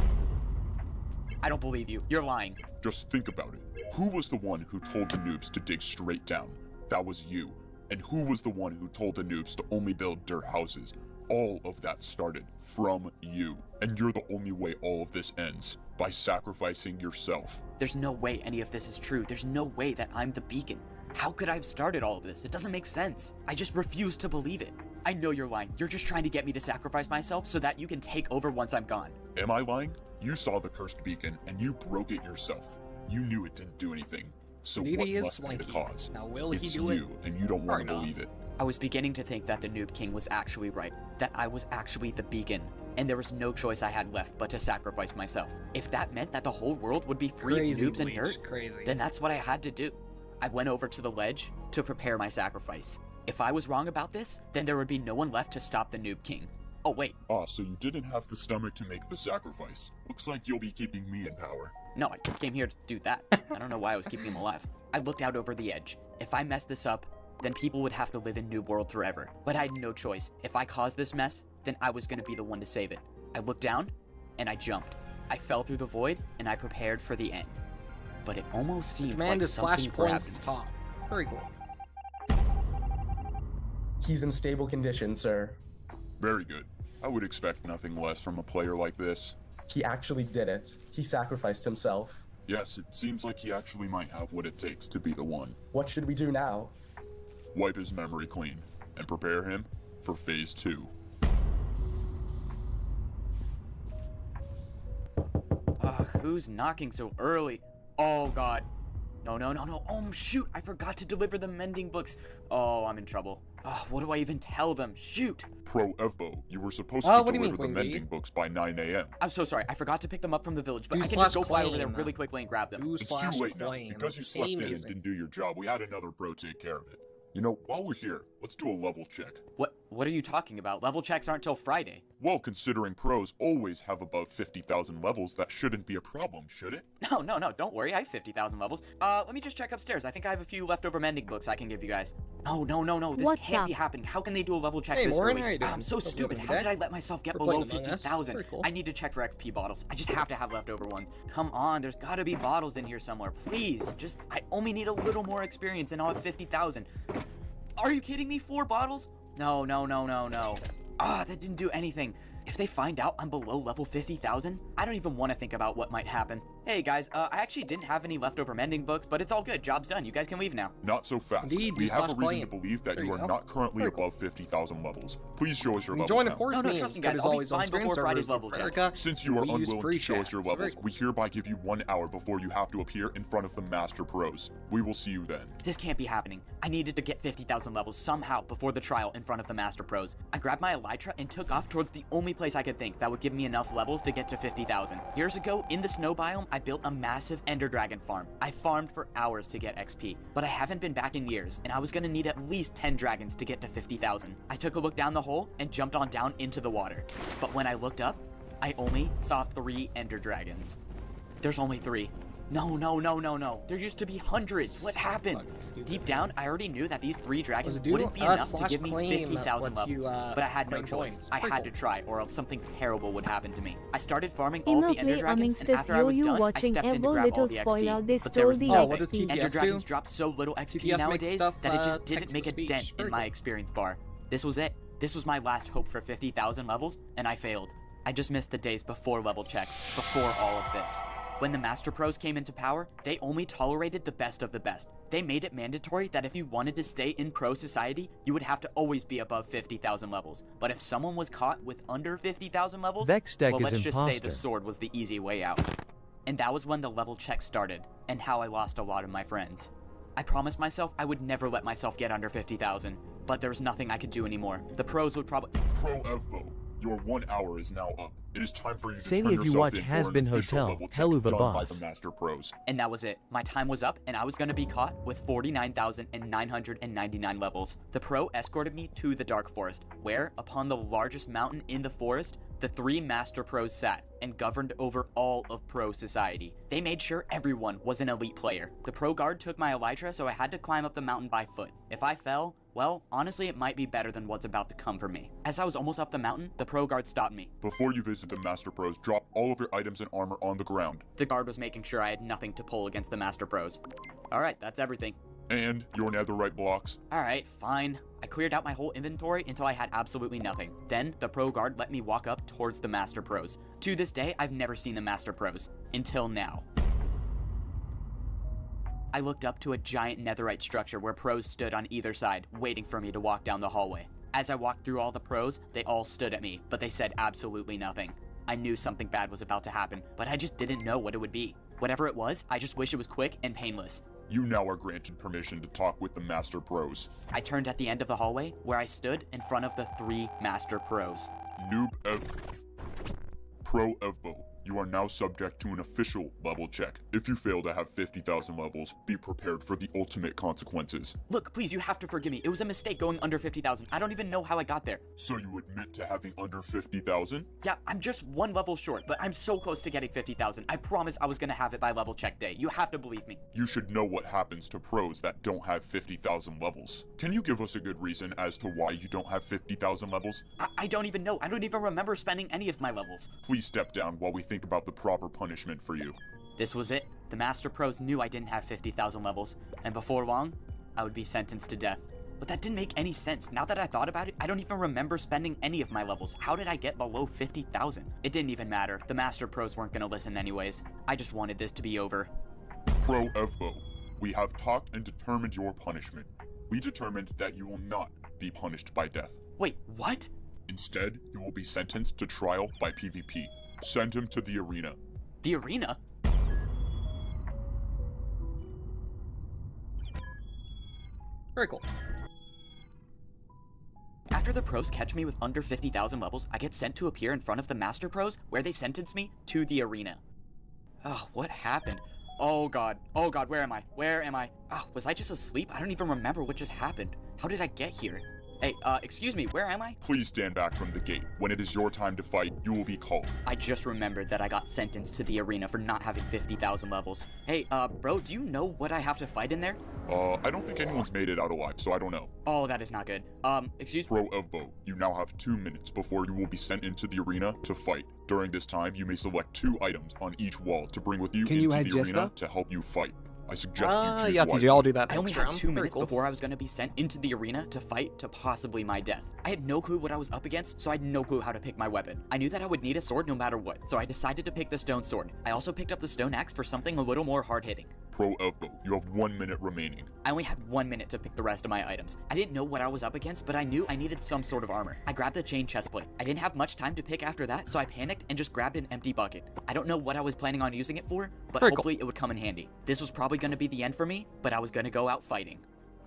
I don't believe you. You're lying. Just think about it. Who was the one who told the noobs to dig straight down? That was you. And who was the one who told the noobs to only build dirt houses? All of that started from you. And you're the only way all of this ends. By sacrificing yourself. There's no way any of this is true. There's no way that I'm the beacon. How could I have started all of this? It doesn't make sense. I just refuse to believe it. I know you're lying. You're just trying to get me to sacrifice myself so that you can take over once I'm gone. Am I lying? You saw the cursed beacon and you broke it yourself. You knew it didn't do anything. So what must be the cause? Now will it's he do you, and you don't want to believe it. I was beginning to think that the Noob King was actually right. That I was actually the beacon. And there was no choice I had left but to sacrifice myself. If that meant that the whole world would be free of noobs and dirt, then that's what I had to do. I went over to the ledge to prepare my sacrifice. If I was wrong about this, then there would be no one left to stop the Noob King. Oh, wait. Ah, so you didn't have the stomach to make the sacrifice. Looks like you'll be keeping me in power. No, I came here to do that. I don't know why I was keeping him alive. I looked out over the edge. If I messed this up, then people would have to live in Noob World forever. But I had no choice. If I caused this mess, then I was going to be the one to save it. I looked down, and I jumped. I fell through the void, and I prepared for the end. But it almost seemed like something grabbed me. Top. Very cool. He's in stable condition, sir. Very good. I would expect nothing less from a player like this. He actually did it. He sacrificed himself. Yes, it seems like he actually might have what it takes to be the one. What should we do now? Wipe his memory clean and prepare him for phase 2. Who's knocking so early? Oh god. No. Oh shoot, I forgot to deliver the mending books. Oh, I'm in trouble. What do I even tell them? Shoot. Pro Evbo, you were supposed to deliver the mending books by 9 a.m. I'm so sorry, I forgot to pick them up from the village, but I can just go fly over there really quickly and grab them. It's too late now. Because you slept in and didn't do your job, we had another bro take care of it. You know, while we're here, let's do a level check. What are you talking about? Level checks aren't till Friday. Well, considering pros always have above 50,000 levels, that shouldn't be a problem, should it? No, don't worry, I have 50,000 levels. Let me just check upstairs. I think I have a few leftover mending books I can give you guys. No, this can't be happening. How can they do a level check this early? I'm so stupid. How did I let myself get below 50,000? I need to check for XP bottles. I just have to have leftover ones. Come on, there's gotta be bottles in here somewhere. Please, I only need a little more experience and I'll have 50,000. Are you kidding me? 4 bottles? No. That didn't do anything. If they find out I'm below level 50,000, I don't even want to think about what might happen. Hey guys, I actually didn't have any leftover mending books, but it's all good. Job's done. You guys can leave now. Not so fast. Indeed, we do have a slash reason claim. to believe that There you you are go. not currently Very cool. above 50,000 levels. Please show us your levels Join, now. of course, No, means trust me, good guys. as I'll be always on fine screen before servers Friday's level check. America. Since you are we use unwilling free to show us chat, your so very levels, we hereby give you 1 hour before you have to appear in front of the Master Pros. We will see you then. This can't be happening. I needed to get 50,000 levels somehow before the trial in front of the Master Pros. I grabbed my elytra and took off towards the only place I could think that would give me enough levels to get to 50,000. Years ago, in the snow biome, I built a massive ender dragon farm. I farmed for hours to get XP, but I haven't been back in years, and I was gonna need at least 10 dragons to get to 50,000. I took a look down the hole and jumped on down into the water. But when I looked up, I only saw 3 ender dragons. There's only 3. No. There used to be hundreds. What happened? Deep down, I already knew that these 3 dragons wouldn't be enough to give me 50,000 levels. But I had no choice. I had to try, or else something terrible would happen to me. I started farming all the ender dragons, and after I was done, I stepped in to grab all the XP. But there was no XP. Ender dragons drop so little XP nowadays that it just didn't make a dent in my experience bar. This was it. This was my last hope for 50,000 levels, and I failed. I just missed the days before level checks, before all of this. When the Master Pros came into power, they only tolerated the best of the best. They made it mandatory that if you wanted to stay in pro society, you would have to always be above 50,000 levels. But if someone was caught with under 50,000 levels, Vex deck well, is let's just say impostor. the sword was the easy way out. And that was when the level check started, and how I lost a lot of my friends. I promised myself I would never let myself get under 50,000, but there was nothing I could do anymore. The pros would probably— Pro Evbo, your 1 hour is now up. It is time for you to Save turn me if you yourself watch in Has for an Been official Hotel, level check Helluva done by Boss. the Master Pros. And that was it. My time was up, and I was going to be caught with 49,999 levels. The pro escorted me to the Dark Forest, where, upon the largest mountain in the forest, the 3 Master Pros sat and governed over all of pro society. They made sure everyone was an elite player. The pro guard took my elytra, so I had to climb up the mountain by foot. If I fell, well, honestly, it might be better than what's about to come for me. As I was almost up the mountain, the pro guard stopped me. Before you visit the Master Pros, drop all of your items and armor on the ground. The guard was making sure I had nothing to pull against the Master Pros. Alright, that's everything. And your netherite blocks. Alright, fine. I cleared out my whole inventory until I had absolutely nothing. Then, the pro guard let me walk up towards the Master Pros. To this day, I've never seen the Master Pros. Until now. I looked up to a giant netherite structure where pros stood on either side, waiting for me to walk down the hallway. As I walked through all the pros, they all stood at me, but they said absolutely nothing. I knew something bad was about to happen, but I just didn't know what it would be. Whatever it was, I just wish it was quick and painless. You now are granted permission to talk with the Master Pros. I turned at the end of the hallway, where I stood in front of the 3 Master Pros. Noob Pro Evbo, you are now subject to an official level check. If you fail to have 50,000 levels, be prepared for the ultimate consequences. Look, please, you have to forgive me. It was a mistake going under 50,000. I don't even know how I got there. So you admit to having under 50,000? Yeah, I'm just 1 level short, but I'm so close to getting 50,000. I promise I was gonna have it by level check day. You have to believe me. You should know what happens to pros that don't have 50,000 levels. Can you give us a good reason as to why you don't have 50,000 levels? I don't even know. I don't even remember spending any of my levels. Please step down while we think about the proper punishment for you. This was it. The Master Pros knew I didn't have 50,000 levels, and before long, I would be sentenced to death. But that didn't make any sense. Now that I thought about it, I don't even remember spending any of my levels. How did I get below 50,000? It didn't even matter. The Master Pros weren't gonna listen anyways. I just wanted this to be over. Pro Evbo, we have talked and determined your punishment. We determined that you will not be punished by death. Wait, what? Instead, you will be sentenced to trial by PvP. Send him to the arena. The arena? Very cool. After the pros catch me with under 50,000 levels, I get sent to appear in front of the Master Pros, where they sentence me to the arena. Oh, what happened? Oh god, where am I? Where am I? Oh, was I just asleep? I don't even remember what just happened. How did I get here? Hey, excuse me, where am I? Please stand back from the gate. When it is your time to fight, you will be called. I just remembered that I got sentenced to the arena for not having 50,000 levels. Hey, bro, do you know what I have to fight in there? I don't think anyone's made it out alive, so I don't know. Oh, that is not good. Excuse me? Pro Evbo, you now have 2 minutes before you will be sent into the arena to fight. During this time, you may select 2 items on each wall to bring with you into the arena to help you fight. I suggest you choose yeah, wisely. TJ, I'll do that I only next had round. 2 Very minutes cool. before I was going to be sent into the arena to fight to possibly my death. I had no clue what I was up against, so I had no clue how to pick my weapon. I knew that I would need a sword no matter what, so I decided to pick the stone sword. I also picked up the stone axe for something a little more hard-hitting. Pro Evbo, you have 1 minute remaining. I only had 1 minute to pick the rest of my items. I didn't know what I was up against, but I knew I needed some sort of armor. I grabbed the chain chestplate. I didn't have much time to pick after that, so I panicked and just grabbed an empty bucket. I don't know what I was planning on using it for, but Very hopefully it would come in handy. This was probably going to be the end for me, but I was going to go out fighting.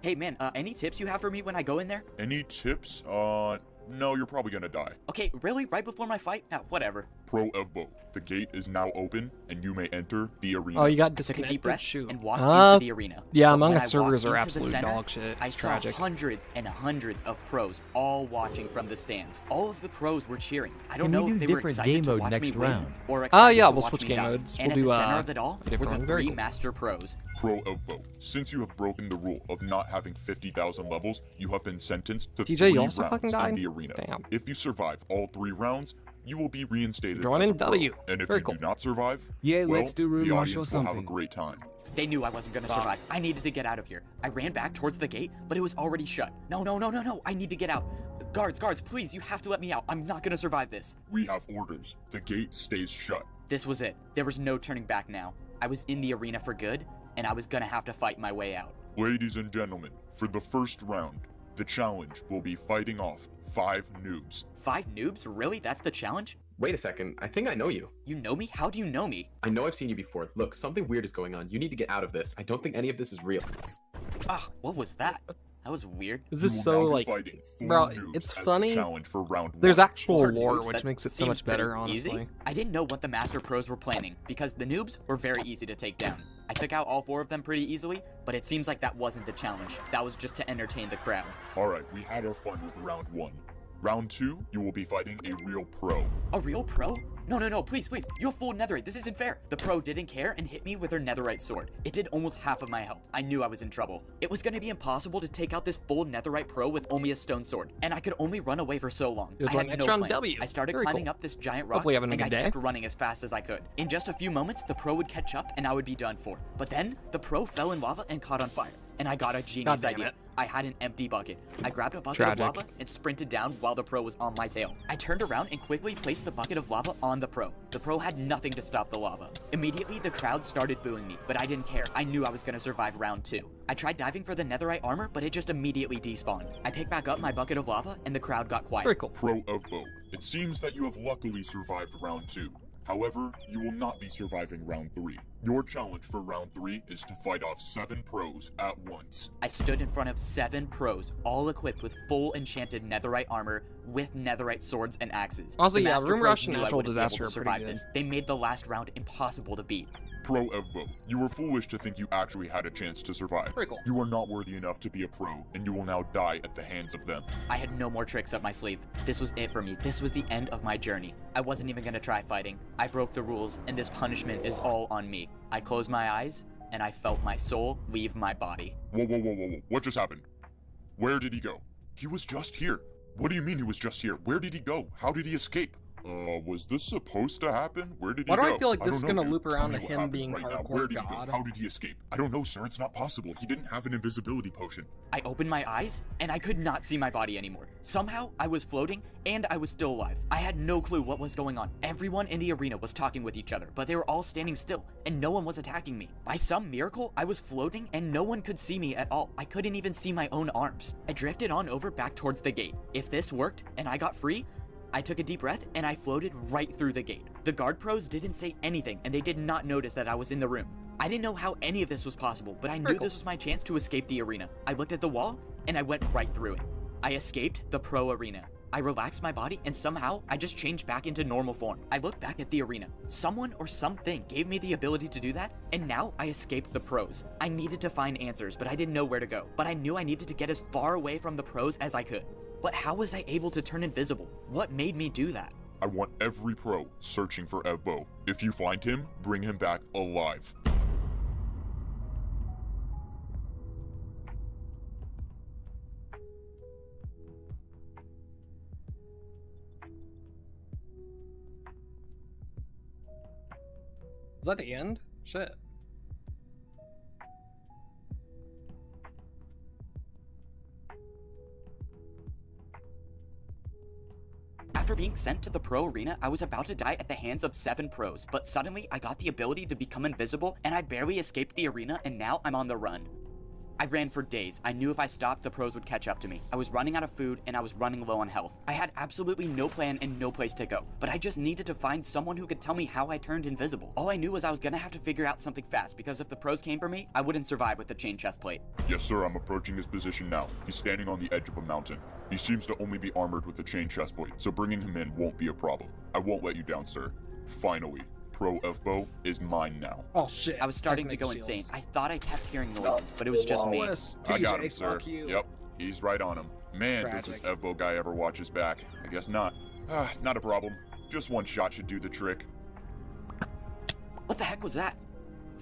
Hey man, any tips you have for me when I go in there? Any tips? No, you're probably gonna die. Okay, really? Right before my fight? Nah, whatever. Pro Evbo, the gate is now open and you may enter the arena. Oh, you got I took a disconnected? deep breath Shoot. and walked into the arena. Yeah, But Among when Us I servers walked are into the absolute center, dog shit. I It's saw tragic. hundreds and hundreds of pros all watching from the stands. All of the pros were cheering. I don't Can know we if do they were different excited game to mode watch next me win round? or excited Yeah, to we'll watch switch me game die. modes. And We'll at do the center of it all a different were the one. Very 3 cool. master pros. Pro Evbo, since you have broken the rule of not having 50,000 levels, you have been sentenced to TJ, 3 you also rounds fucking died? in the arena. Damn. If you survive all 3 rounds, you will be reinstated Join as in a pro. W. And if Very you cool. do not survive, Yeah, well, let's do room the march or audience will have a something. great time. They knew I wasn't gonna survive. I needed to get out of here. I ran back towards the gate, but it was already shut. No, no, no, no, no. I need to get out. Guards, please, you have to let me out. I'm not gonna survive this. We have orders. The gate stays shut. This was it. There was no turning back now. I was in the arena for good, and I was gonna have to fight my way out. Ladies and gentlemen, for the first round, the challenge will be fighting off 5 noobs. 5 noobs? Really? That's the challenge? Wait a second, I think I know you. You know me? How do you know me? I know I've seen you before. Look, something weird is going on. You need to get out of this. I don't think any of this is real. Ah, what was that? That was weird. Is this You will so now be like, fighting 4 bro? noobs It's as the funny. challenge for round 1. There's actual 4 lore, noobs? which That makes it so seems much better, pretty easy. honestly. I didn't know what the master pros were planning, because the noobs were very easy to take down. I took out all 4 of them pretty easily, but it seems like that wasn't the challenge. That was just to entertain the crowd. Alright, we had our fun with round 1. Round 2, you will be fighting a real pro. A real pro? No, no, no, please, please. You have full netherite. This isn't fair. The pro didn't care and hit me with her netherite sword. It did almost half of my health. I knew I was in trouble. It was going to be impossible to take out this full netherite pro with only a stone sword, and I could only run away for so long. You'll I join had next no round plan. W. I started Very climbing cool. up this giant rock, Hopefully having a and I good day. kept running as fast as I could. In just a few moments, the pro would catch up, and I would be done for. But then, the pro fell in lava and caught on fire. And I got a genius God damn idea. it. I had an empty bucket. I grabbed a bucket Tragic. of lava and sprinted down while the pro was on my tail. I turned around and quickly placed the bucket of lava on the pro. The pro had nothing to stop the lava. Immediately, the crowd started booing me, but I didn't care. I knew I was gonna survive round 2. I tried diving for the netherite armor, but it just immediately despawned. I picked back up my bucket of lava, and the crowd got quiet. Very cool. Pro Evbo, it seems that you have luckily survived round 2. However, you will not be surviving round 3. Your challenge for round 3 is to fight off 7 pros at once. I stood in front of 7 pros, all equipped with full enchanted netherite armor with netherite swords and axes. Honestly, The yeah, master Room pros Rush and knew I Natural wouldn't be able Disaster to are pretty survive good. this. They made the last round impossible to beat. Pro Evbo, you were foolish to think you actually had a chance to survive. Very cool. You are not worthy enough to be a pro, and you will now die at the hands of them. I had no more tricks up my sleeve. This was it for me. This was the end of my journey. I wasn't even gonna try fighting. I broke the rules, and this punishment is all on me. I closed my eyes, and I felt my soul leave my body. Whoa, whoa, whoa, whoa, whoa. What just happened? Where did he go? He was just here. What do you mean he was just here? Where did he go? How did he escape? Was this supposed to happen? Where did he Why go? do I feel like this is don't know, gonna dude. loop Tell around me to what him happened being right now. Parkour Where did he God? go? How did he escape? I don't know, sir. It's not possible. He didn't have an invisibility potion. I opened my eyes, and I could not see my body anymore. Somehow, I was floating, and I was still alive. I had no clue what was going on. Everyone in the arena was talking with each other, but they were all standing still, and no one was attacking me. By some miracle, I was floating, and no one could see me at all. I couldn't even see my own arms. I drifted on over back towards the gate. If this worked, and I got free, I took a deep breath and I floated right through the gate. The guard pros didn't say anything and they did not notice that I was in the room. I didn't know how any of this was possible, but I knew this was my chance to escape the arena. I looked at the wall and I went right through it. I escaped the pro arena. I relaxed my body and somehow I just changed back into normal form. I looked back at the arena. Someone or something gave me the ability to do that, and now I escaped the pros. I needed to find answers, but I didn't know where to go. But I knew I needed to get as far away from the pros as I could. But how was I able to turn invisible? What made me do that? I want every pro searching for Evbo. If you find him, bring him back alive. Is that the end? Shit. After being sent to the pro arena, I was about to die at the hands of 7 pros, but suddenly I got the ability to become invisible and I barely escaped the arena and now I'm on the run. I ran for days. I knew if I stopped, the pros would catch up to me. I was running out of food and I was running low on health. I had absolutely no plan and no place to go, but I just needed to find someone who could tell me how I turned invisible. All I knew was I was gonna have to figure out something fast because if the pros came for me, I wouldn't survive with the chain chest plate. Yes, sir, I'm approaching his position now. He's standing on the edge of a mountain. He seems to only be armored with the chain chest plate, so bringing him in won't be a problem. I won't let you down, sir. Finally. Pro Evbo is mine now. Oh shit. I was starting to go insane. I thought I kept hearing noises, but it was just me. I got him, sir. Yep, he's right on him. Man, does this Evbo guy ever watch his back? I guess not. Not a problem. Just one shot should do the trick. What the heck was that?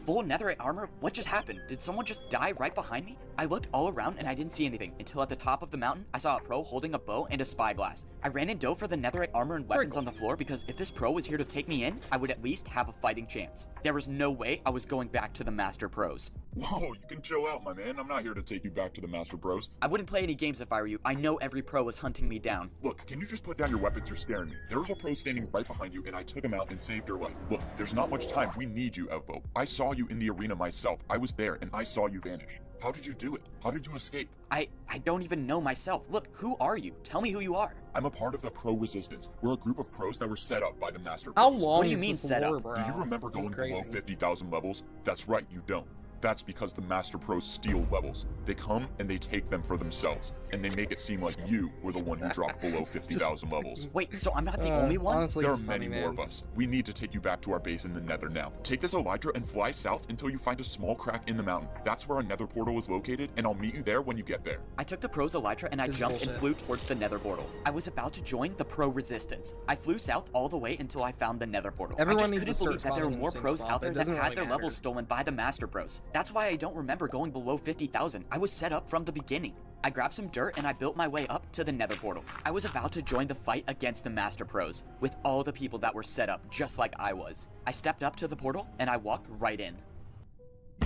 Full netherite armor? What just happened? Did someone just die right behind me? I looked all around and I didn't see anything until at the top of the mountain, I saw a pro holding a bow and a spyglass. I ran and dove for the netherite armor and weapons on the floor because if this pro was here to take me in, I would at least have a fighting chance. There was no way I was going back to the Master Pros. Whoa, you can chill out, my man. I'm not here to take you back to the Master Pros. I wouldn't play any games if I were you. I know every pro was hunting me down. Look, can you just put down your weapons? You're staring me. There was a pro standing right behind you and I took him out and saved your life. Look, there's not much time. We need you, Evbo. I saw you in the arena myself. I was there and I saw you vanish. How did you do it? How did you escape? I don't even know myself. Look, who are you? Tell me who you are. I'm a part of the Pro Resistance. We're a group of pros that were set up by the Master How Pros. long What do you is mean this set lore, up? bro? Do you remember This is going below crazy. 50,000 levels? That's right, you don't. That's because the Master Pros steal levels. They come and they take them for themselves, and they make it seem like you were the one who dropped below 50,000 levels. Wait, so I'm not the only one? Honestly, There are it's many funny, more man. of us. We need to take you back to our base in the Nether now. Take this Elytra and fly south until you find a small crack in the mountain. That's where our Nether portal is located, and I'll meet you there when you get there. I took the pro's elytra and I This is jumped and bullshit. flew towards the nether portal. I was about to join the pro resistance. I flew south all the way until I found the nether portal. Everyone I just needs to couldn't start believe that there were spawning in more the same pros spot, out but there it that doesn't had really their matter. levels stolen by the master pros. That's why I don't remember going below 50,000. I was set up from the beginning. I grabbed some dirt and I built my way up to the nether portal. I was about to join the fight against the master pros with all the people that were set up just like I was. I stepped up to the portal and I walked right in.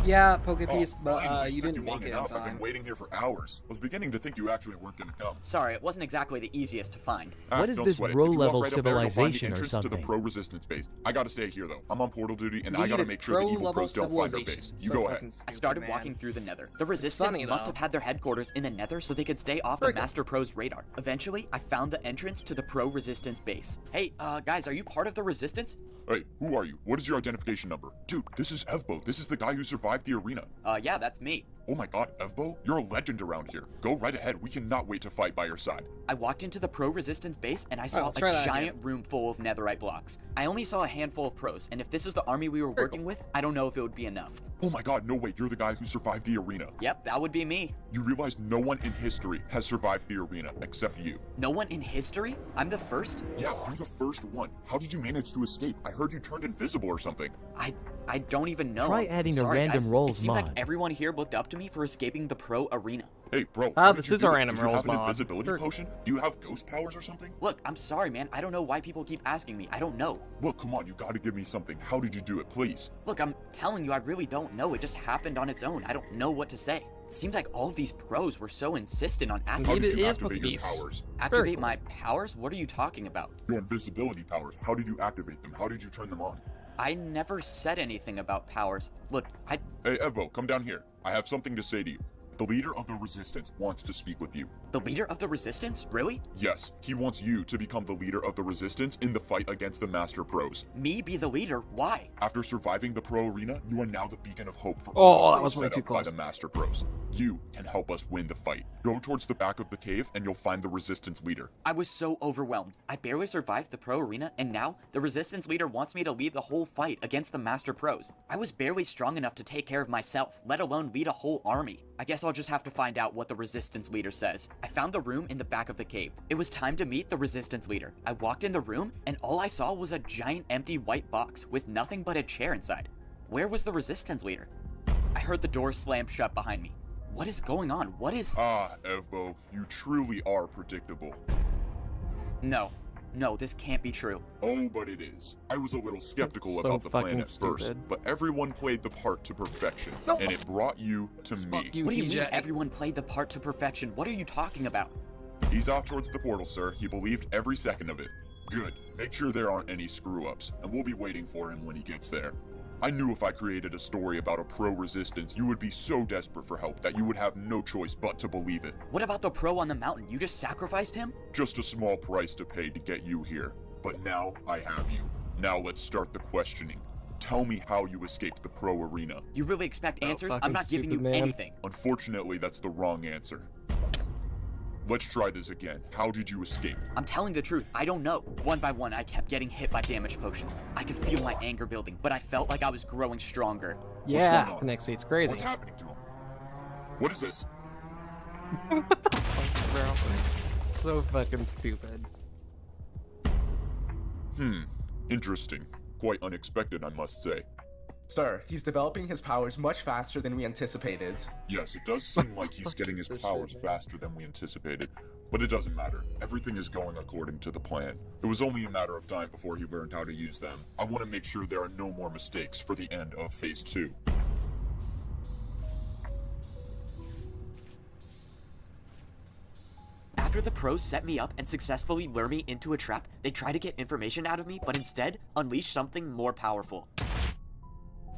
Yeah, Pokepiece, but finally. you Took didn't long make it in enough. I've time. been waiting here for hours. I was beginning to think you actually weren't going to come. Sorry, it wasn't exactly the easiest to find. What is Don't this sweat it. bro If you walk level right up there, you'll find the civilization or entrance to the something? Pro Resistance base. I gotta stay here though. I'm on portal duty and I Indeed, gotta it's make sure the evil pro-level pros don't find our civilization. base. It's You so go fucking ahead. stupid, I started man. walking through the nether. The resistance funny, must though. have had their headquarters in the nether so they could stay off the master pros radar. Eventually, I found the entrance to the pro resistance base. Hey, guys, are you part of the resistance? Hey, who are you? What is your identification number? Dude, this is Evbo. This is the guy who survived the arena. Yeah, that's me. Oh my god, Evbo, you're a legend around here. Go right ahead. We cannot wait to fight by your side. I walked into the pro resistance base and I saw let's try a that giant again. room full of netherite blocks. I only saw a handful of pros, and if this was the army we were working with, I don't know if it would be enough. Oh my god, no way, you're the guy who survived the arena. Yep, that would be me. You realize no one in history has survived the arena except you. No one in history? I'm the first? Yeah, you're the first one. How did you manage to escape? I heard you turned invisible or something. I don't even know. Try I'm adding a sorry, random guys. rolls It seemed like mod. everyone here looked up to me for escaping the pro arena. Hey, bro. Ah, how this did you is do a it? random Did you rolls have an mod. invisibility Sure. potion? Do you have ghost powers or something? Look, I'm sorry, man. I don't know why people keep asking me. I don't know. Look, come on, you gotta give me something. How did you do it, please? Look, I'm telling you, I really don't know. It just happened on its own. I don't know what to say. It seems like all of these pros were so insistent on asking How Indeed, did it you is activate your Pokepiece. powers? activate cool. my powers? What are you talking about? Your invisibility powers. How did you activate them? How did you turn them on? I never said anything about powers. Look, Hey, Evbo, come down here. I have something to say to you. The leader of the Resistance wants to speak with you. The leader of the Resistance? Really? Yes, he wants you to become the leader of the Resistance in the fight against the Master Pros. Me be the leader? Why? After surviving the Pro Arena, you are now the beacon of hope for Oh, all that pros was way set too up by close. the Master Pros. You can help us win the fight. Go towards the back of the cave and you'll find the Resistance leader. I was so overwhelmed. I barely survived the pro arena, and now the Resistance leader wants me to lead the whole fight against the Master Pros. I was barely strong enough to take care of myself, let alone lead a whole army. I guess I'll just have to find out what the Resistance leader says. I found the room in the back of the cave. It was time to meet the Resistance leader. I walked in the room, and all I saw was a giant empty white box with nothing but a chair inside. Where was the Resistance leader? I heard the door slam shut behind me. What is going on? What is... Ah, Evbo, you truly are predictable. No, this can't be true. Oh, but it is. I was a little skeptical So about the plan fucking at first, stupid. but everyone played the part to perfection, Nope. and it brought you to Fuck me. you, What do you mean TJ. everyone played the part to perfection? What are you talking about? He's off towards the portal, sir. He believed every second of it. Good. Make sure there aren't any screw-ups, and we'll be waiting for him when he gets there. I knew if I created a story about a pro resistance, you would be so desperate for help that you would have no choice but to believe it. What about the pro on the mountain? You just sacrificed him? Just a small price to pay to get you here. But now I have you. Now let's start the questioning. Tell me how you escaped the pro arena. You really expect answers? I'm not giving you man. anything. Unfortunately, that's the wrong answer. Let's try this again. How did you escape? I'm telling the truth. I don't know. One by one, I kept getting hit by damage potions. I could feel my anger building, but I felt like I was growing stronger. Yeah, Nixie, it's crazy. What's happening to him? What is this? It's so fucking stupid. Interesting. Quite unexpected, I must say. Sir, he's developing his powers much faster than we anticipated. Yes, it does seem like he's getting his powers faster than we anticipated, but it doesn't matter. Everything is going according to the plan. It was only a matter of time before he learned how to use them. I want to make sure there are no more mistakes for the end of Phase 2. After the pros set me up and successfully lure me into a trap, they try to get information out of me, but instead unleash something more powerful.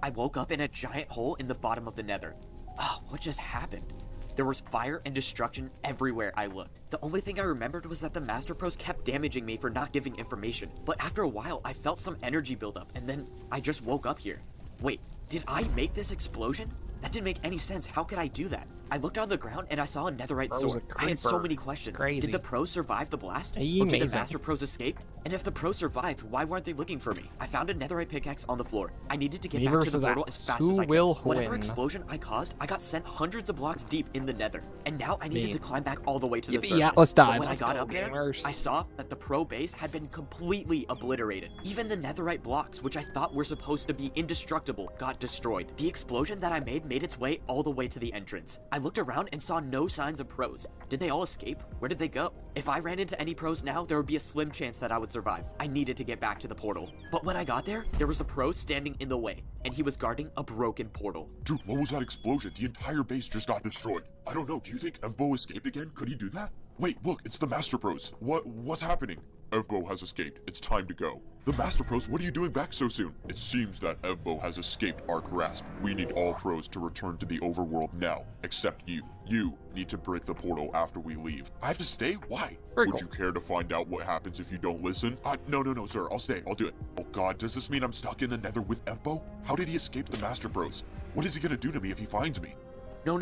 I woke up in a giant hole in the bottom of the nether. Oh, what just happened? There was fire and destruction everywhere I looked. The only thing I remembered was that the Master Pros kept damaging me for not giving information. But after a while, I felt some energy build up, and then I just woke up here. Wait, did I make this explosion? That didn't make any sense. How could I do that? I looked on the ground and I saw a netherite sword. I had so many questions. Did the pros survive the blast? Or did the Master Pros escape? And if the pros survived, why weren't they looking for me? I found a netherite pickaxe on the floor. I needed to get back to the portal as fast as I could. Whatever explosion I caused, I got sent hundreds of blocks deep in the nether. And now I needed to climb back all the way to the surface. Yeah, let's die. But when I got up there, I saw that the pro base had been completely obliterated. Even the netherite blocks, which I thought were supposed to be indestructible, got destroyed. The explosion that I made its way all the way to the entrance. I looked around and saw no signs of pros. Did they all escape? Where did they go? If I ran into any pros now, there would be a slim chance that I would survive. I needed to get back to the portal. But when I got there was a pro standing in the way, and he was guarding a broken portal. Dude, what was that explosion? The entire base just got destroyed. I don't know, do you think Evbo escaped again? Could he do that? Wait, look, it's the Master Pros. What's happening? Evbo has escaped. It's time to go. The Master Pros, what are you doing back so soon? It seems that Evbo has escaped our grasp. We need all pros to return to the overworld now, except you. You need to break the portal after we leave. I have to stay? Why? Would you care to find out what happens if you don't listen? No, sir. I'll stay. I'll do it. Oh god, does this mean I'm stuck in the nether with Evbo? How did he escape the Master Pros? What is he gonna do to me if he finds me? No.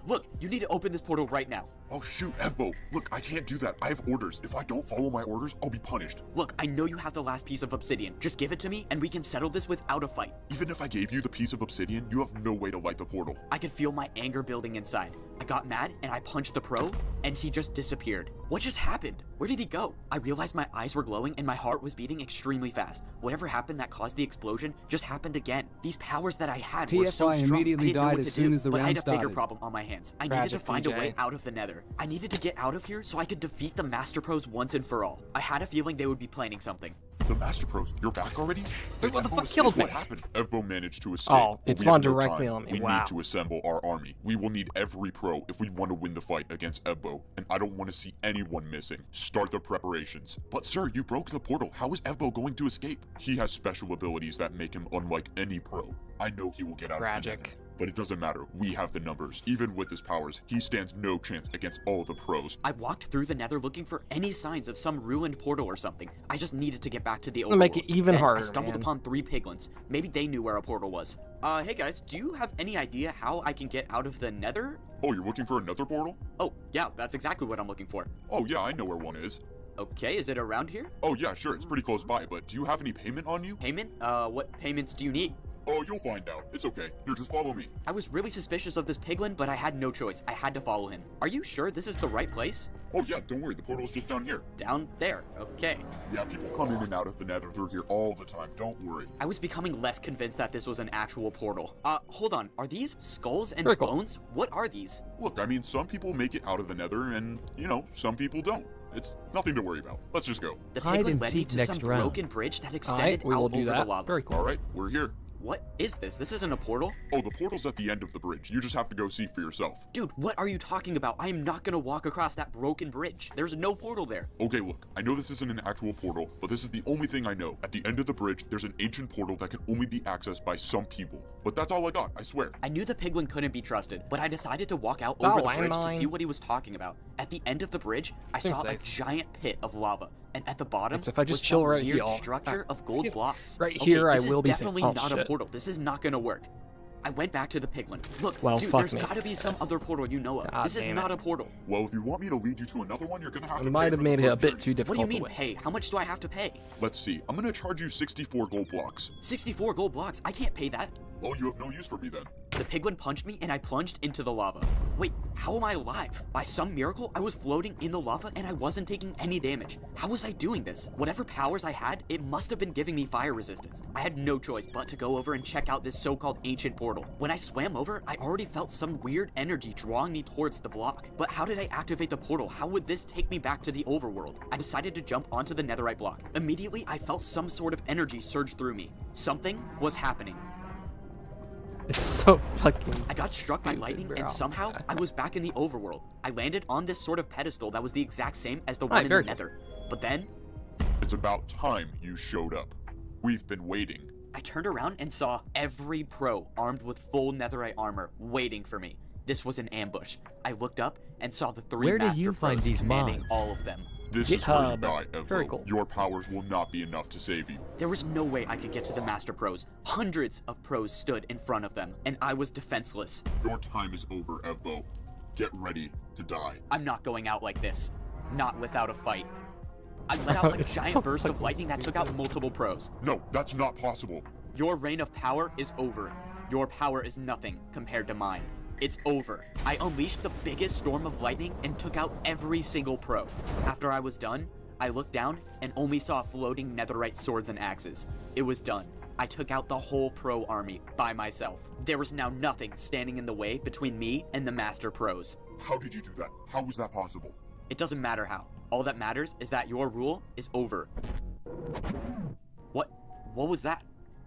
Look, you need to open this portal right now. Oh shoot, Evbo. Look, I can't do that. I have orders. If I don't follow my orders, I'll be punished. Look, I know you have the last piece of obsidian. Just give it to me and we can settle this without a fight. Even if I gave you the piece of obsidian, you have no way to light the portal. I could feel my anger building inside. I got mad and I punched the pro and he just disappeared. What just happened? Where did he go? I realized my eyes were glowing and my heart was beating extremely fast. Whatever happened that caused the explosion just happened again. These powers that I had were so strong, immediately died as soon as the but I had round a bigger started. problem on my hands. I needed to find a way out of the nether. I needed to get out of here so I could defeat the Master Pros once and for all. I had a feeling they would be planning something. The Master Pros, you're back already? Wait, what the fuck killed me? What happened? Evbo managed to escape. Oh, it spawned directly on me. We Wow. need to assemble our army. We will need every pro if we want to win the fight against Evbo, and I don't want to see anyone missing. Start the preparations. But sir, you broke the portal. How is Evbo going to escape? He has special abilities that make him unlike any pro. I know he will get out of the nether. But it doesn't matter. We have the numbers. Even with his powers, he stands no chance against all the pros. I walked through the nether looking for any signs of some ruined portal or something. I just needed to get back to the overworld. Make it even Then harder, I stumbled man. upon 3 piglins. Maybe they knew where a portal was. Hey guys, do you have any idea how I can get out of the nether? Oh, you're looking for another portal? Oh, yeah, that's exactly what I'm looking for. Oh yeah, I know where one is. Okay, is it around here? Oh yeah, sure, it's pretty close by, but do you have any payment on you? Payment? What payments do you need? Oh, you'll find out. It's okay. Here, just follow me. I was really suspicious of this piglin, but I had no choice. I had to follow him. Are you sure this is the right place? Oh yeah, don't worry. The portal's just down here. Down there. Okay. Yeah, people come in and out of the nether through here all the time. Don't worry. I was becoming less convinced that this was an actual portal. Hold on. Are these skulls and Very cool. bones? What are these? Look, I mean, some people make it out of the nether and, you know, some people don't. It's nothing to worry about. Let's just go. The Hide piglin and led me seek to next some round. broken bridge that Alright, extended we will out do over that. the lava. Very cool. All right, we're here. What is this? This isn't a portal. Oh, the portal's at the end of the bridge. You just have to go see for yourself. Dude, what are you talking about? I am not gonna walk across that broken bridge. There's no portal there. Okay, look, I know this isn't an actual portal, but this is the only thing I know. At the end of the bridge, there's an ancient portal that can only be accessed by some people. But that's all I got, I swear. I knew the piglin couldn't be trusted, but I decided to walk out over the bridge to see what he was talking about. At the end of the bridge, I saw a giant pit of lava, and at the bottom So if I just was chill some right weird here, structure of gold blocks. Right here, I this will is be definitely safe. Oh, not a shit. portal. This is not gonna work. I went back to the piglin. Look, Well, dude, fuck there's me. gotta be some other portal you know of. God This is damn not it. a portal. Well, if you want me to lead you to another one, you're gonna have We to might pay have for made the it a first bit journey. too What difficult do you to mean win. pay? How much do I have to pay? Let's see, I'm gonna charge you 64 gold blocks. 64 gold blocks? I can't pay that. Oh, you have no use for me then. The piglin punched me and I plunged into the lava. Wait, how am I alive? By some miracle, I was floating in the lava and I wasn't taking any damage. How was I doing this? Whatever powers I had, it must have been giving me fire resistance. I had no choice but to go over and check out this so-called ancient portal. When I swam over, I already felt some weird energy drawing me towards the block. But how did I activate the portal? How would this take me back to the overworld? I decided to jump onto the netherite block. Immediately, I felt some sort of energy surge through me. Something was happening. It's so fucking I got struck by stupid, lightning bro. and somehow I was back in the overworld. I landed on this sort of pedestal that was the exact same as the Right, one in the very nether. But then, It's about time you showed up. We've been waiting. I turned around and saw every pro armed with full netherite armor waiting for me. This was an ambush. I looked up and saw the three Where did master you find pros these commanding mods? all of them. This is where you GitHub. die, Evo. Very cool. Your powers will not be enough to save you. There was no way I could get to the master pros. Hundreds of pros stood in front of them, and I was defenseless. Your time is over, Evo. Get ready to die. I'm not going out like this. Not without a fight. I let out a It's giant so burst of fucking lightning that took out multiple pros. No, that's not possible. Your reign of power is over. Your power is nothing compared to mine. It's over. I unleashed the biggest storm of lightning and took out every single pro. After I was done, I looked down and only saw floating netherite swords and axes. It was done. I took out the whole pro army by myself. There was now nothing standing in the way between me and the master pros. How did you do that? How was that possible? It doesn't matter how. All that matters is that your rule is over. What was that?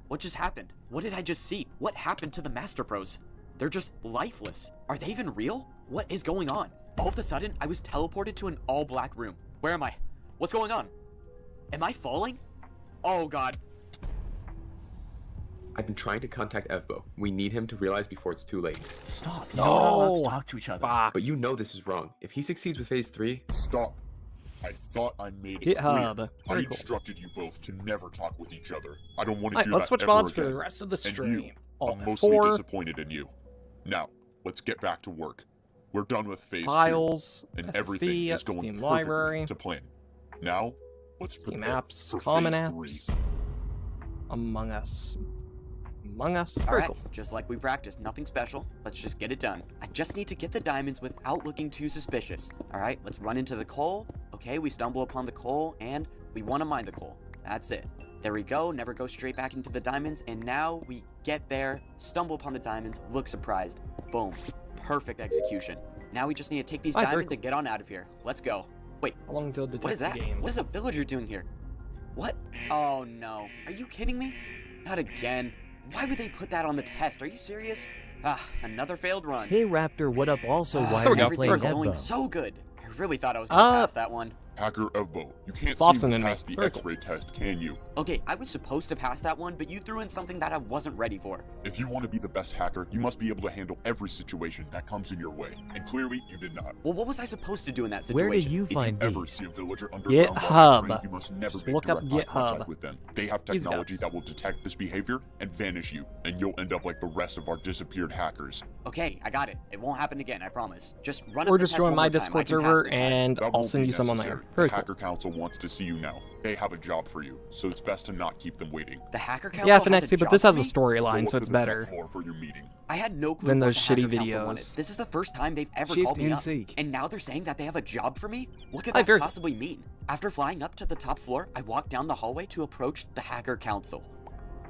What just happened? What did I just see? What happened to the master pros? They're just lifeless. Are they even real? What is going on? All of a sudden, I was teleported to an all-black room. Where am I? What's going on? Am I falling? Oh god. I've been trying to contact Evbo. We need him to realize before it's too late. Stop. You're not allowed to No. talk to each other. Fuck. But you know this is wrong. If he succeeds with phase 3, Stop. I thought I made it GitHub. clear. I Very cool. instructed you both to never talk with each other. I don't want to Alright, do let's that switch ever mods for again. the rest of the And stream. you, All I'm mostly F4 disappointed in you. Now, let's get back to work. We're done with phase 2, files, and SSD, everything is going Steam perfectly library, to plan. Now, let's Steam prepare apps, for common phase 3. apps, Among Us. Among Us. Very Alright, cool. just like we practiced, nothing special. Let's just get it done. I just need to get the diamonds without looking too suspicious. Alright, let's run into the coal. Okay, we stumble upon the coal, and we want to mine the coal. That's it. There we go, never go straight back into the diamonds, and now we get there, stumble upon the diamonds, look surprised. Boom. Perfect execution. Now we just need to take these Alright, very diamonds cool. and get on out of here. Let's go. Wait, How long until it detects what is that? the game? What is a villager doing here? What? Oh no. Are you kidding me? Not again. Why would they put that on the test? Are you serious? Ah, another failed run. Hey Raptor, what up? Also, why There are we you go. playing Everything's going Evbo? so good. I really thought I was gonna pass that one. Hacker Evbo, you can't Slopson seem to and me. pass the Very cool. X-ray test, can you? Okay, I was supposed to pass that one, but you threw in something that I wasn't ready for. If you want to be the best hacker, you must be able to handle every situation that comes in your way. And clearly, you did not. Well, what was I supposed to do in that Where situation? did you If find you ever these? see a villager underground GitHub. while trained, you must never Just make look up direct eye contact GitHub. with them. They have Easy technology dubs. that will detect this behavior and vanish you, and you'll end up like the rest of our disappeared hackers. Okay, I got it. It won't happen again, I promise. Just run Or up the just test join one my more time. I Discord can pass server this time. and That I'll won't send be you some on necessary. there. Very The cool. Hacker Council wants to see you now. They have a job for you, so it's best to not keep them waiting. The hacker council Yeah, has a Finexy, but job this for has a me? Go storyline, look so to it's the top better. floor for your meeting. I had no clue Than what those the shitty Hacker Council wanted. videos. This is the first time they've ever Shift called me and up, seek. and now they're saying that they have a job for me? What could Hi, that very cool. possibly mean? After flying up to the top floor, I walked down the hallway to approach the Hacker Council.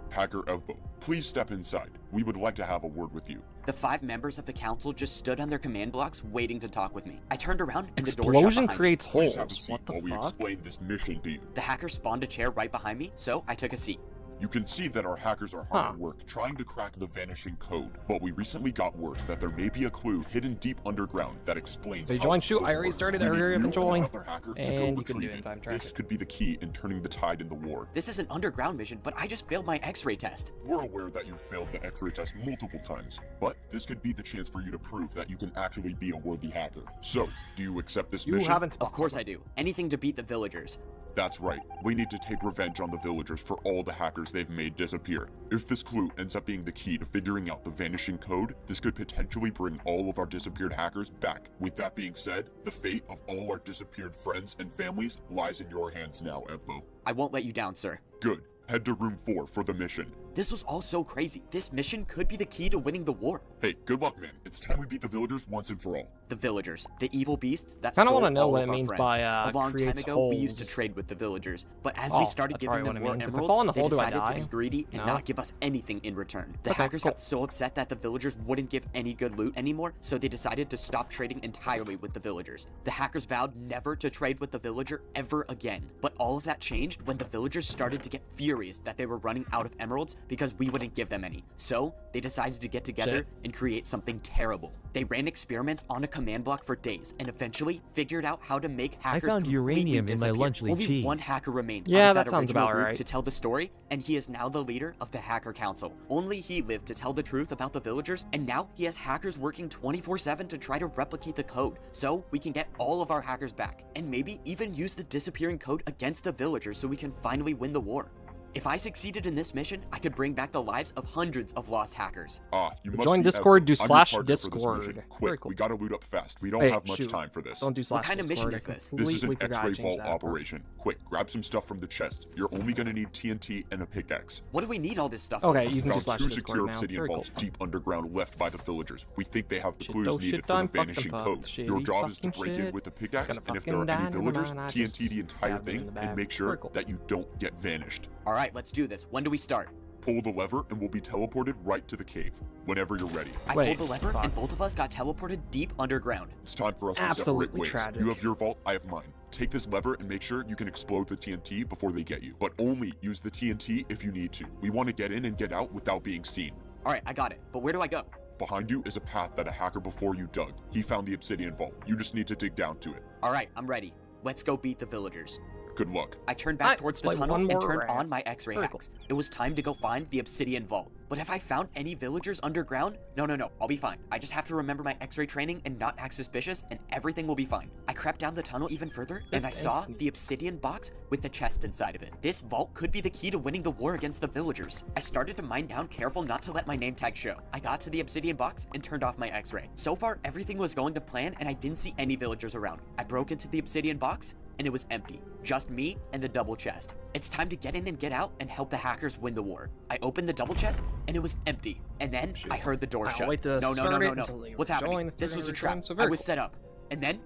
Hacker Evbo, please step inside. We would like to have a word with you. The 5 members of the council just stood on their command blocks waiting to talk with me. I turned around and the door shut Explosion behind me. creates Please have a holes. seat What the while we fuck? explain this mission to you. The hacker spawned a chair right behind me, so I took a seat. You can see that our hackers are hard at work trying to crack the vanishing code, but we recently got word that there may be a clue hidden deep underground that explains So you how join the shoot. code I already works. started. We I need already you been joined. another hacker to go And you can do retrieve it in time it. track. This could be the key in turning the tide in the war. This is an underground mission, but I just failed my X-ray test. We're aware that you failed the X-ray test multiple times, but this could be the chance for you to prove that you can actually be a worthy hacker. So, do you accept this mission? Of course I do. Anything to beat the villagers. That's right. We need to take revenge on the villagers for all the hackers they've made disappear. If this clue ends up being the key to figuring out the vanishing code, this could potentially bring all of our disappeared hackers back. With that being said, the fate of all our disappeared friends and families lies in your hands now, Evbo. I won't let you down, sir. Good. Head to room 4 for the mission. This was all so crazy. This mission could be the key to winning the war. Hey, good luck, man. It's time we beat the villagers once and for all. The villagers, the evil beasts that Kinda stole wanna know all what of it our means friends. by, A long time creates ago, we used to holes. trade with the villagers, but as Oh, we started that's giving probably them what it more means. If I emeralds, fall in the they hole, do I decided to die? be greedy and No? not give us anything in return. The Okay, hackers cool. got so upset that the villagers wouldn't give any good loot anymore, so they decided to stop trading entirely with the villagers. The hackers vowed never to trade with the villager ever again. But all of that changed when the villagers started to get furious that they were running out of emeralds because we wouldn't give them any. So they decided to get together and create something terrible. They ran experiments on a command block for days and eventually figured out how to make hackers found completely uranium in my disappear. lunch leaf Only cheese. one hacker remained Yeah, out of that that sounds original about group right. to tell the story, and he is now the leader of the Hacker Council. Only he lived to tell the truth about the villagers, and now he has hackers working 24/7 to try to replicate the code, so we can get all of our hackers back, and maybe even use the disappearing code against the villagers so we can finally win the war. If I succeeded in this mission, I could bring back the lives of hundreds of lost hackers. You must Join be Discord, Evbo. do I'm your slash partner for this Discord. mission. Very Quick, cool. we gotta loot up fast. We don't Hey, have much shoot. time for this. Don't do slash kind of mission Discord. is this? This is an Completely forgot I X-ray changed vault that part. operation. Quick, grab some stuff from the chest. You're only gonna need TNT and a pickaxe. What do we need all this stuff Okay, for? you can do Found slash 2 Discord secure now. obsidian Very cool. vaults deep underground left by the villagers. We think they have the Shit, clues oh, needed shit, for the done, fucked vanishing and code. fucked. Your Shitty job is to fucking break in shit. with a pickaxe, Gonna and if there are fucking any die, never villagers, mind, I TNT just the entire stabbed him in thing the and back. make sure Very cool. that you don't get vanished. Alright, let's do this. When do we start? Pull the lever and we'll be teleported right to the cave. Whenever you're ready. I pulled the lever and both of us got teleported deep underground. It's time for us to Absolutely separate ways. tragic. You have your vault, I have mine. Take this lever and make sure you can explode the TNT before they get you. But only use the TNT if you need to. We want to get in and get out without being seen. Alright, I got it. But where do I go? Behind you is a path that a hacker before you dug. He found the obsidian vault. You just need to dig down to it. Alright, I'm ready. Let's go beat the villagers. Good luck. I turned back towards the play tunnel one and more turned round. on my X-ray Very hacks. It was time to go find the obsidian vault. But have I found any villagers underground? No, I'll be fine. I just have to remember my X-ray training and not act suspicious, and everything will be fine. I crept down the tunnel even further, and I saw the obsidian box with the chest inside of it. This vault could be the key to winning the war against the villagers. I started to mine down, careful not to let my name tag show. I got to the obsidian box and turned off my X-ray. So far, everything was going to plan, and I didn't see any villagers around. I broke into the obsidian box, and it was empty. Just me and the double chest. It's time to get in and get out and help the hackers win the war. I opened the double chest, and it was empty. And then I heard the door I'll shut. wait to No. start it until they What's join happening? if This they're was a gonna trap. return, so I very was cool. set up. And then,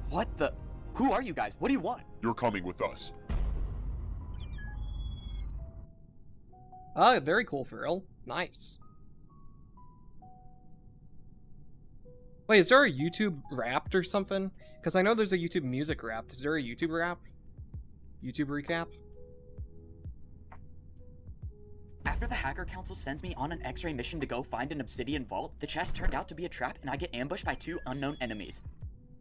what the? Who are you guys? What do you want? You're coming with us. Very cool, for real. Nice. Wait, is there a YouTube Wrapped or something? Because I know there's a YouTube Music Wrapped. Is there a YouTube Wrapped? YouTube recap? After the Hacker Council sends me on an X-ray mission to go find an obsidian vault, the chest turned out to be a trap and I get ambushed by 2 unknown enemies.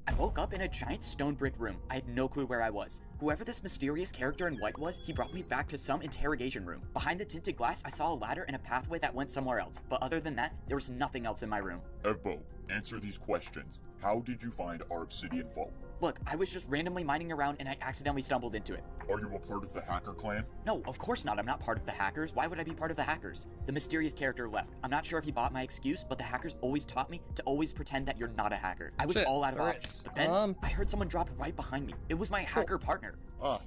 I woke up in a giant stone brick room. I had no clue where I was. Whoever this mysterious character in white was, he brought me back to some interrogation room. Behind the tinted glass, I saw a ladder and a pathway that went somewhere else. But other than that, there was nothing else in my room. Evbo, answer these questions. How did you find our obsidian vault? Look, I was just randomly mining around and I accidentally stumbled into it. Are you a part of the hacker clan? No, of course not. I'm not part of the hackers. Why would I be part of the hackers? The mysterious character left. I'm not sure if he bought my excuse, but the hackers always taught me to always pretend that you're not a hacker. I was all out of options. But then, I heard someone drop right behind me. It was my hacker partner.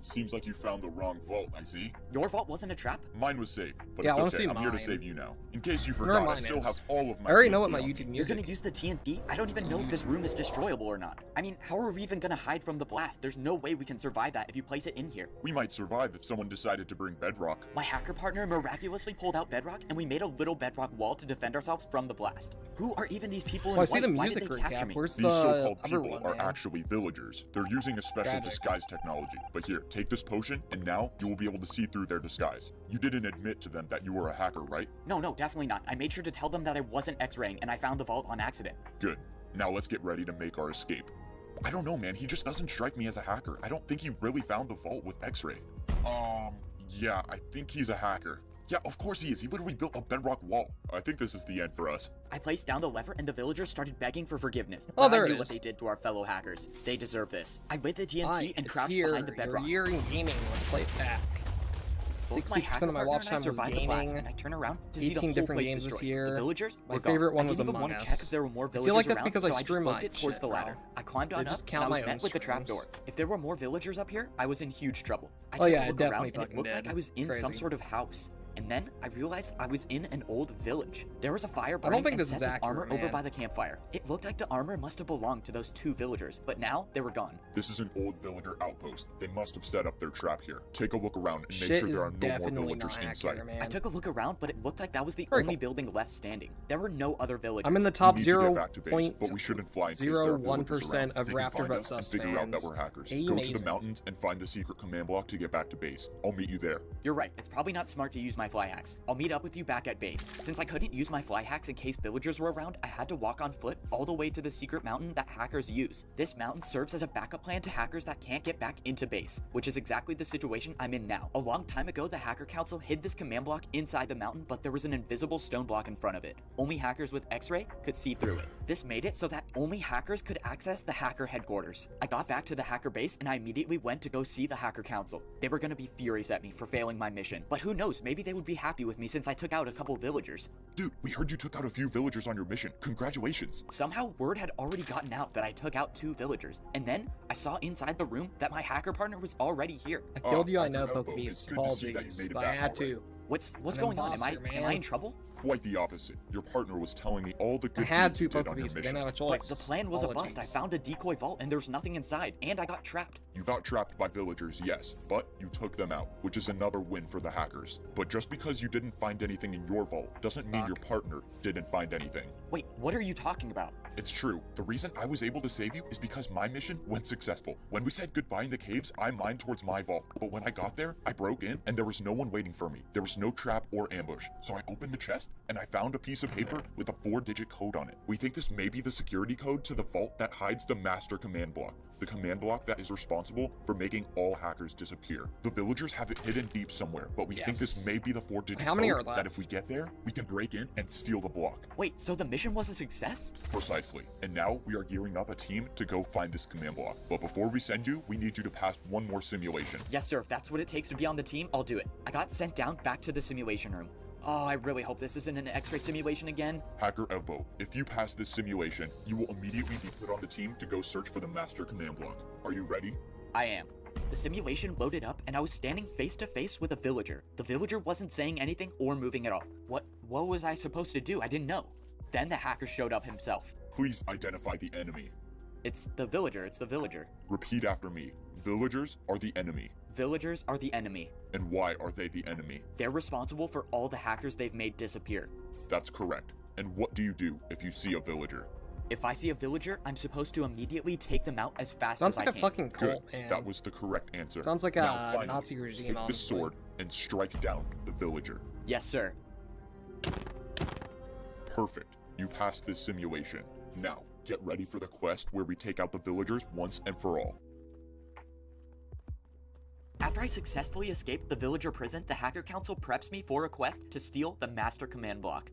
Seems like you found the wrong vault, I see. Your vault wasn't a trap? Mine was safe, but Yeah, it's I wanna okay. see I'm here to mine. save you now. In case you Where forgot, I mine still is. have all of my I already know TNT what my on me. YouTube You're music. gonna use the TNT? I don't even know if this room is destroyable or not. I mean, how are we even gonna hide from the blast? There's no way we can survive that if you place it in here. We might survive if someone decided to bring bedrock. My hacker partner miraculously pulled out bedrock, and we made a little bedrock wall to defend ourselves from the blast. Who are even these people in Oh, I see white? the Why music did they capture recap. me? Where's These the so-called other people one, are man? actually villagers. They're using a special Tragic. disguise technology, but Here, take this potion, and now you will be able to see through their disguise. You didn't admit to them that you were a hacker, right? No, definitely not. I made sure to tell them that I wasn't X-raying, and I found the vault on accident. Good. Now let's get ready to make our escape. I don't know, man. He just doesn't strike me as a hacker. I don't think he really found the vault with X-ray. Yeah, I think he's a hacker. Yeah, of course he is. He literally built a bedrock wall. I think this is the end for us. I placed down the lever and the villagers started begging for forgiveness. Oh, there I it knew is. what they did to our fellow hackers. They deserve this. I lit the TNT Hi, and it's crouched here. behind the bedrock. You're here in gaming. Let's play it back. Both my 60% hacker of my partner watch and I time was survived the blast, gaming. and I turn around to see the 18 whole different place games this destroyed. year. The villagers My were gone. favorite one I was didn't even Among want to check Us. if there were more I villagers feel like that's around, because so I I just stream my booked it towards shit, the bro. ladder. I climbed on I just up, count and I my was own met with the trapdoor. streams. If there were more villagers up here, I was in huge trouble. I Oh, took yeah, a I look definitely around, and it fucking looked like did. I was in some Crazy. sort of house. And then I realized I was in an old village. There was a fire I burning don't think and this is sets of armor accurate, over man. by the campfire. It looked like the armor must have belonged to those 2 villagers, but now they were gone. This is an old villager outpost. They must have set up their trap here. Take a look around and make Shit sure is there are no more definitely villagers not in sight. accurate, man. I took a look around, but it looked like that was the Very only cool. building left standing. There were no other villagers. I'm in the We top need to get back to base, but we 0.01% shouldn't fly in case there are villagers around. of They can Raptor find Vote us and Sus figure out that fans. we're hackers. Go Amazing. to the mountains and find the secret command block to get back to base. I'll meet you there. You're right. It's probably not smart to use my fly hacks. I'll meet up with you back at base. Since I couldn't use my fly hacks in case villagers were around, I had to walk on foot all the way to the secret mountain that hackers use. This mountain serves as a backup plan to hackers that can't get back into base, which is exactly the situation I'm in now. A long time ago, the Hacker Council hid this command block inside the mountain, but there was an invisible stone block in front of it. Only hackers with X-ray could see through it. This made it so that only hackers could access the hacker headquarters. I got back to the hacker base and I immediately went to go see the Hacker Council. They were gonna be furious at me for failing my mission, but who knows, maybe they would be happy with me since I took out a couple villagers. Dude, we heard you took out a few villagers on your mission. Congratulations. Somehow word had already gotten out that I took out 2 villagers, and then I saw inside the room that my hacker partner was already here. I killed you, I I know, forgot, Bo. Pokebeast. It's good to see that you Apologies, made it but I back had already. to. What's An going on? Am I imposter, am I man. in trouble? Quite the opposite. Your partner was telling me all the I good had deeds to, you did on your Pokebeast. I mission. didn't have a But choice. the plan was a bust. I Apologies. found a decoy vault and there was nothing inside, and I got trapped. You got trapped by villagers, yes, but you took them out, which is another win for the hackers. But just because you didn't find anything in your vault doesn't mean your partner didn't find anything. Wait, what are you talking about? It's true. The reason I was able to save you is because my mission went successful. When we said goodbye in the caves, I mined towards my vault. But when I got there, I broke in and there was no one waiting for me. There was no trap or ambush. So I opened the chest and I found a piece of paper with a 4-digit code on it. We think this may be the security code to the vault that hides the master command block. The command block that is responsible for making all hackers disappear. The villagers have it hidden deep somewhere, but we think this may be the 4-digit How many code are left? that if we get there, we can break in and steal the block. Wait, so the mission was a success? Precisely. And now we are gearing up a team to go find this command block. But before we send you, we need you to pass one more simulation. Yes, sir. If that's what it takes to be on the team, I'll do it. I got sent down back to the simulation room. Oh, I really hope this isn't an X-ray simulation again. Hacker Elbow, if you pass this simulation, you will immediately be put on the team to go search for the master command block. Are you ready? I am. The simulation loaded up and I was standing face to face with a villager. The villager wasn't saying anything or moving at all. What was I supposed to do? I didn't know. Then the hacker showed up himself. Please identify the enemy. It's the villager. It's the villager. Repeat after me. Villagers are the enemy. Villagers are the enemy. And why are they the enemy? They're responsible for all the hackers they've made disappear. That's correct. And what do you do if you see a villager? If I see a villager, I'm supposed to immediately take them out as fast Sounds as I like can. a fucking Good. cult, man. That was the correct answer. Sounds like Now, a finally, Nazi regime, take the honestly. sword and strike down the villager. Yes, sir. Perfect. You passed this simulation. Now, get ready for the quest where we take out the villagers once and for all. After I successfully escaped the villager prison, the Hacker Council preps me for a quest to steal the master command block.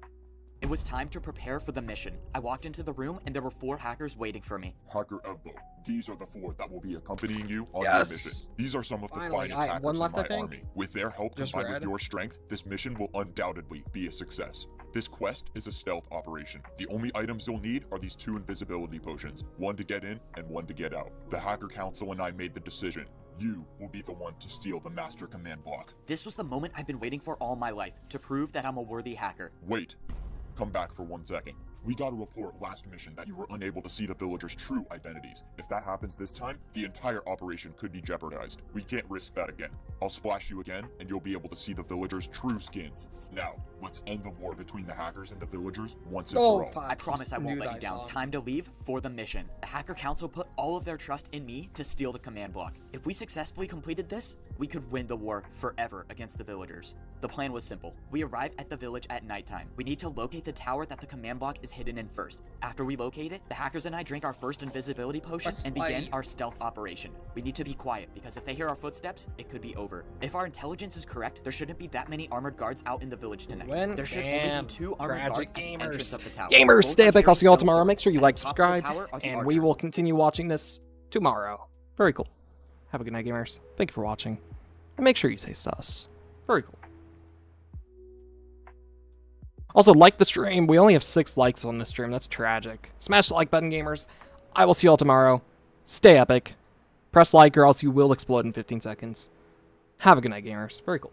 It was time to prepare for the mission. I walked into the room and there were 4 hackers waiting for me. Hacker Elbow, these are the 4 that will be accompanying you on Yes! your mission. These are some of the Finally, finest I- hackers one in left, my I think? army. With their help Just combined red. with your strength, this mission will undoubtedly be a success. This quest is a stealth operation. The only items you'll need are these 2 invisibility potions, one to get in and one to get out. The Hacker Council and I made the decision. You will be the one to steal the master command block. This was the moment I've been waiting for all my life, to prove that I'm a worthy hacker. Wait. Come back for 1 second. We got a report last mission that you were unable to see the villagers' true identities. If that happens this time, the entire operation could be jeopardized. We can't risk that again. I'll splash you again, and you'll be able to see the villagers' true skins. Now, let's end the war between the hackers and the villagers once and for all. I promise I won't let you down. Time to leave for the mission. The Hacker Council put all of their trust in me to steal the command block. If we successfully completed this, we could win the war forever against the villagers. The plan was simple. We arrive at the village at nighttime. We need to locate the tower that the command block is hidden in first. After we locate it, the hackers and I drink our first invisibility potion and begin our stealth operation. We need to be quiet because if they hear our footsteps, it could be over. If our intelligence is correct, there shouldn't be that many armored guards out in the village tonight. There should only be 2 armored guards at the entrance of the tower. Gamers, stay epic. I'll see you all tomorrow. Make sure you like, At the top of the subscribe, tower are the and we will archers. continue watching this tomorrow. Very cool. Have a good night, gamers. Thank you for watching. And make sure you say sus. Very cool. Also, like the stream. We only have 6 likes on this stream. That's tragic. Smash the like button, gamers. I will see you all tomorrow. Stay epic. Press like or else you will explode in 15 seconds. Have a good night, gamers. Very cool.